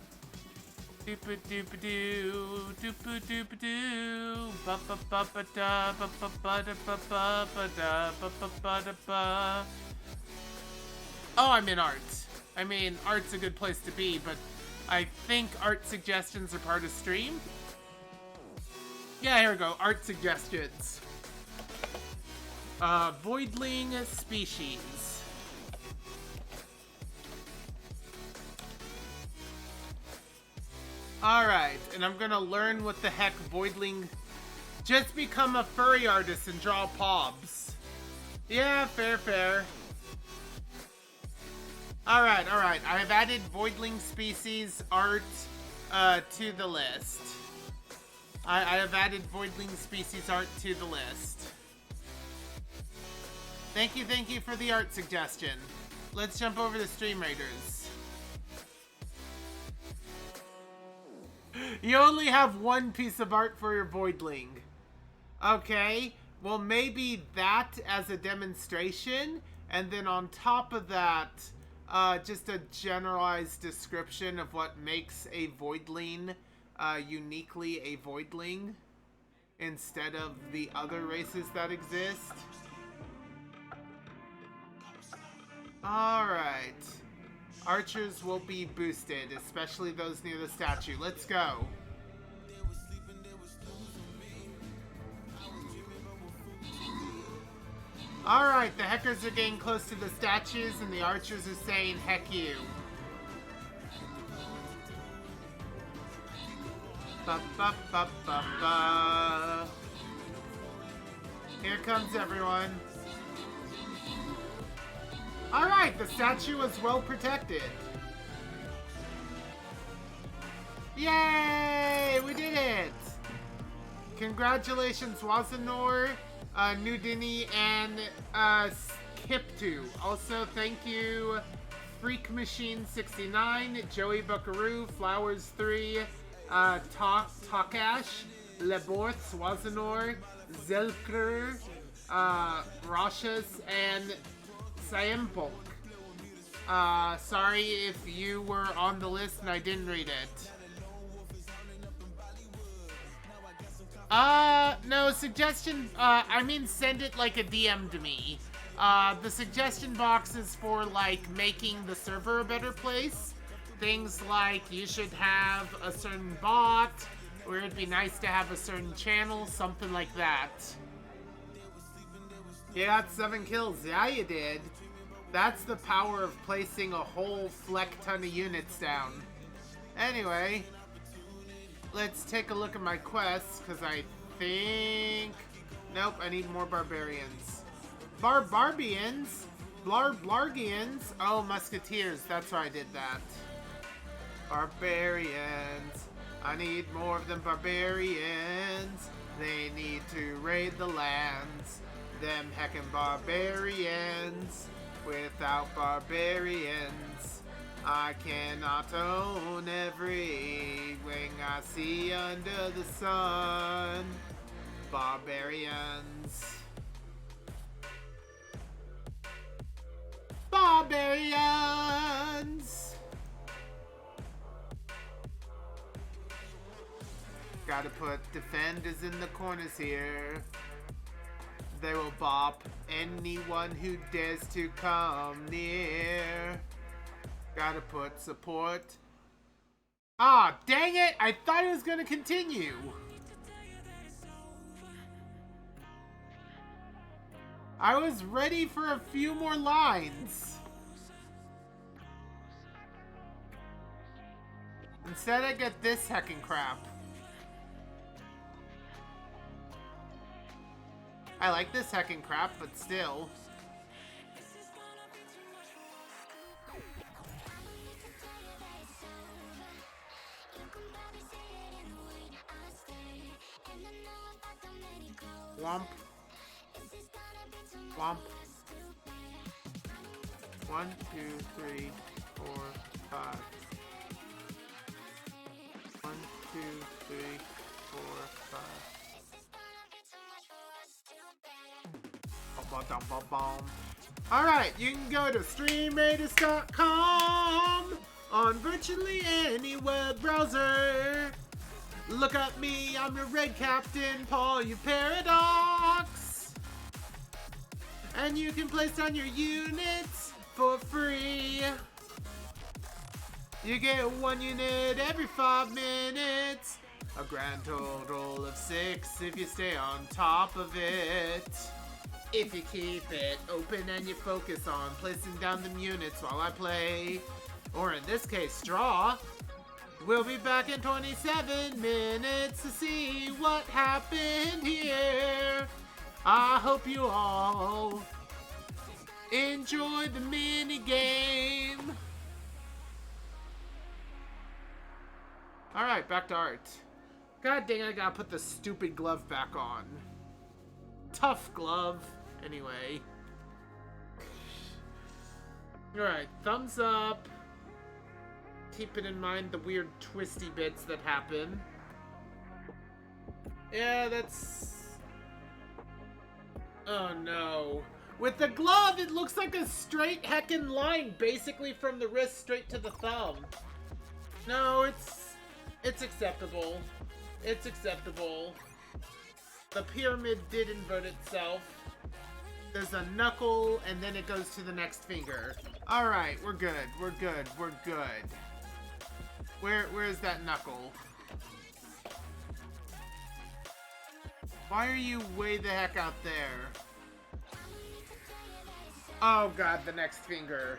B: Doop-a-doop-a-doo, doop-a-doop-a-doo, ba-ba-ba-ba-da, ba-ba-ba-da-ba-ba-da, ba-ba-ba-da-ba. Oh, I'm in art. I mean, art's a good place to be, but I think art suggestions are part of stream. Yeah, here we go. Art suggestions. Voidling species. Alright, and I'm gonna learn what the heck voidling... Just become a furry artist and draw pobs. Yeah, fair. Alright. I have added voidling species art to the list. I have added voidling species art to the list. Thank you for the art suggestion. Let's jump over to Stream Raiders. You only have one piece of art for your voidling. Okay, well maybe that as a demonstration, and then on top of that, just a generalized description of what makes a voidling uniquely a voidling instead of the other races that exist. Alright. Archers will be boosted, especially those near the statue. Let's go. Alright, the Heckers are getting close to the statues, and the archers are saying, heck you. Ba, ba, ba, ba, ba. Here comes everyone. Alright, the statue was well protected. Yay! We did it! Congratulations, Wazanor, Nudini, and Kiptu. Also, thank you, Freak Machine 69, Joey Buckaroo, Flowers 3, Takash, Leborth, Wazanor, Zelker, Rashas, and Sayempolk. Sorry if you were on the list and I didn't read it. No, suggestion, I mean send it like a DM to me. The suggestion box is for, like, making the server a better place. Things like you should have a certain bot, or it'd be nice to have a certain channel, something like that. You got 7 kills. Yeah, you did. That's the power of placing a whole fleck ton of units down. Anyway, let's take a look at my quests, because I think... Nope, I need more barbarians. Barbarbians? Blargians? Oh, musketeers. That's why I did that. Barbarians. I need more of them barbarians. They need to raid the lands. Them heckin' barbarians. Without barbarians, I cannot own every wing I see under the sun. Barbarians. Barbarians! Gotta put defenders in the corners here. They will bop anyone who dares to come near. Gotta put support. Ah, dang it! I thought it was gonna continue. I was ready for a few more lines. Instead, I get this heckin' crap. I like this heckin' crap, but still. Womp. Womp. 1, 2, 3, 4, 5. 1, 2, 3, 4, 5. Alright, you can go to streamraiders.com on virtually any web browser. Look at me, I'm your Red Captain, Paul, you Paradox. And you can place down your units for free. You get 1 unit every 5 minutes. A grand total of 6 if you stay on top of it. If you keep it open and you focus on placing down them units while I play, or in this case, draw. We'll be back in 27 minutes to see what happened here. I hope you all enjoyed the mini game. Alright, back to art. God dang it, I gotta put the stupid glove back on. Tough glove. Anyway. Alright, thumbs up. Keeping in mind the weird twisty bits that happen. Yeah, that's... Oh no. With the glove, it looks like a straight heckin' line, basically from the wrist straight to the thumb. No, it's acceptable. It's acceptable. The pyramid did invert itself. There's a knuckle, and then it goes to the next finger. Alright, we're good. We're good. We're good. Where's that knuckle? Why are you way the heck out there? Oh god, the next finger.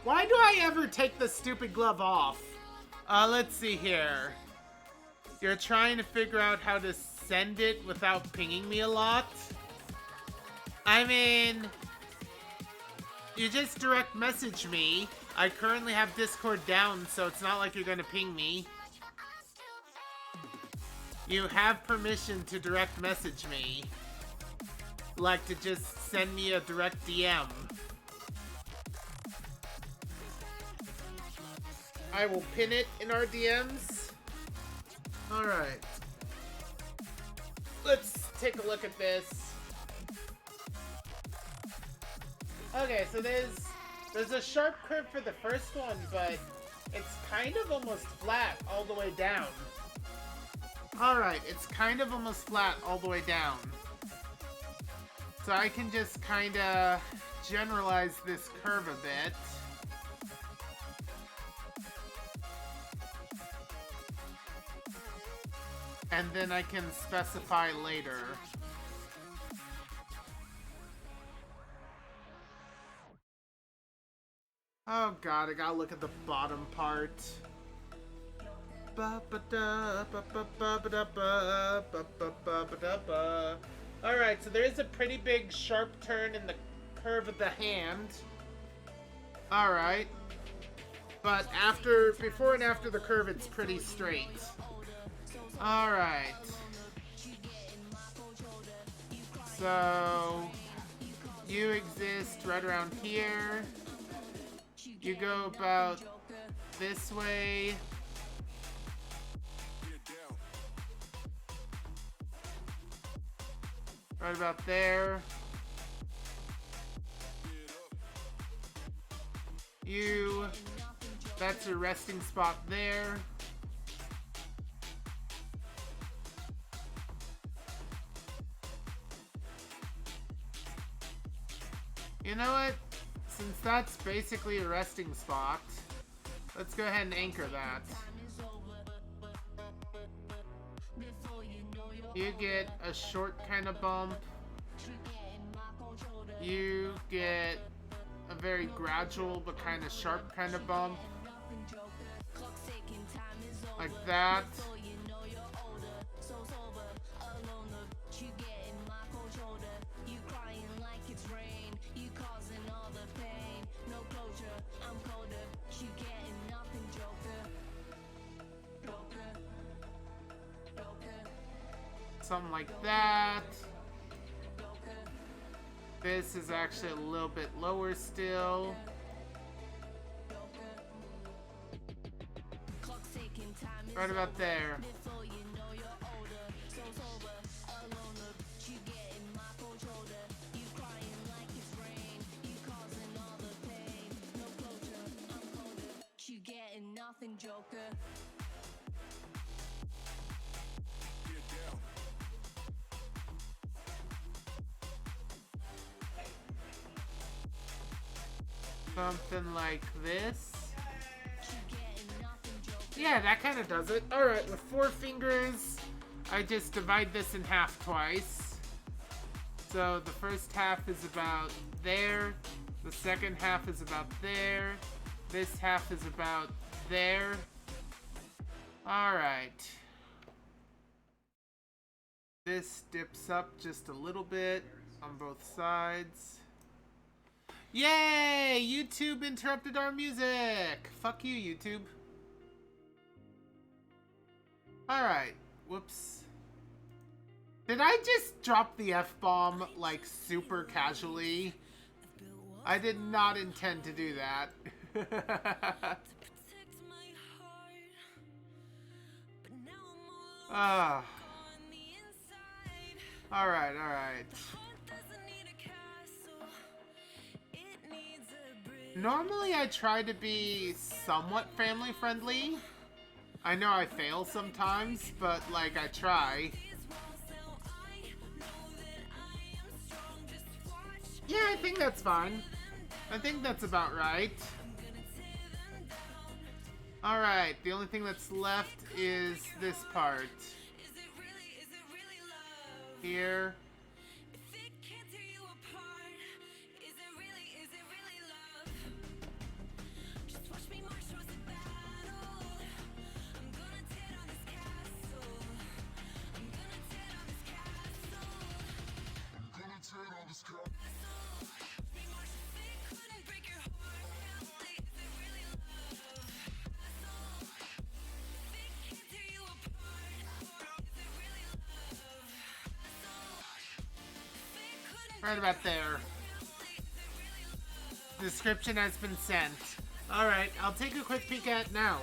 B: Why do I ever take the stupid glove off? Let's see here. You're trying to figure out how to send it without pinging me a lot? I mean, you just direct message me. I currently have Discord down, so it's not like you're gonna ping me. You have permission to direct message me. Like to just send me a direct DM. I will pin it in our DMs. Alright. Let's take a look at this. Okay, so there's a sharp curve for the first one, but it's kind of almost flat all the way down. Alright, it's kind of almost flat all the way down. So I can just kind of generalize this curve a bit. And then I can specify later. Oh god, I gotta look at the bottom part. Alright, so there is a pretty big sharp turn in the curve of the hand. Alright. But before and after the curve, it's pretty straight. Alright. So, you exist right around here. You go about this way. Right about there. That's your resting spot there. You know what? Since that's basically a resting spot, let's go ahead and anchor that. You get a short kind of bump. You get a very gradual but kind of sharp kind of bump. Like that. Something like that. This is actually a little bit lower still. Right about there. Something like this. Yeah, that kind of does it. Alright, with 4 fingers, I just divide this in half twice. So the first half is about there. The second half is about there. This half is about there. Alright. This dips up just a little bit on both sides. Yay! YouTube interrupted our music! Fuck you, YouTube. Alright. Whoops. Did I just drop the F-bomb, like, super casually? I did not intend to do that. Ah. Alright, alright. Normally I try to be somewhat family friendly. I know I fail sometimes, but like I try. Yeah, I think that's fine. I think that's about right. Alright, the only thing that's left is this part. Here.
A: Gonna turn on this car.
B: Right about there. Description has been sent. Alright, I'll take a quick peek at it now.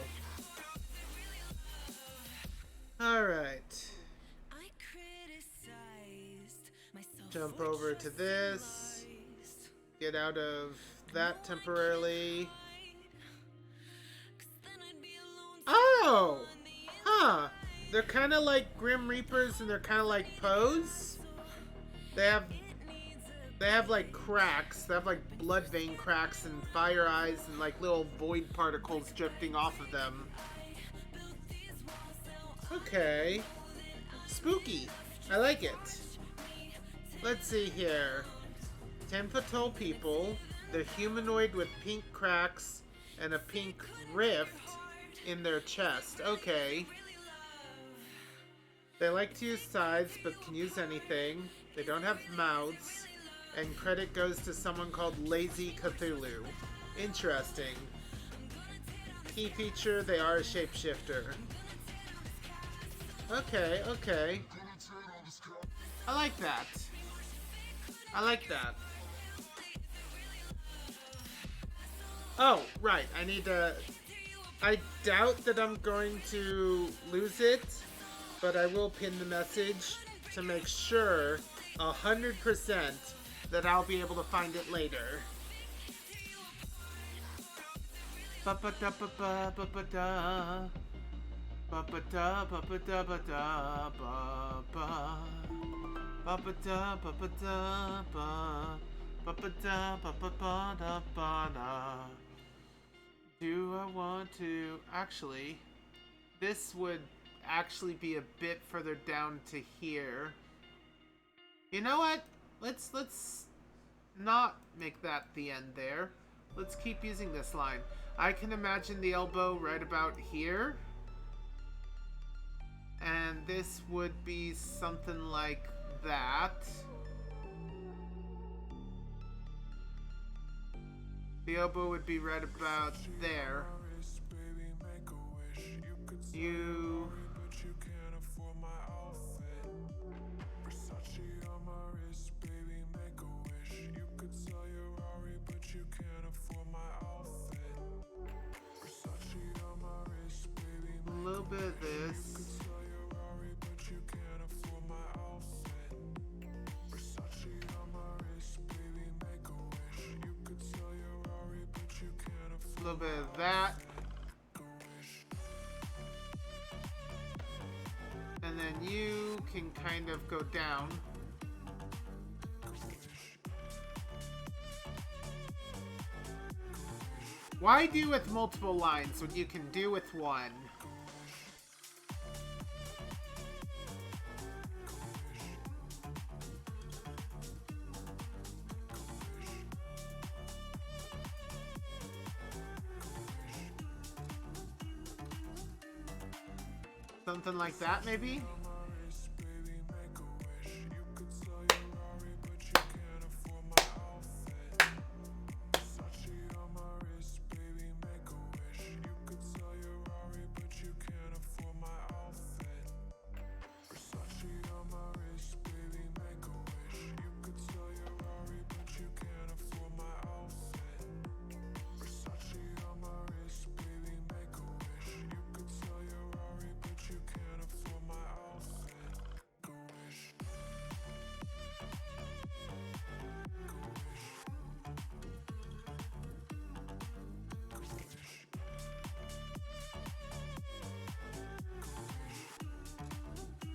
B: Alright. Jump over to this. Get out of that temporarily. Oh! Huh. They're kind of like Grim Reapers and they're kind of like Pose. They have like cracks. They have like blood vein cracks and fire eyes and like little void particles drifting off of them. Okay. Spooky. I like it. Let's see here. 10-foot tall people. They're humanoid with pink cracks and a pink rift in their chest. Okay. They like to use sides but can use anything. They don't have mouths. And credit goes to someone called Lazy Cthulhu. Interesting. Key feature, they are a shapeshifter. Okay, okay. I like that. I like that. Oh, right. I need to... I doubt that I'm going to lose it, but I will pin the message to make sure 100% that I'll be able to find it later. Ba-ba-da-ba-ba, ba-ba-da. Ba-ba-da, ba-ba-da, ba-da, ba-ba. Ba-ba-da, ba-ba-da, ba. Ba-ba-da, ba-ba-ba-da, ba-da. Do I want to... Actually, this would actually be a bit further down to here. You know what? Let's not make that the end there. Let's keep using this line. I can imagine the elbow right about here. And this would be something like that. The elbow would be right about there. You... A little bit of this. A little bit of that. And then you can kind of go down. Why do with multiple lines when you can do with one? Something like that, maybe?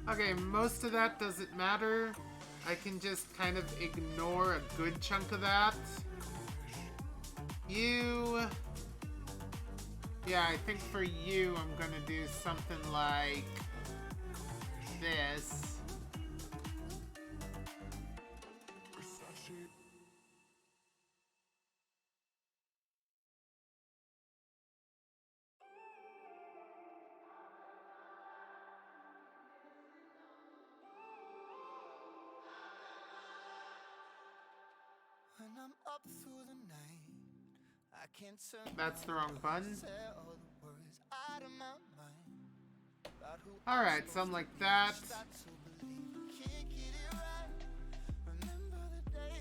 B: Okay, most of that doesn't matter. I can just kind of ignore a good chunk of that. You... Yeah, I think for you, I'm gonna do something like this.
A: When I'm up through the night, I can't turn.
B: That's the wrong button.
A: Say all the words out of my mind about who
B: Alright, something like that.
A: start to believe. Can't get it right. Remember the day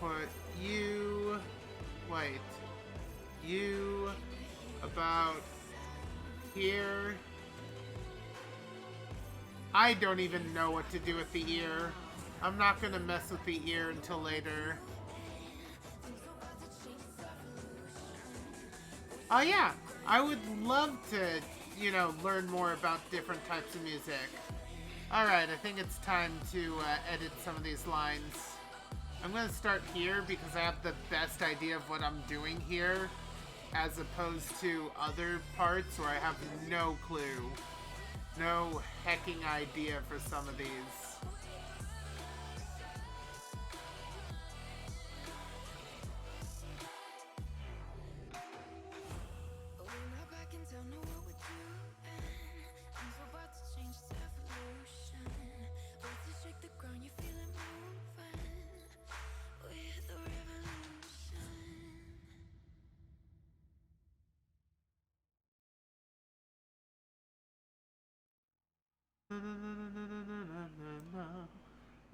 B: put you, wait, you about here. I don't even know what to do with the ear. I'm not gonna mess with the ear until later. Oh yeah, I would love to, you know, learn more about different types of music. Alright, I think it's time to edit some of these lines. I'm gonna start here because I have the best idea of what I'm doing here, as opposed to other parts where I have no clue. No hecking idea for some of these.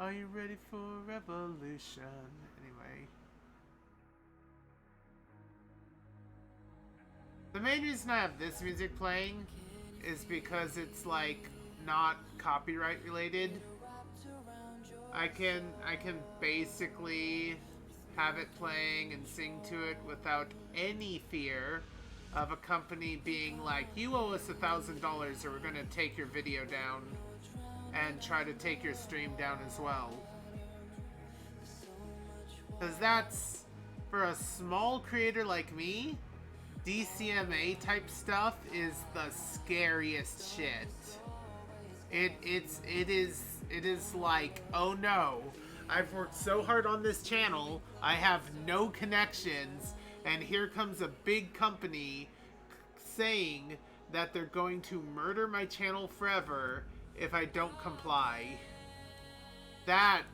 B: Are you ready for revolution? Anyway. The main reason I have this music playing is because it's like not copyright related. I can basically have it playing and sing to it without any fear of a company being like, you owe us $1,000 or we're gonna take your video down and try to take your stream down as well. Because that's, for a small creator like me, DCMA type stuff is the scariest shit. It is like, oh no, I've worked so hard on this channel, I have no connections, and here comes a big company saying that they're going to murder my channel forever if I don't comply. That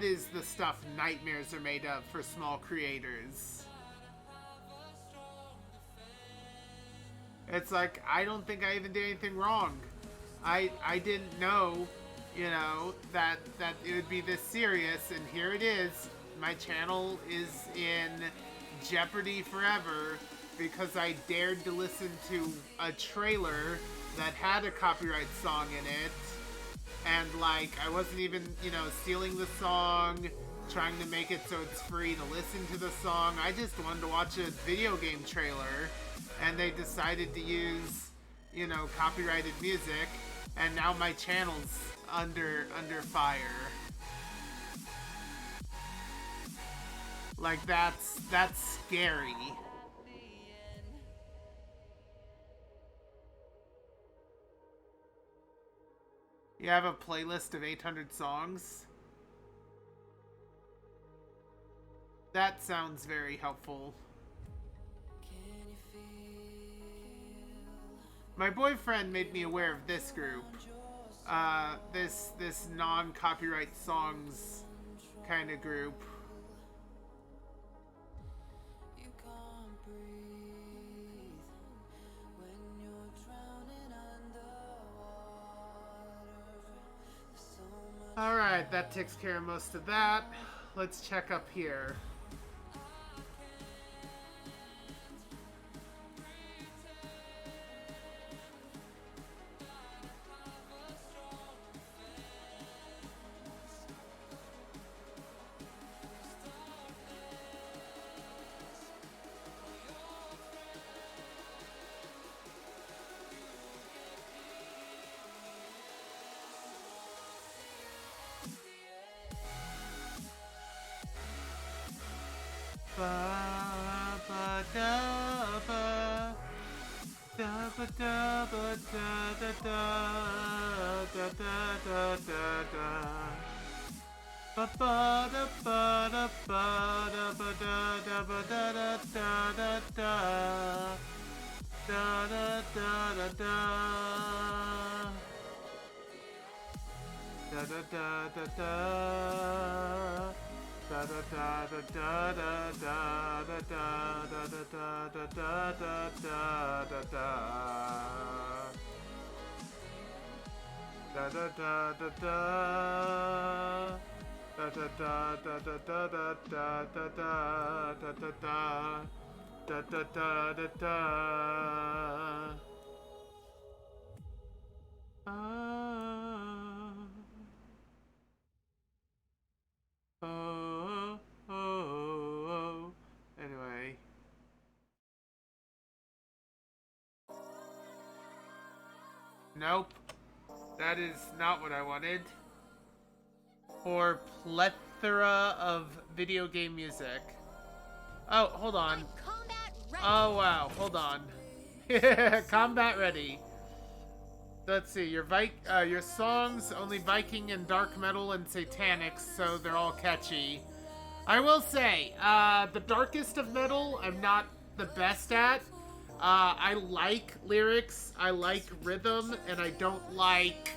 B: is the stuff nightmares are made of for small creators. It's like, I don't think I even did anything wrong. I didn't know, you know, that it would be this serious, and here it is. My channel is in jeopardy forever because I dared to listen to a trailer that had a copyright song in it, and like, I wasn't even, you know, stealing the song, trying to make it so it's free to listen to the song. I just wanted to watch a video game trailer, and they decided to use, you know, copyrighted music, and now my channel's under fire. Like, that's scary. You have a playlist of 800 songs? That sounds very helpful. My boyfriend made me aware of this group. This non-copyright songs kind of group. Alright, that takes care of most of that. Let's check up here. Da da da da da da da da da da da da da da da da. Oh, oh, oh. Anyway. Nope. That is not what I wanted. For plethora of video game music. Oh, hold on.
D: Combat ready.
B: Oh, wow. Hold on. Combat ready. Let's see. Your songs, only Viking and dark metal and satanic, so they're all catchy. I will say, the darkest of metal, I'm not the best at. I like lyrics, I like rhythm, and I don't like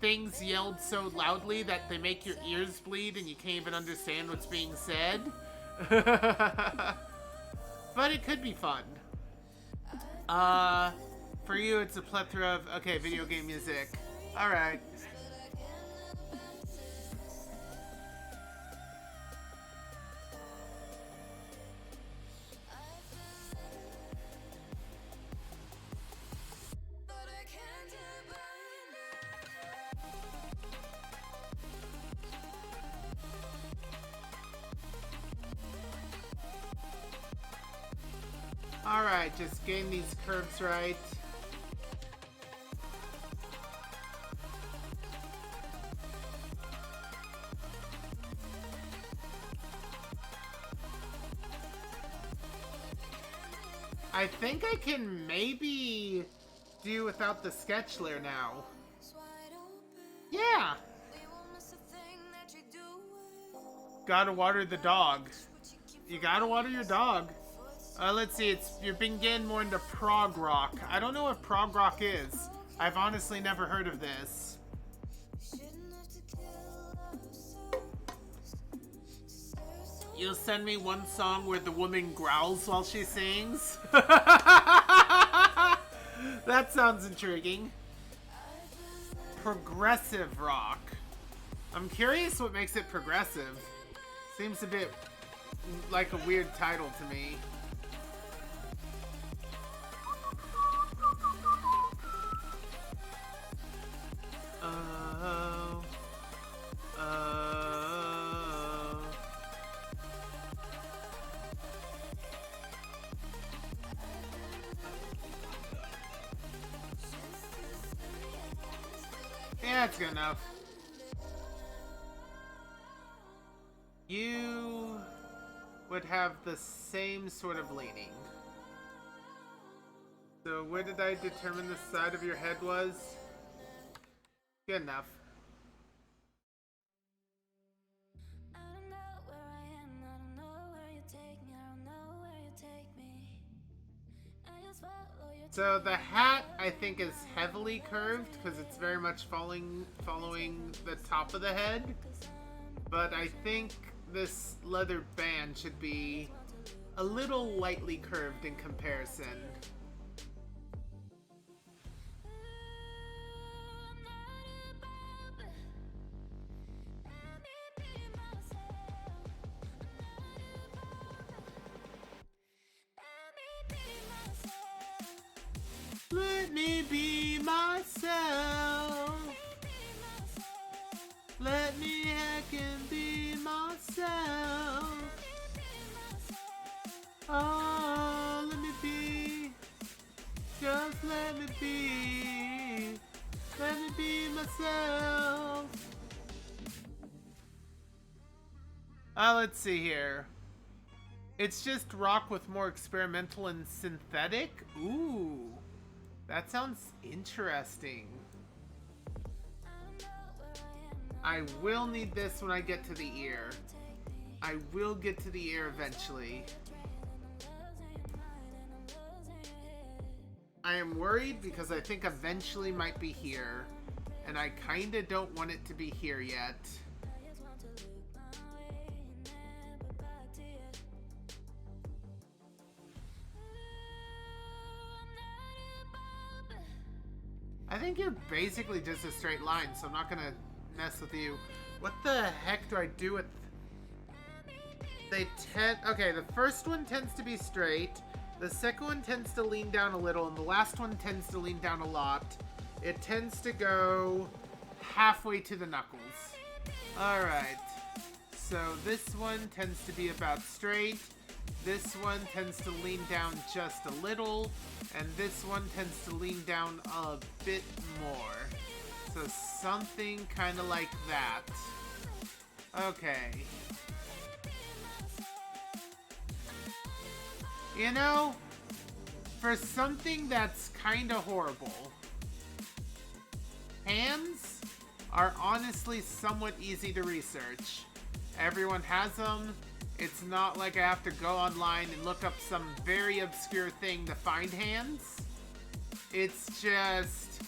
B: things yelled so loudly that they make your ears bleed and you can't even understand what's being said. But it could be fun. For you, it's a plethora of, okay, video game music. Alright. Alright, just gain these curves right. I think I can maybe do without the sketch layer now. Yeah! Gotta water the dog. You gotta water your dog. Let's see, you've been getting more into prog rock. I don't know what prog rock is. I've honestly never heard of this. You'll send me one song where the woman growls while she sings? That sounds intriguing. Progressive rock. I'm curious what makes it progressive. Seems a bit like a weird title to me. Yeah, it's good enough. You would have the same sort of leaning. So where did I determine the side of your head was? Good enough. So the hat, I think, is heavily curved because it's very much following the top of the head. But I think this leather band should be a little lightly curved in comparison. Let me be myself. Let me heck and be myself. Oh, let me be. Just let me be. Let me be myself. Let's see here. It's just rock with more experimental and synthetic? Ooh. That sounds interesting. I will need this when I get to the ear. I will get to the ear eventually. I am worried because I think eventually might be here. And I kinda don't want it to be here yet. I think you're basically just a straight line, so I'm not gonna mess with you. What the heck do I do with... They tend... Okay, the first one tends to be straight. The second one tends to lean down a little, and the last one tends to lean down a lot. It tends to go halfway to the knuckles. Alright. So this one tends to be about straight. This one tends to lean down just a little. And this one tends to lean down a bit more. So something kind of like that. Okay. You know, for something that's kind of horrible, hands are honestly somewhat easy to research. Everyone has them. It's not like I have to go online and look up some very obscure thing to find hands. It's just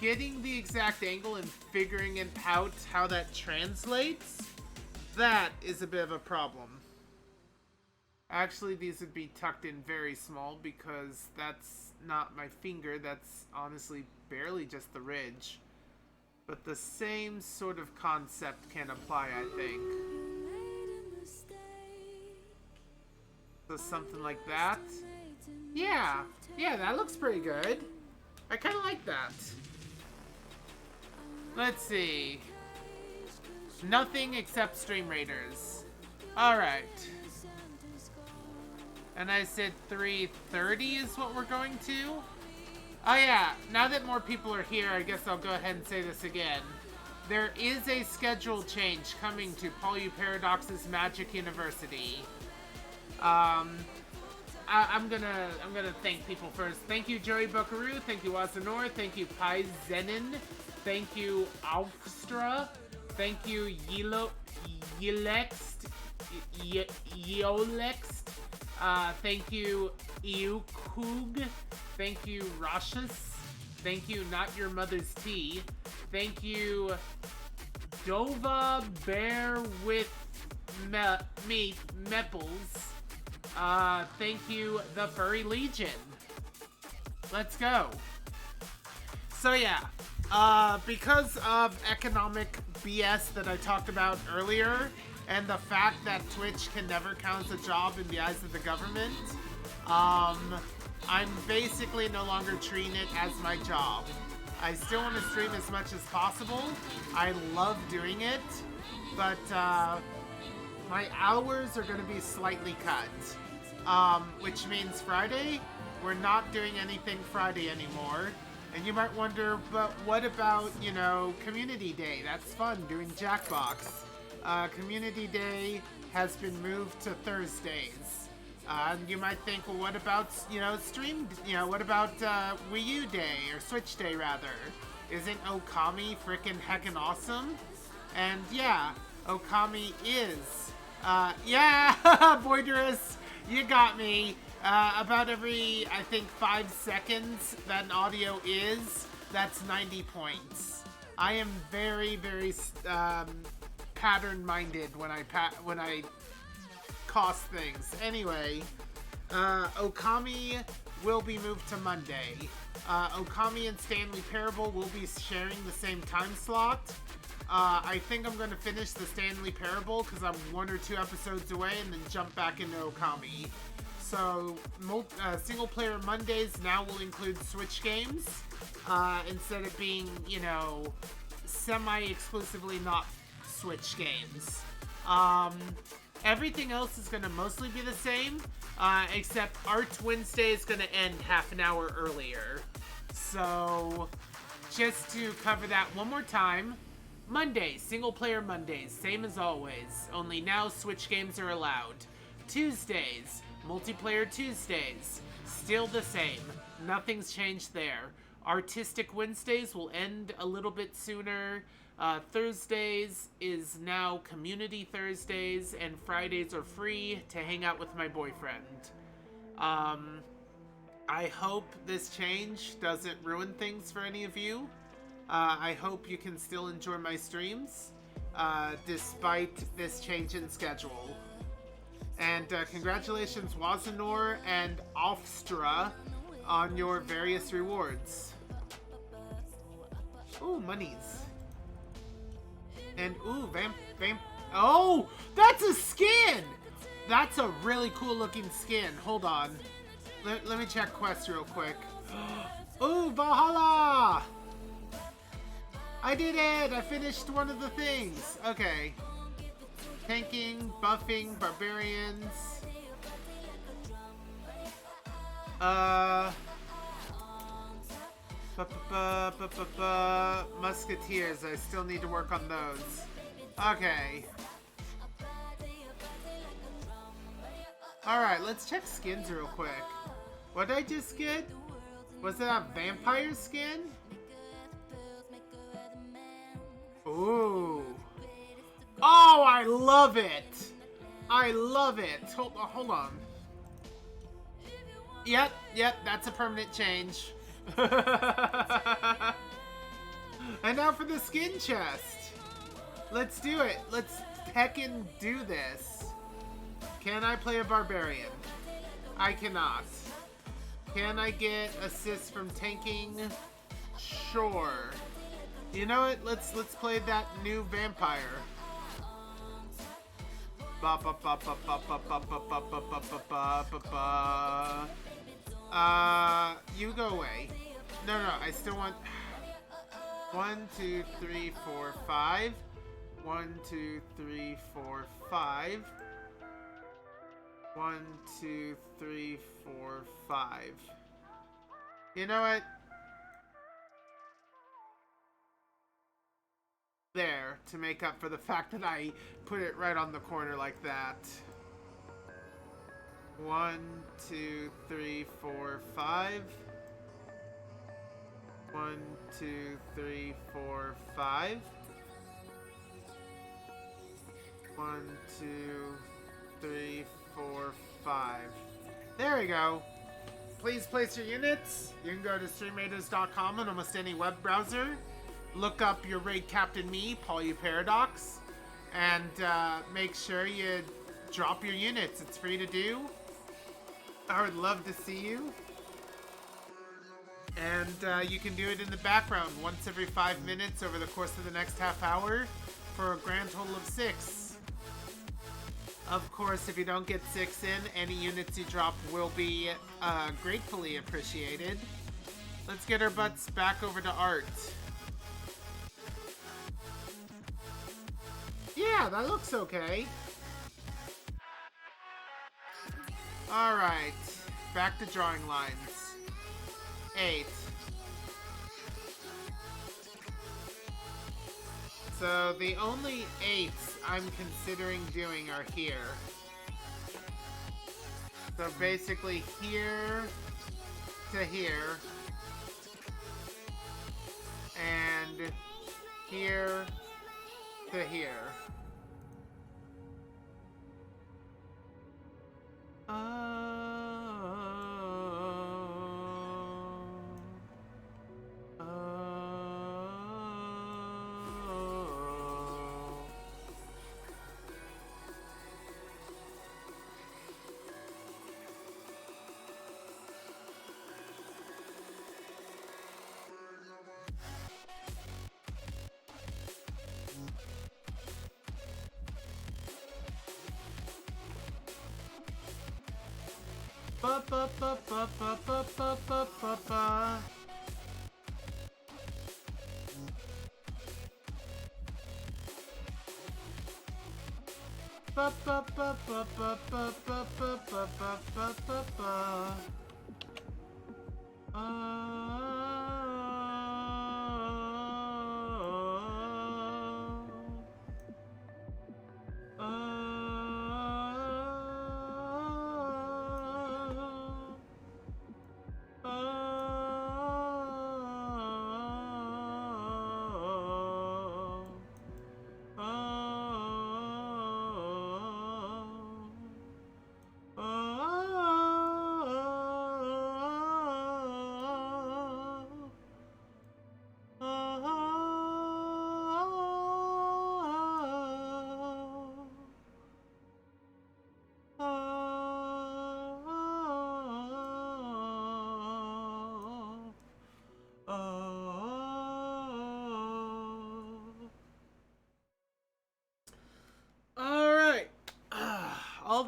B: getting the exact angle and figuring it out how that translates. That is a bit of a problem. Actually, these would be tucked in very small because that's not my finger. That's honestly barely just the ridge. But the same sort of concept can apply, I think. So something like that. Yeah, that looks pretty good. I kind of like that. Let's see. Nothing except Stream Raiders. Alright. And I said 3:30 is what we're going to? Oh yeah, now that more people are here, I guess I'll go ahead and say this again. There is a schedule change coming to Paul Paradox's Magic University. I'm gonna thank people first. Thank you, Joey Buckaroo. Thank you, Wazanor. Thank you, Pai Zenin. Thank you, Alfstra. Thank you, Yelext. Thank you, Eukug. Thank you, Rashus. Thank you, Not Your Mother's Tea. Thank you, Dova Bear with Mepples. Thank you, The Furry Legion. Let's go. So yeah, because of economic BS that I talked about earlier, and the fact that Twitch can never count as a job in the eyes of the government, I'm basically no longer treating it as my job. I still want to stream as much as possible. I love doing it, but my hours are going to be slightly cut. Which means Friday, we're not doing anything Friday anymore. And you might wonder, but what about, you know, Community Day? That's fun, doing Jackbox. Community Day has been moved to Thursdays. You might think, well, what about, you know, what about Wii U Day, or Switch Day, rather? Isn't Okami frickin' heckin' awesome? And yeah, Okami is. Yeah, Boydrus, you got me. About every, I think, 5 seconds that an audio is, that's 90 points. I am very, very pattern-minded when I cost things. Anyway, Okami will be moved to Monday. Okami and Stanley Parable will be sharing the same time slot. I think I'm going to finish the Stanley Parable because I'm 1 or 2 episodes away, and then jump back into Okami. So, single-player Mondays now will include Switch games, instead of being, you know, semi-exclusively not Switch games. Everything else is going to mostly be the same, except Art Wednesday is going to end half an hour earlier. So, just to cover that one more time, Mondays, single-player Mondays, same as always, only now Switch games are allowed. Tuesdays, multiplayer Tuesdays, still the same. Nothing's changed there. Artistic Wednesdays will end a little bit sooner. Thursdays is now Community Thursdays, and Fridays are free to hang out with my boyfriend. I hope this change doesn't ruin things for any of you. I hope you can still enjoy my streams, despite this change in schedule. And congratulations, Wazanor and Alfstra, on your various rewards. Ooh, monies. And, ooh, oh, that's a skin! That's a really cool looking skin. Hold on. Let me check quests real quick. Ooh, Valhalla! I did it! I finished one of the things. Okay. Tanking, buffing, barbarians. Musketeers. I still need to work on those. Okay. Alright, let's check skins real quick. What did I just get? Was it a vampire skin? Ooh. Oh, I love it! I love it! Hold on. Yep, that's a permanent change. And now for the skin chest. Let's do it. Let's heckin' do this. Can I play a barbarian? I cannot. Can I get assists from tanking? Sure. You know what? Let's play that new vampire. You go away. No, I still want 1, 2, 3, 4, 5. 1, 2, 3, 4, 5. 1, 2, 3, 4, 5. You know what? There, to make up for the fact that I put it right on the corner like that. 1, 2, 3, 4, 5. 1, 2, 3, 4, 5. 1, 2, 3, 4, 5. There we go. Please place your units. You can go to streamraiders.com on almost any web browser. Look up your raid captain me, Paul U Paradox, and make sure you drop your units. It's free to do. I would love to see you. And you can do it in the background once every 5 minutes over the course of the next half hour for a grand total of 6. Of course, if you don't get 6 in, any units you drop will be gratefully appreciated. Let's get our butts back over to art. Yeah, that looks okay. Alright, back to drawing lines. 8. So the only 8s I'm considering doing are here. So basically here to here. And here to here. Ba ba ba ba ba ba ba ba ba ba. Ba ba ba ba ba ba ba ba ba ba ba ba.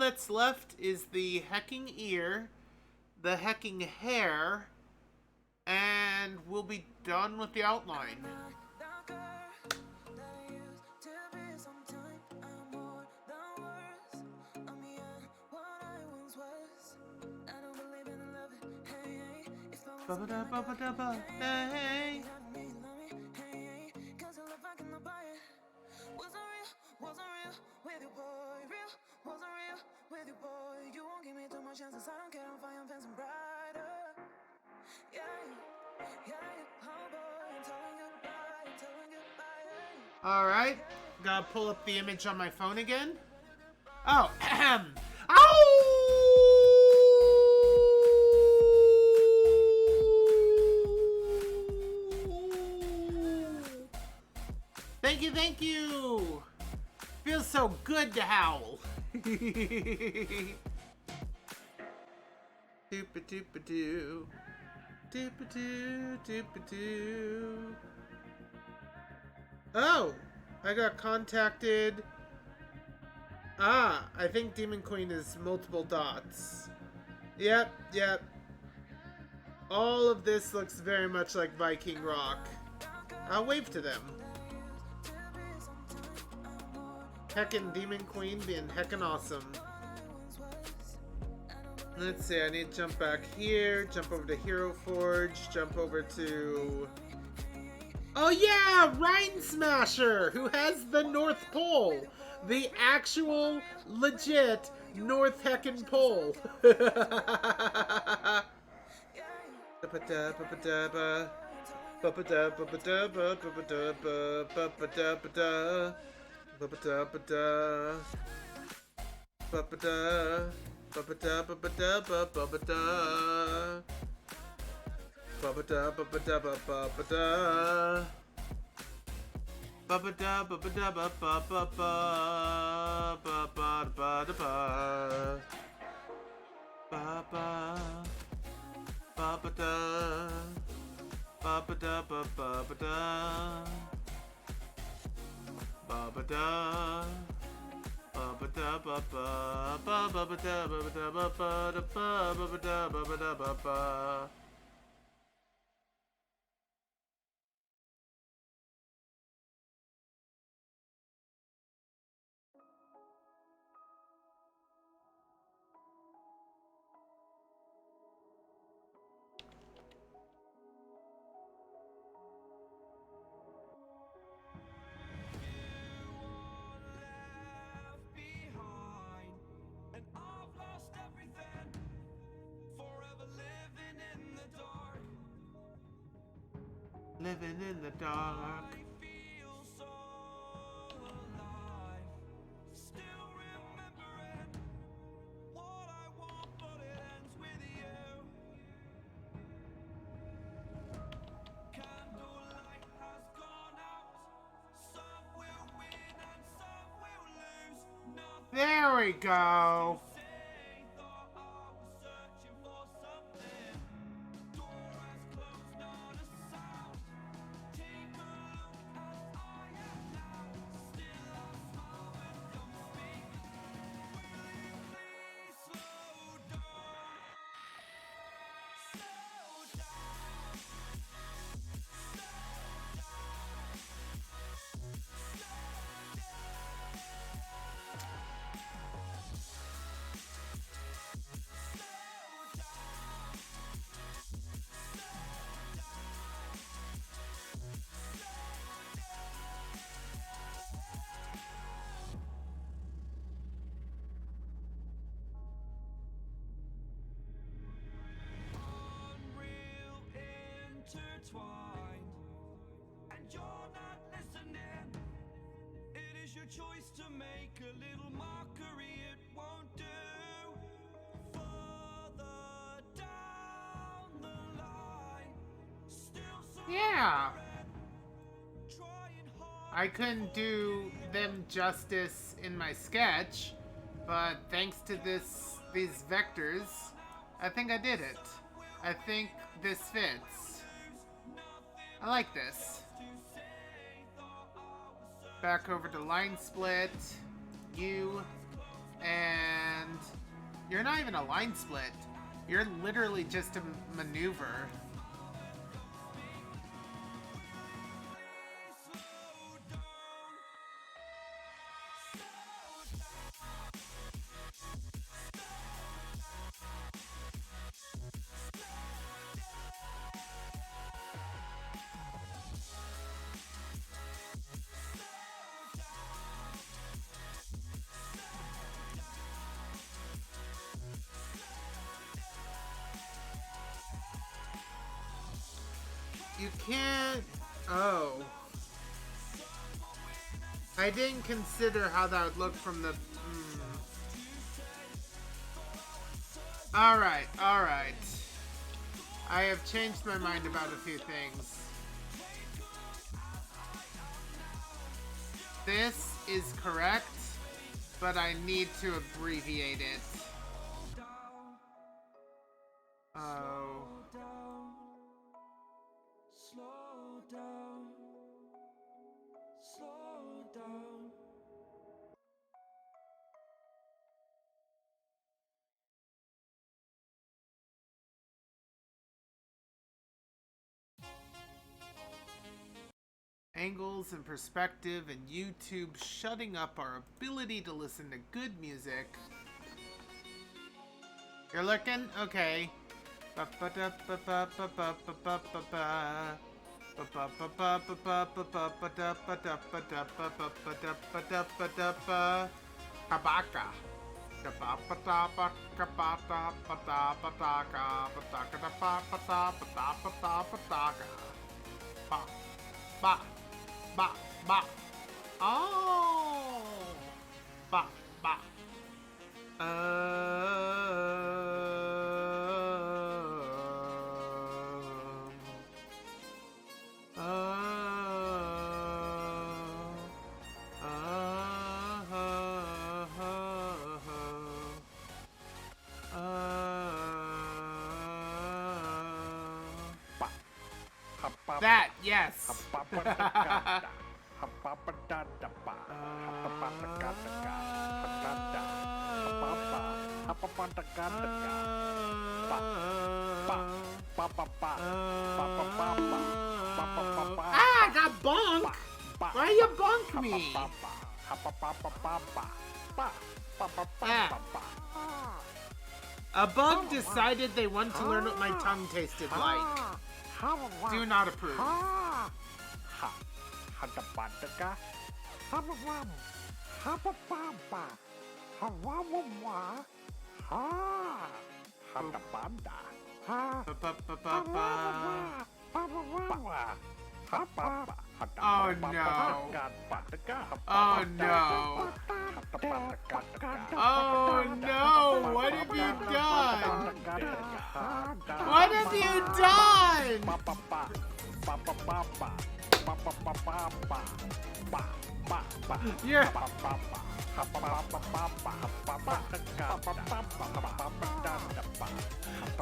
B: that's left is the hecking ear, the hecking hair, and we'll be done with the outline. Hey. All right, gotta pull up the image on my phone again. Oh, Thank you, thank you. Feels so good to howl. Doopa doopa doo. Doopa doo, doopa doo. Oh, I got contacted. Ah, I think Demon Queen is multiple dots. Yep, yep. All of this looks very much like Viking Rock. I'll wave to them. Heckin' Demon Queen being heckin' awesome. Let's see, I need to jump back here, jump over to Hero Forge, jump over to... Oh yeah, Rhine Smasher, who has the North Pole. The actual, legit, North Heckin' Pole. Living in the dark. There we go.
A: Intertwined, and you're not listening. It is your choice to make a little mockery, it won't do. Further down the line, still so
B: Yeah.
A: trying hard.
B: I couldn't do them justice in my sketch, but thanks to these vectors, I think I did it. I think this fits. I like this. Back over to line split. You And you're not even a line split. You're literally just a maneuver. You can't... Oh. I didn't consider how that would look from the... Alright, alright. I have changed my mind about a few things. This is correct, but I need to abbreviate it. Oh...
A: Slow down, slow down.
B: Angles and perspective and YouTube shutting up our ability to listen to good music. You're looking? Okay. Kabaka. Ba, ba, ba. Oh, ba, ba. That, yes. Ah, I got bonk. Why you bonk me? A bug decided they want to learn what my tongue tasted like. Do not approve. Oh no. Oh no. Oh no. What have you done? What have you done? You're...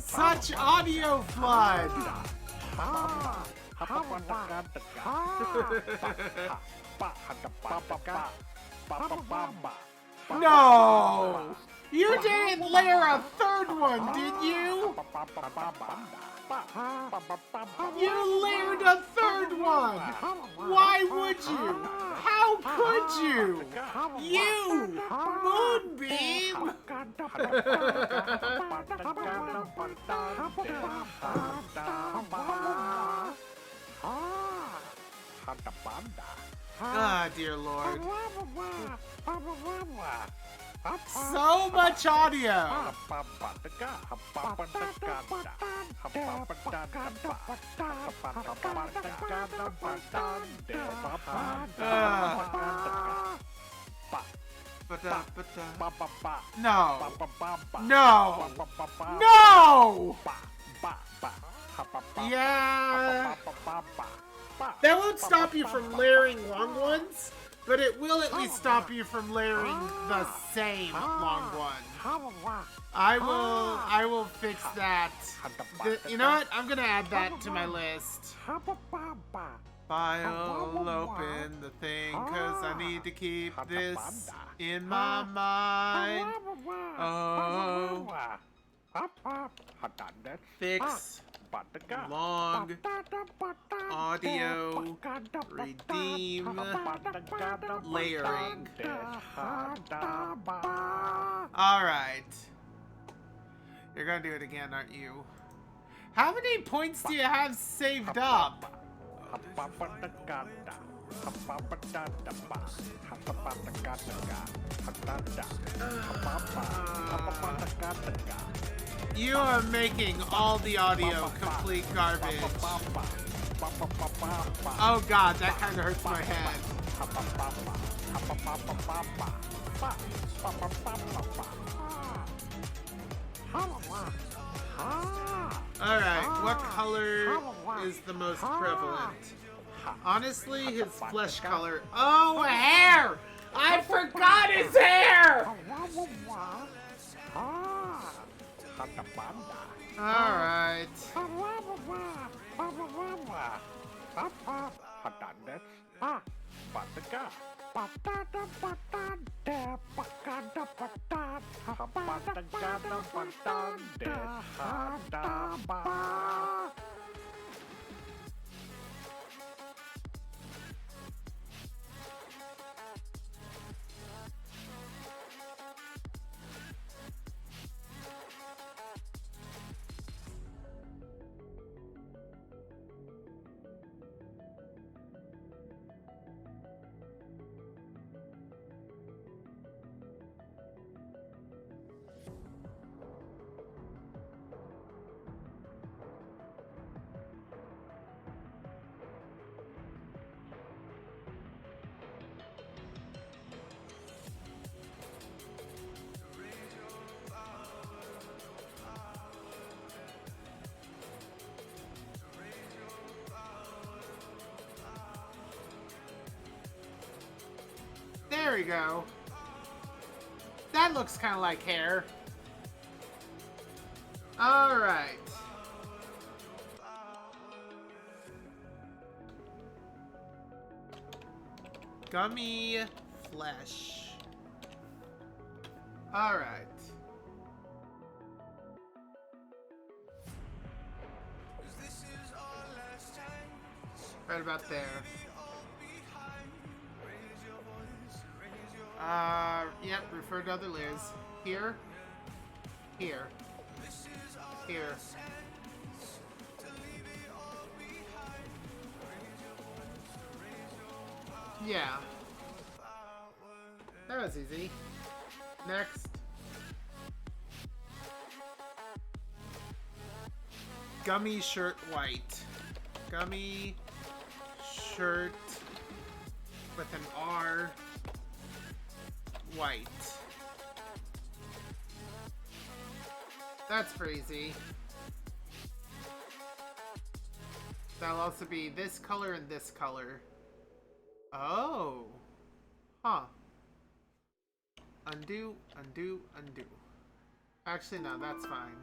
B: Such audio flood. No! You didn't layer a third one, did you? You layered a third one! Why would you? How could you? You! Moonbeam! Ah, dear Lord. So much audio! No! No! No! Yeah! That won't stop you from layering long ones, but it will at least stop you from layering the same long one. I will fix that. You know what? I'm gonna add that to my list. File open the thing, cause I need to keep this in my mind. Oh, fix long audio redeem layering. Alright. You're gonna do it again, aren't you? How many points do you have saved up? You are making all the audio complete garbage. Oh god, that kind of hurts my head. Alright, what color is the most prevalent? Honestly, his flesh color. Oh, hair! I forgot his hair! Alright. There we go. That looks kind of like hair. Alright. Gummy flesh. Alright. Right about there. Yep, refer to other layers. Here. Here. Here. Yeah. That was easy. Next. Gummy shirt white. Gummy shirt with an R. White. That's pretty easy. That'll also be this color and this color. Oh. Huh. Undo, undo, undo. Actually, no, that's fine.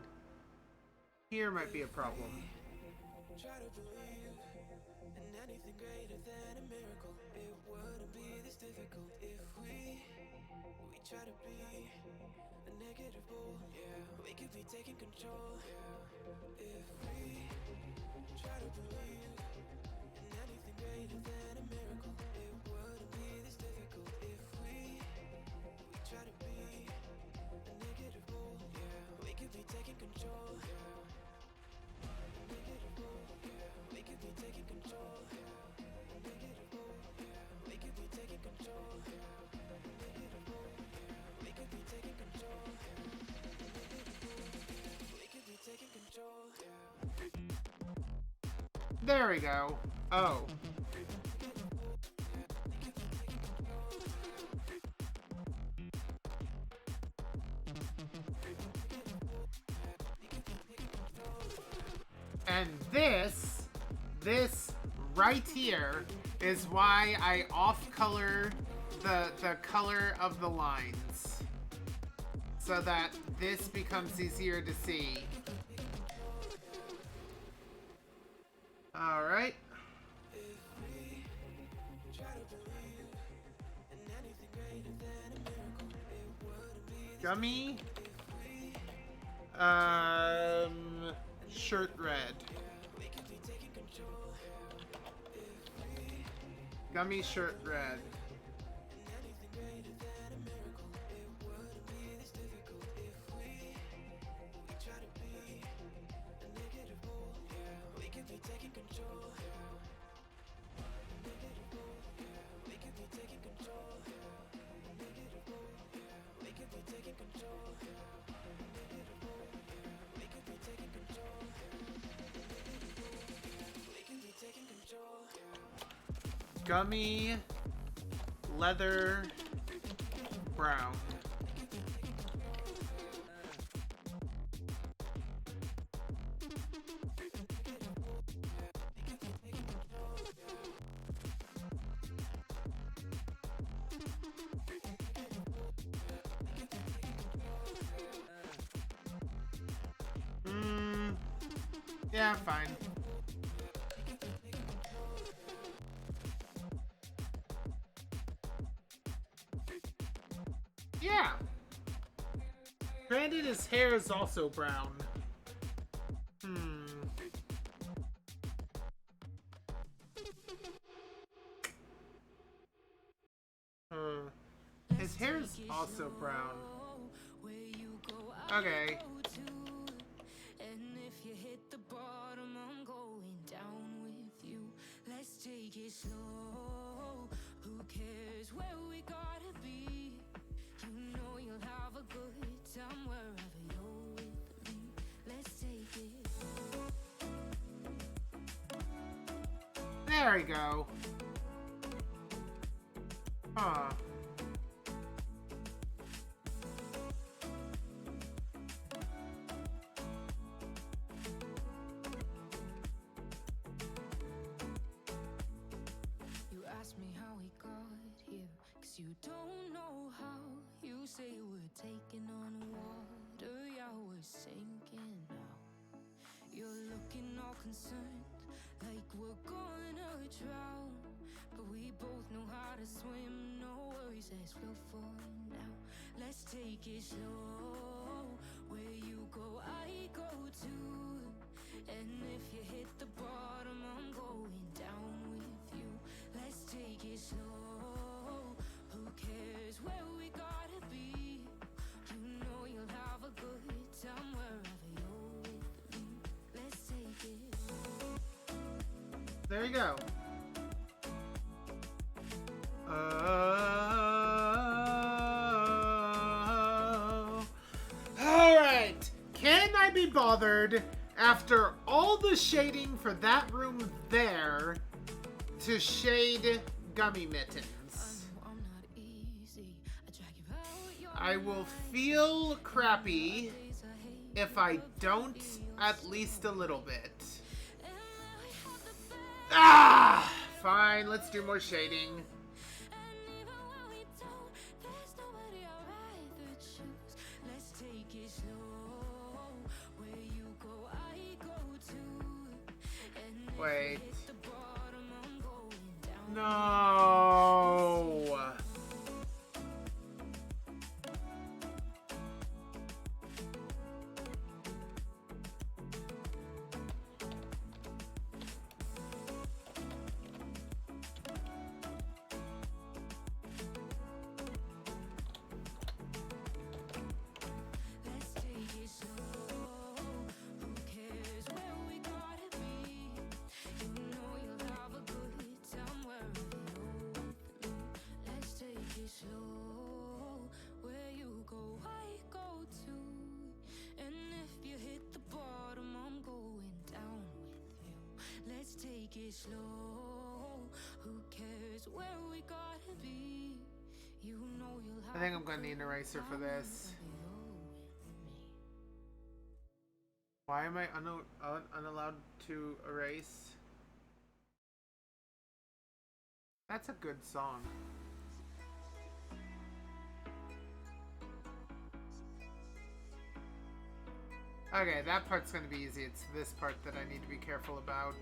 B: Here might be a problem.
H: Try to believe in anything greater than a miracle. It wouldn't be this difficult if we try to be a negative bull. Yeah, we could be taking control. Yeah, if we try to believe in anything greater than a miracle. It wouldn't be this difficult if we try to be a negative bull. Yeah, we could be taking control. Yeah, negative bull. Yeah, we could be taking control. Yeah, negative bull. Yeah, we could be taking control. Negative bull. We could be taking control. We could be taking control.
B: There we go. Oh. And this right here is why I off-color the color of the lines, so that this becomes easier to see. All right. Gummy. Shirt red. Gummy shirt red. Gummy leather brown. Yeah, fine. Yeah. Granted, his hair is also brown. His hair is also brown. Okay.
A: And if you hit the bottom, I'm going down with you. Let's take it slow. Who cares where we gotta be? You know you'll have a good time wherever you're with me. Let's take it.
B: There we go. Huh.
A: You ask me how we got here, 'cause you don't know how. You say we're taking on water, yeah, we're sinking now. You're looking all concerned, like we're gonna drown. But we both know how to swim, no worries, let's float for now. Let's take it slow. Where you go, I go too. And if you hit the bottom, I'm going down with you. Let's take it slow. Who cares where we gotta be? You know you'll have a good time wherever you're with me. Let's take it.
B: There you go. Alright. Can I be bothered after all the shading for that room there to shade Gummy Mittens? I will feel crappy if I don't at least a little bit. Ah! Fine, let's do more shading. Wait. No. Take it slow. Who cares where we gotta be? You know you'll have I think I'm gonna need an eraser for this. Why am I unallowed to erase? That's a good song. Okay, that part's gonna be easy. It's this part that I need to be careful about.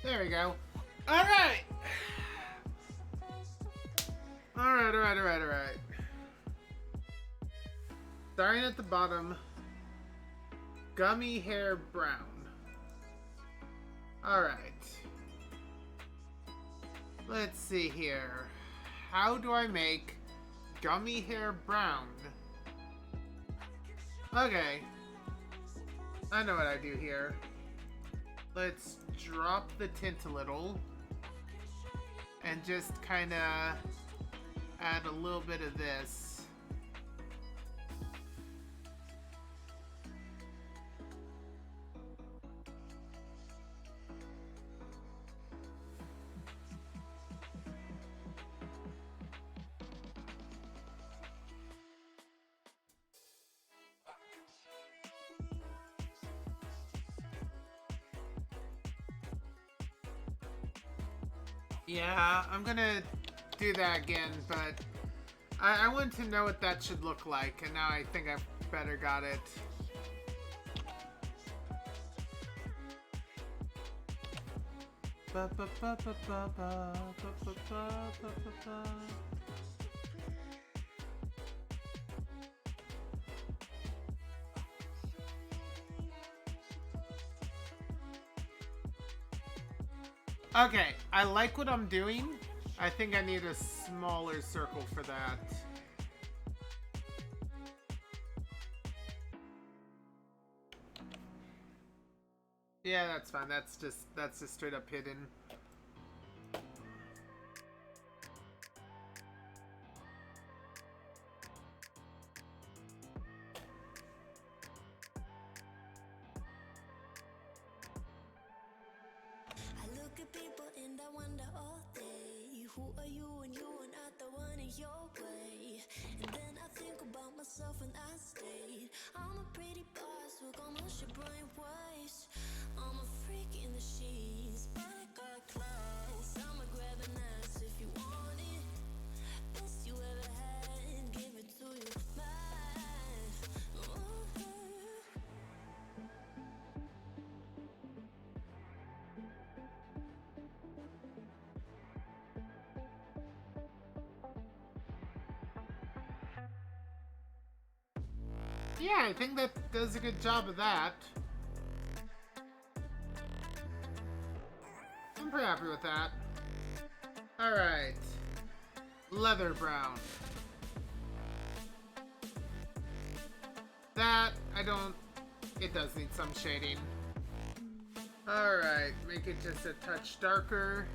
B: There we go. Alright! Alright. Starting at the bottom. Gummy hair brown. Alright. Let's see here. How do I make gummy hair brown? Okay. I know what I do here. Let's drop the tint a little. And just kind of add a little bit of this. Yeah, I'm gonna do that again, but I want to know what that should look like, and now I think I've better got it. Okay, I like what I'm doing. I think I need a smaller circle for that. Yeah, that's fine. That's just straight up hidden.
I: I look at people and I wonder all day, who are you and you are not the one in your way. And then I think about myself and I stayed. I'm a pretty boss, look almost your brain waves. I'm a freak in the sheets, but I got class. I'ma grab an ass if you want it. Best you ever had, give it to you, mine. Ooh.
B: Yeah, I think that does a good job of that. I'm pretty happy with that. Alright. Leather brown. That, I don't... It does need some shading. Alright, make it just a touch darker.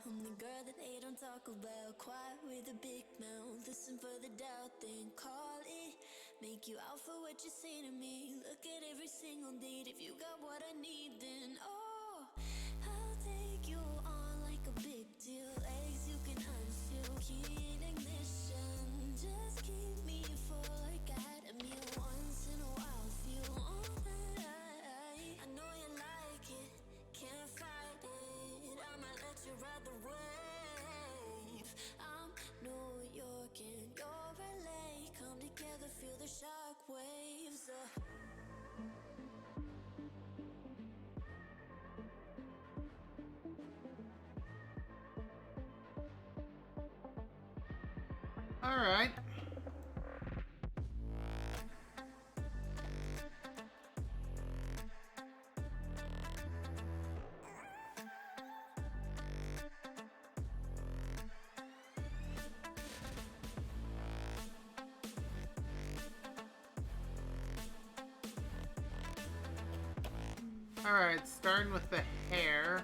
I: I'm the girl that they don't talk about. Quiet with a big mouth. Listen for the doubt, then call it. Make you out for what you say to me. Look at every single date. If you got what I need, then oh, I'll take you on like a big deal. Legs you can unseal. Key in ignition. Just keep me full like I had a meal once in a while. Feel all that I know you like it. Can't fight it. I'ma let you ride the wave. I'm New York and you're LA. Come together, feel the shock waves.
B: Alright. Alright, starting with the hair.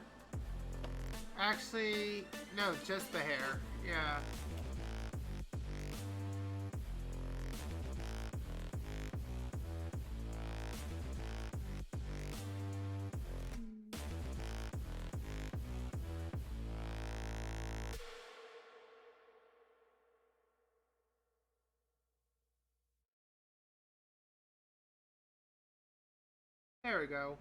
B: Actually, no, just the hair. Yeah. There we go.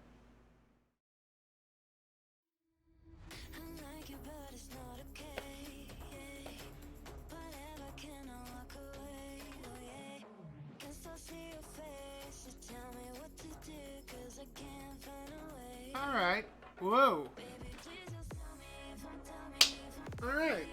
I: I like you, but it's not okay. Whatever, can I walk away? Oh yeah. Can still see your face. So tell me what to do, 'cause I can't find a way.
B: Alright. Whoa. Alright.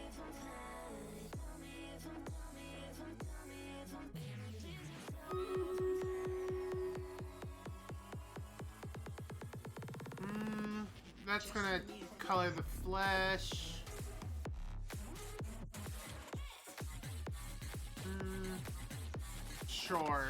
B: That's gonna color the flesh. Sure.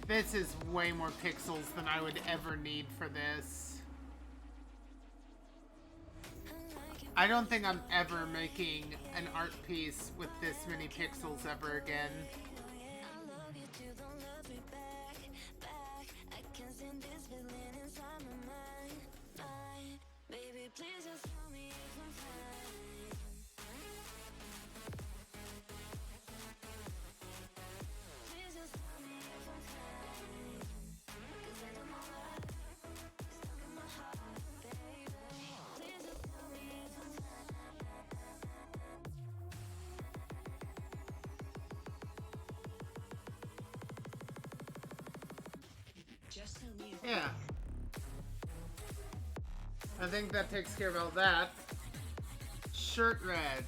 B: This is way more pixels than I would ever need for this. I don't think I'm ever making an art piece with this many pixels ever again. Yeah. I think that takes care of all that. Shirt red.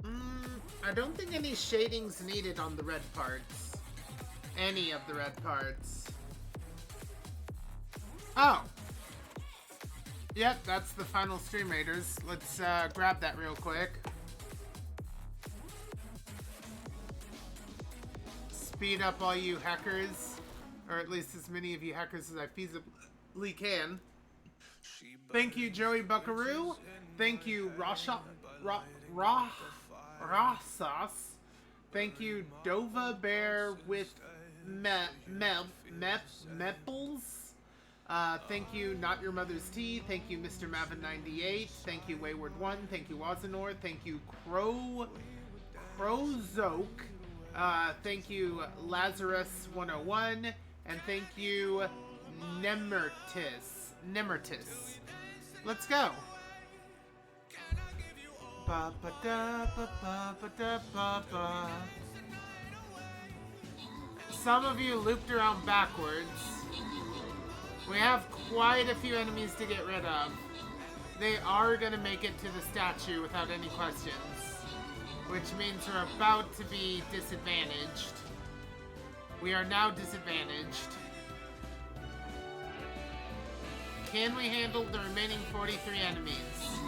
B: I don't think any shading's needed on the red parts. Any of the red parts. Oh! Yep, that's the final Stream Raiders. Let's grab that real quick. Speed up all you hackers, or at least as many of you hackers as I feasibly can. Thank you, Joey Buckaroo. Thank you, Rasas. Thank you, Dova Bear with Meples. Thank you, Not Your Mother's Tea. Thank you, Mr. Mavin98. Thank you, Wayward1. Thank you, Wazanor. Thank you, Crowzoke. Thank you, Lazarus101, and thank you, Nemertis. Let's go. Some of you looped around backwards. We have quite a few enemies to get rid of. They are going to make it to the statue without any questions. Which means we're about to be disadvantaged. We are now disadvantaged. Can we handle the remaining 43 enemies?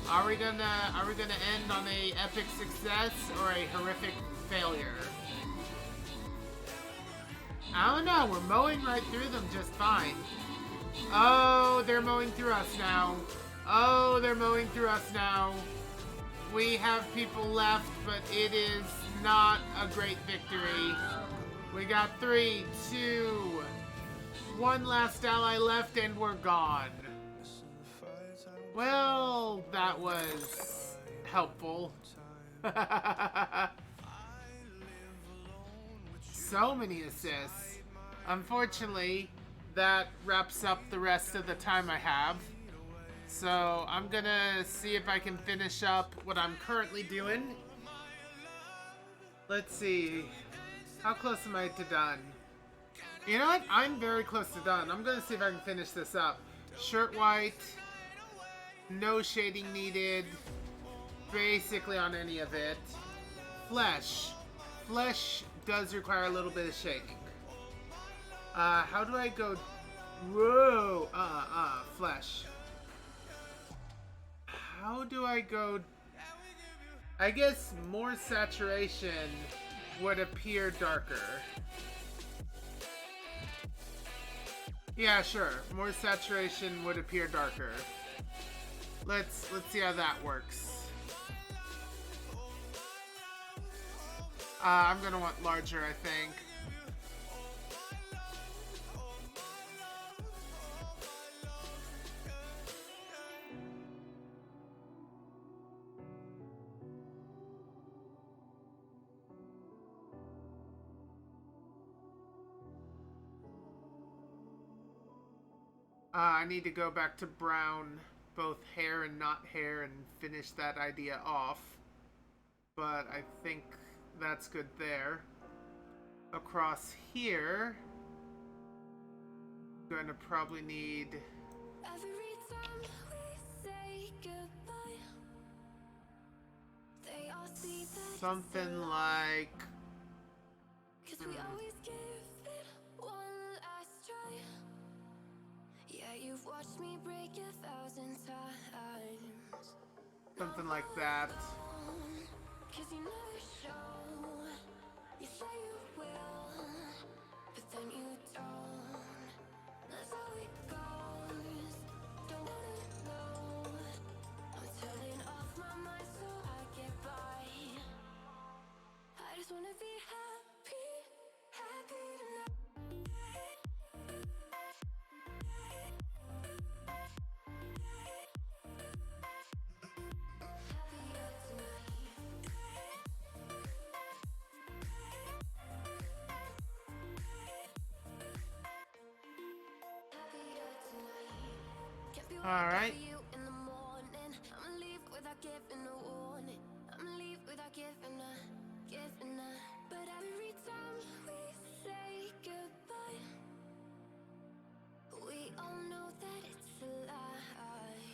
B: Are we gonna end on a epic success or a horrific failure? I don't know, we're mowing right through them just fine. Oh, they're mowing through us now. Oh, they're mowing through us now. We have people left, but it is not a great victory. We got 3, 2, 1 last ally left, and we're gone. Well, that was helpful. So many assists. Unfortunately, that wraps up the rest of the time I have. So I'm gonna see if I can finish up what I'm currently doing. Let's see. How close am I to done? You know what? I'm very close to done. I'm gonna see if I can finish this up. Shirt white. No shading needed. Basically on any of it. Flesh. Flesh does require a little bit of shading. How do I go? Whoa. Flesh. How do I go? I guess more saturation would appear darker. Yeah, sure. More saturation would appear darker. Let's see how that works. I'm gonna want larger, I think. I need to go back to brown, both hair and not hair, and finish that idea off. But I think that's good there. Across here, I'm going to probably need
I: Every time we say goodbye, they all see that
B: something like...
I: 'cause we always give it one last try. Yeah, you've watched me break 1,000 times.
B: something like that.
I: 'Cause you never show. You say you will, but then you don't. That's how it goes. Don't wanna know. I'm turning off my mind so I get by. I just wanna be happy, happy tonight. Happier tonight. Happier tonight. Can't be waiting
B: All right.
I: for you in the morning. I'ma leave without giving a warning. I'ma leave without giving a. But every time we say goodbye, we all know that it's a lie.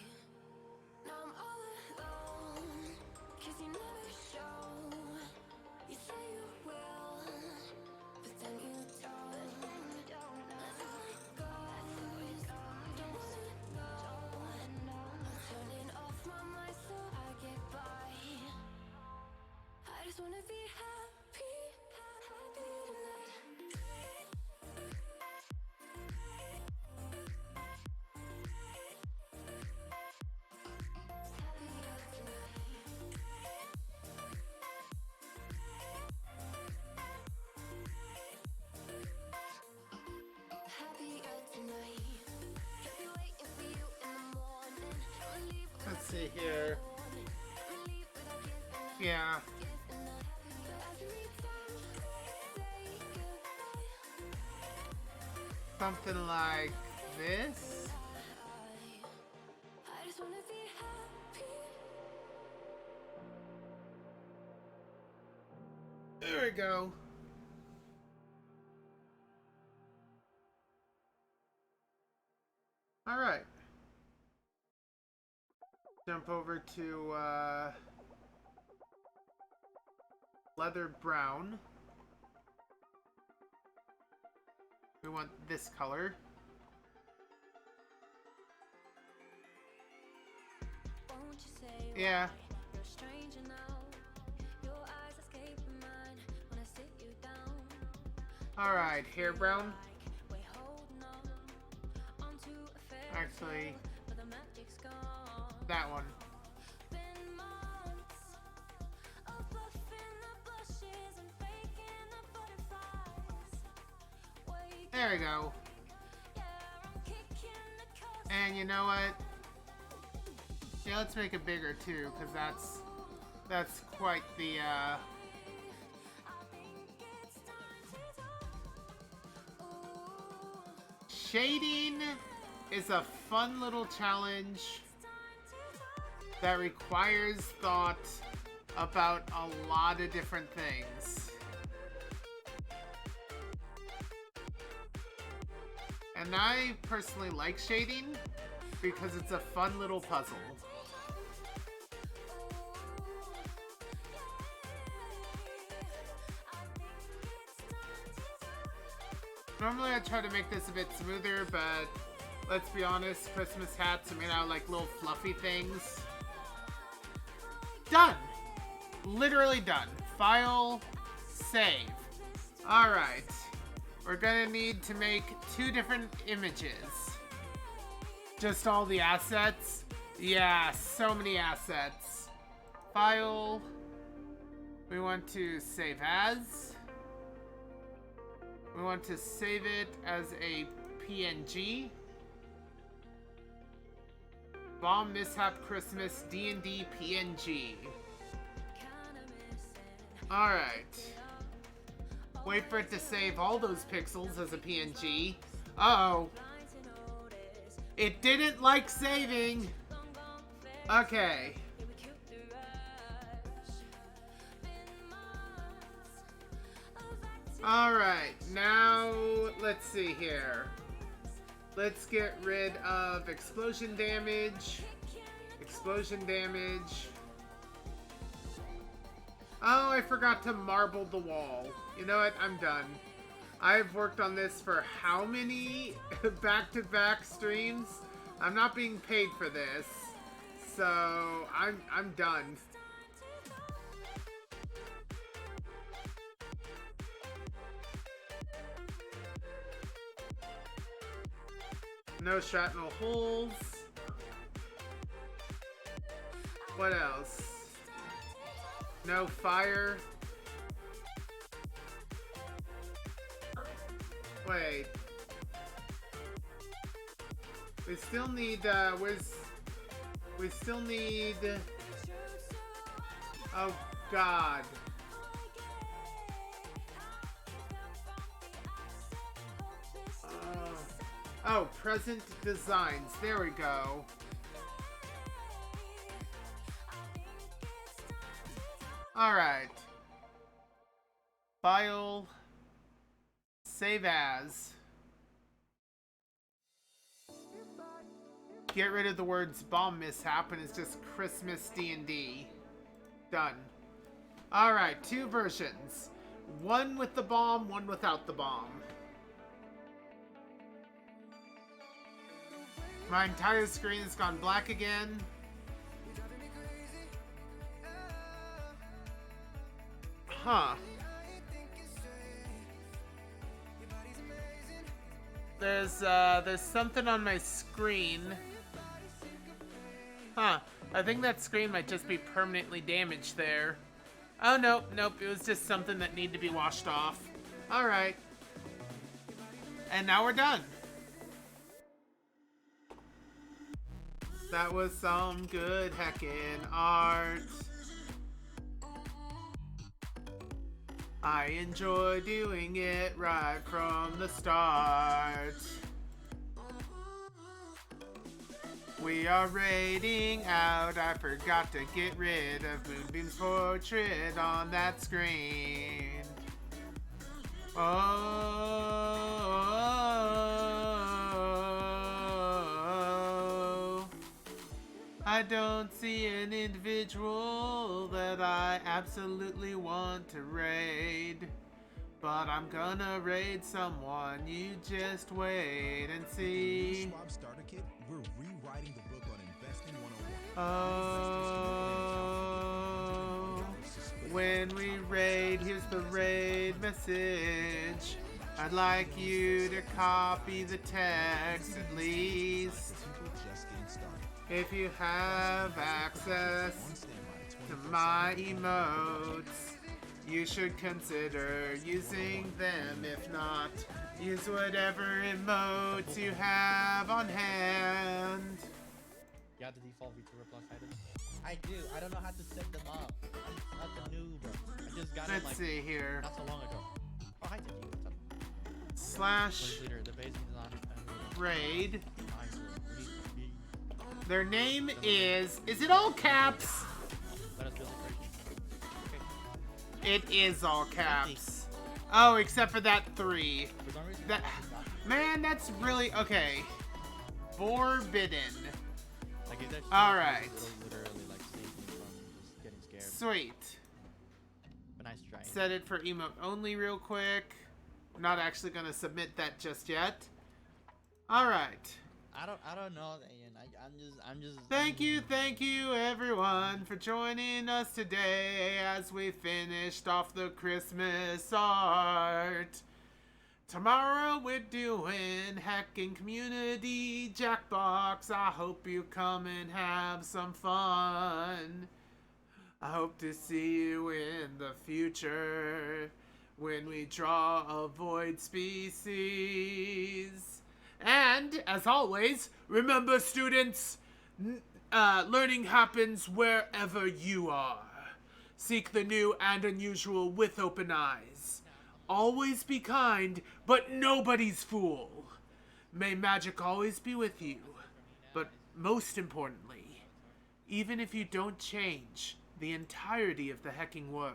I: Now I'm all alone, 'cause you never show. You say you will, but then you don't. That's how it goes. Don't wanna know. I'm turning off my mind so I get by. I just wanna be happy, happy tonight. Happier tonight. Happier tonight. Can't be waiting for you in the morning. I'ma leave without
B: Let's see here.
I: warning. I'ma leave without giving a.
B: Yeah. Something like this.
I: I just wanna be happy.
B: There we go. All right. Jump over to leather brown. We want this color.
I: Won't you say
B: Yeah.
I: why you're a stranger now? Your eyes escape mine when I sit you down.
B: All right, hair brown.
I: We're holding on onto a fairy
B: Actually,
I: tale, but the magic's gone.
B: that one.
I: Been months of buffing the bushes and faking the butterflies. Wake
B: There we go.
I: yeah, I'm kicking the curse.
B: And you know what? Yeah, let's make it bigger too, because that's quite the
I: I think it's time to talk. Ooh,
B: shading is a fun little challenge that requires thought about a lot of different things. And I personally like shading because it's a fun little puzzle. Normally I try to make this a bit smoother, but let's be honest, Christmas hats are made out of like little fluffy things. Done! Literally done. File, save. Alright. We're gonna need to make 2 different images. Just all the assets? Yeah, so many assets. File. We want to save as. We want to save it as a PNG. Bomb Mishap Christmas D&D PNG. Alright. Wait for it to save all those pixels as a PNG. Uh-oh. It didn't like saving. Okay. Alright, now let's see here. Let's get rid of explosion damage. Explosion damage. Oh, I forgot to marble the wall. You know what? I'm done. I've worked on this for how many back-to-back streams? I'm not being paid for this. So, I'm done. No shrapnel holes. What else? No fire. Wait. We still need, we still need... Oh, God. Oh, present designs. There we go. Alright. File. Save as. Get rid of the words bomb mishap and it's just Christmas D&D. Done. Alright, 2 versions. One with the bomb, one without the bomb. My entire screen has gone black again. Huh. There's something on my screen. Huh. I think that screen might just be permanently damaged there. Oh, nope, nope. It was just something that needed to be washed off. Alright. And now we're done. That was some good heckin' art. I enjoy doing it right from the start. We are raiding out. I forgot to get rid of Moonbeam's portrait on that screen. Oh, I don't see an individual that I absolutely want to raid. But I'm gonna raid someone, you just wait and see.
J: Schwab Starter Kit, we're rewriting the book on Investing 101.
B: Oh, when we raid, here's the raid message. I'd like you to copy the text at least. If you have access to my emotes, you should consider using them. If not, use whatever emotes you have on hand.
K: You have the default VTuber Plus items? I do. I don't know how to set them up. I'm such a noob. I just got it
B: Let's see here.
K: Not so long ago. Oh, hi, Tiki. What's up?
B: Slash
K: Leader, the base design
B: raid. Their name is it all caps?
K: Let us build a
B: It is all caps. Oh, except for that 3. That, man, that's really okay. Forbidden. All right. Sweet.
K: Nice try.
B: Set it for emote only real quick. I'm not actually gonna submit that just yet. All right.
K: I don't know, Ian. I'm just.
B: Thank you everyone for joining us today as we finished off the Christmas art. Tomorrow we're doing Hacking Community Jackbox. I hope you come and have some fun. I hope to see you in the future when we draw a void species. And, as always, remember students, learning happens wherever you are. Seek the new and unusual with open eyes. Always be kind, but nobody's fool. May magic always be with you. But most importantly, even if you don't change the entirety of the hecking world,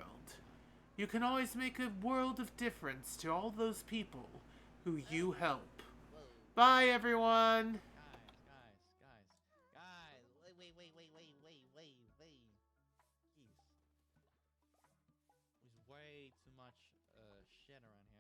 B: you can always make a world of difference to all those people who you help. Bye, everyone!
K: Guys, wait. Jeez. There's way too much shit around here.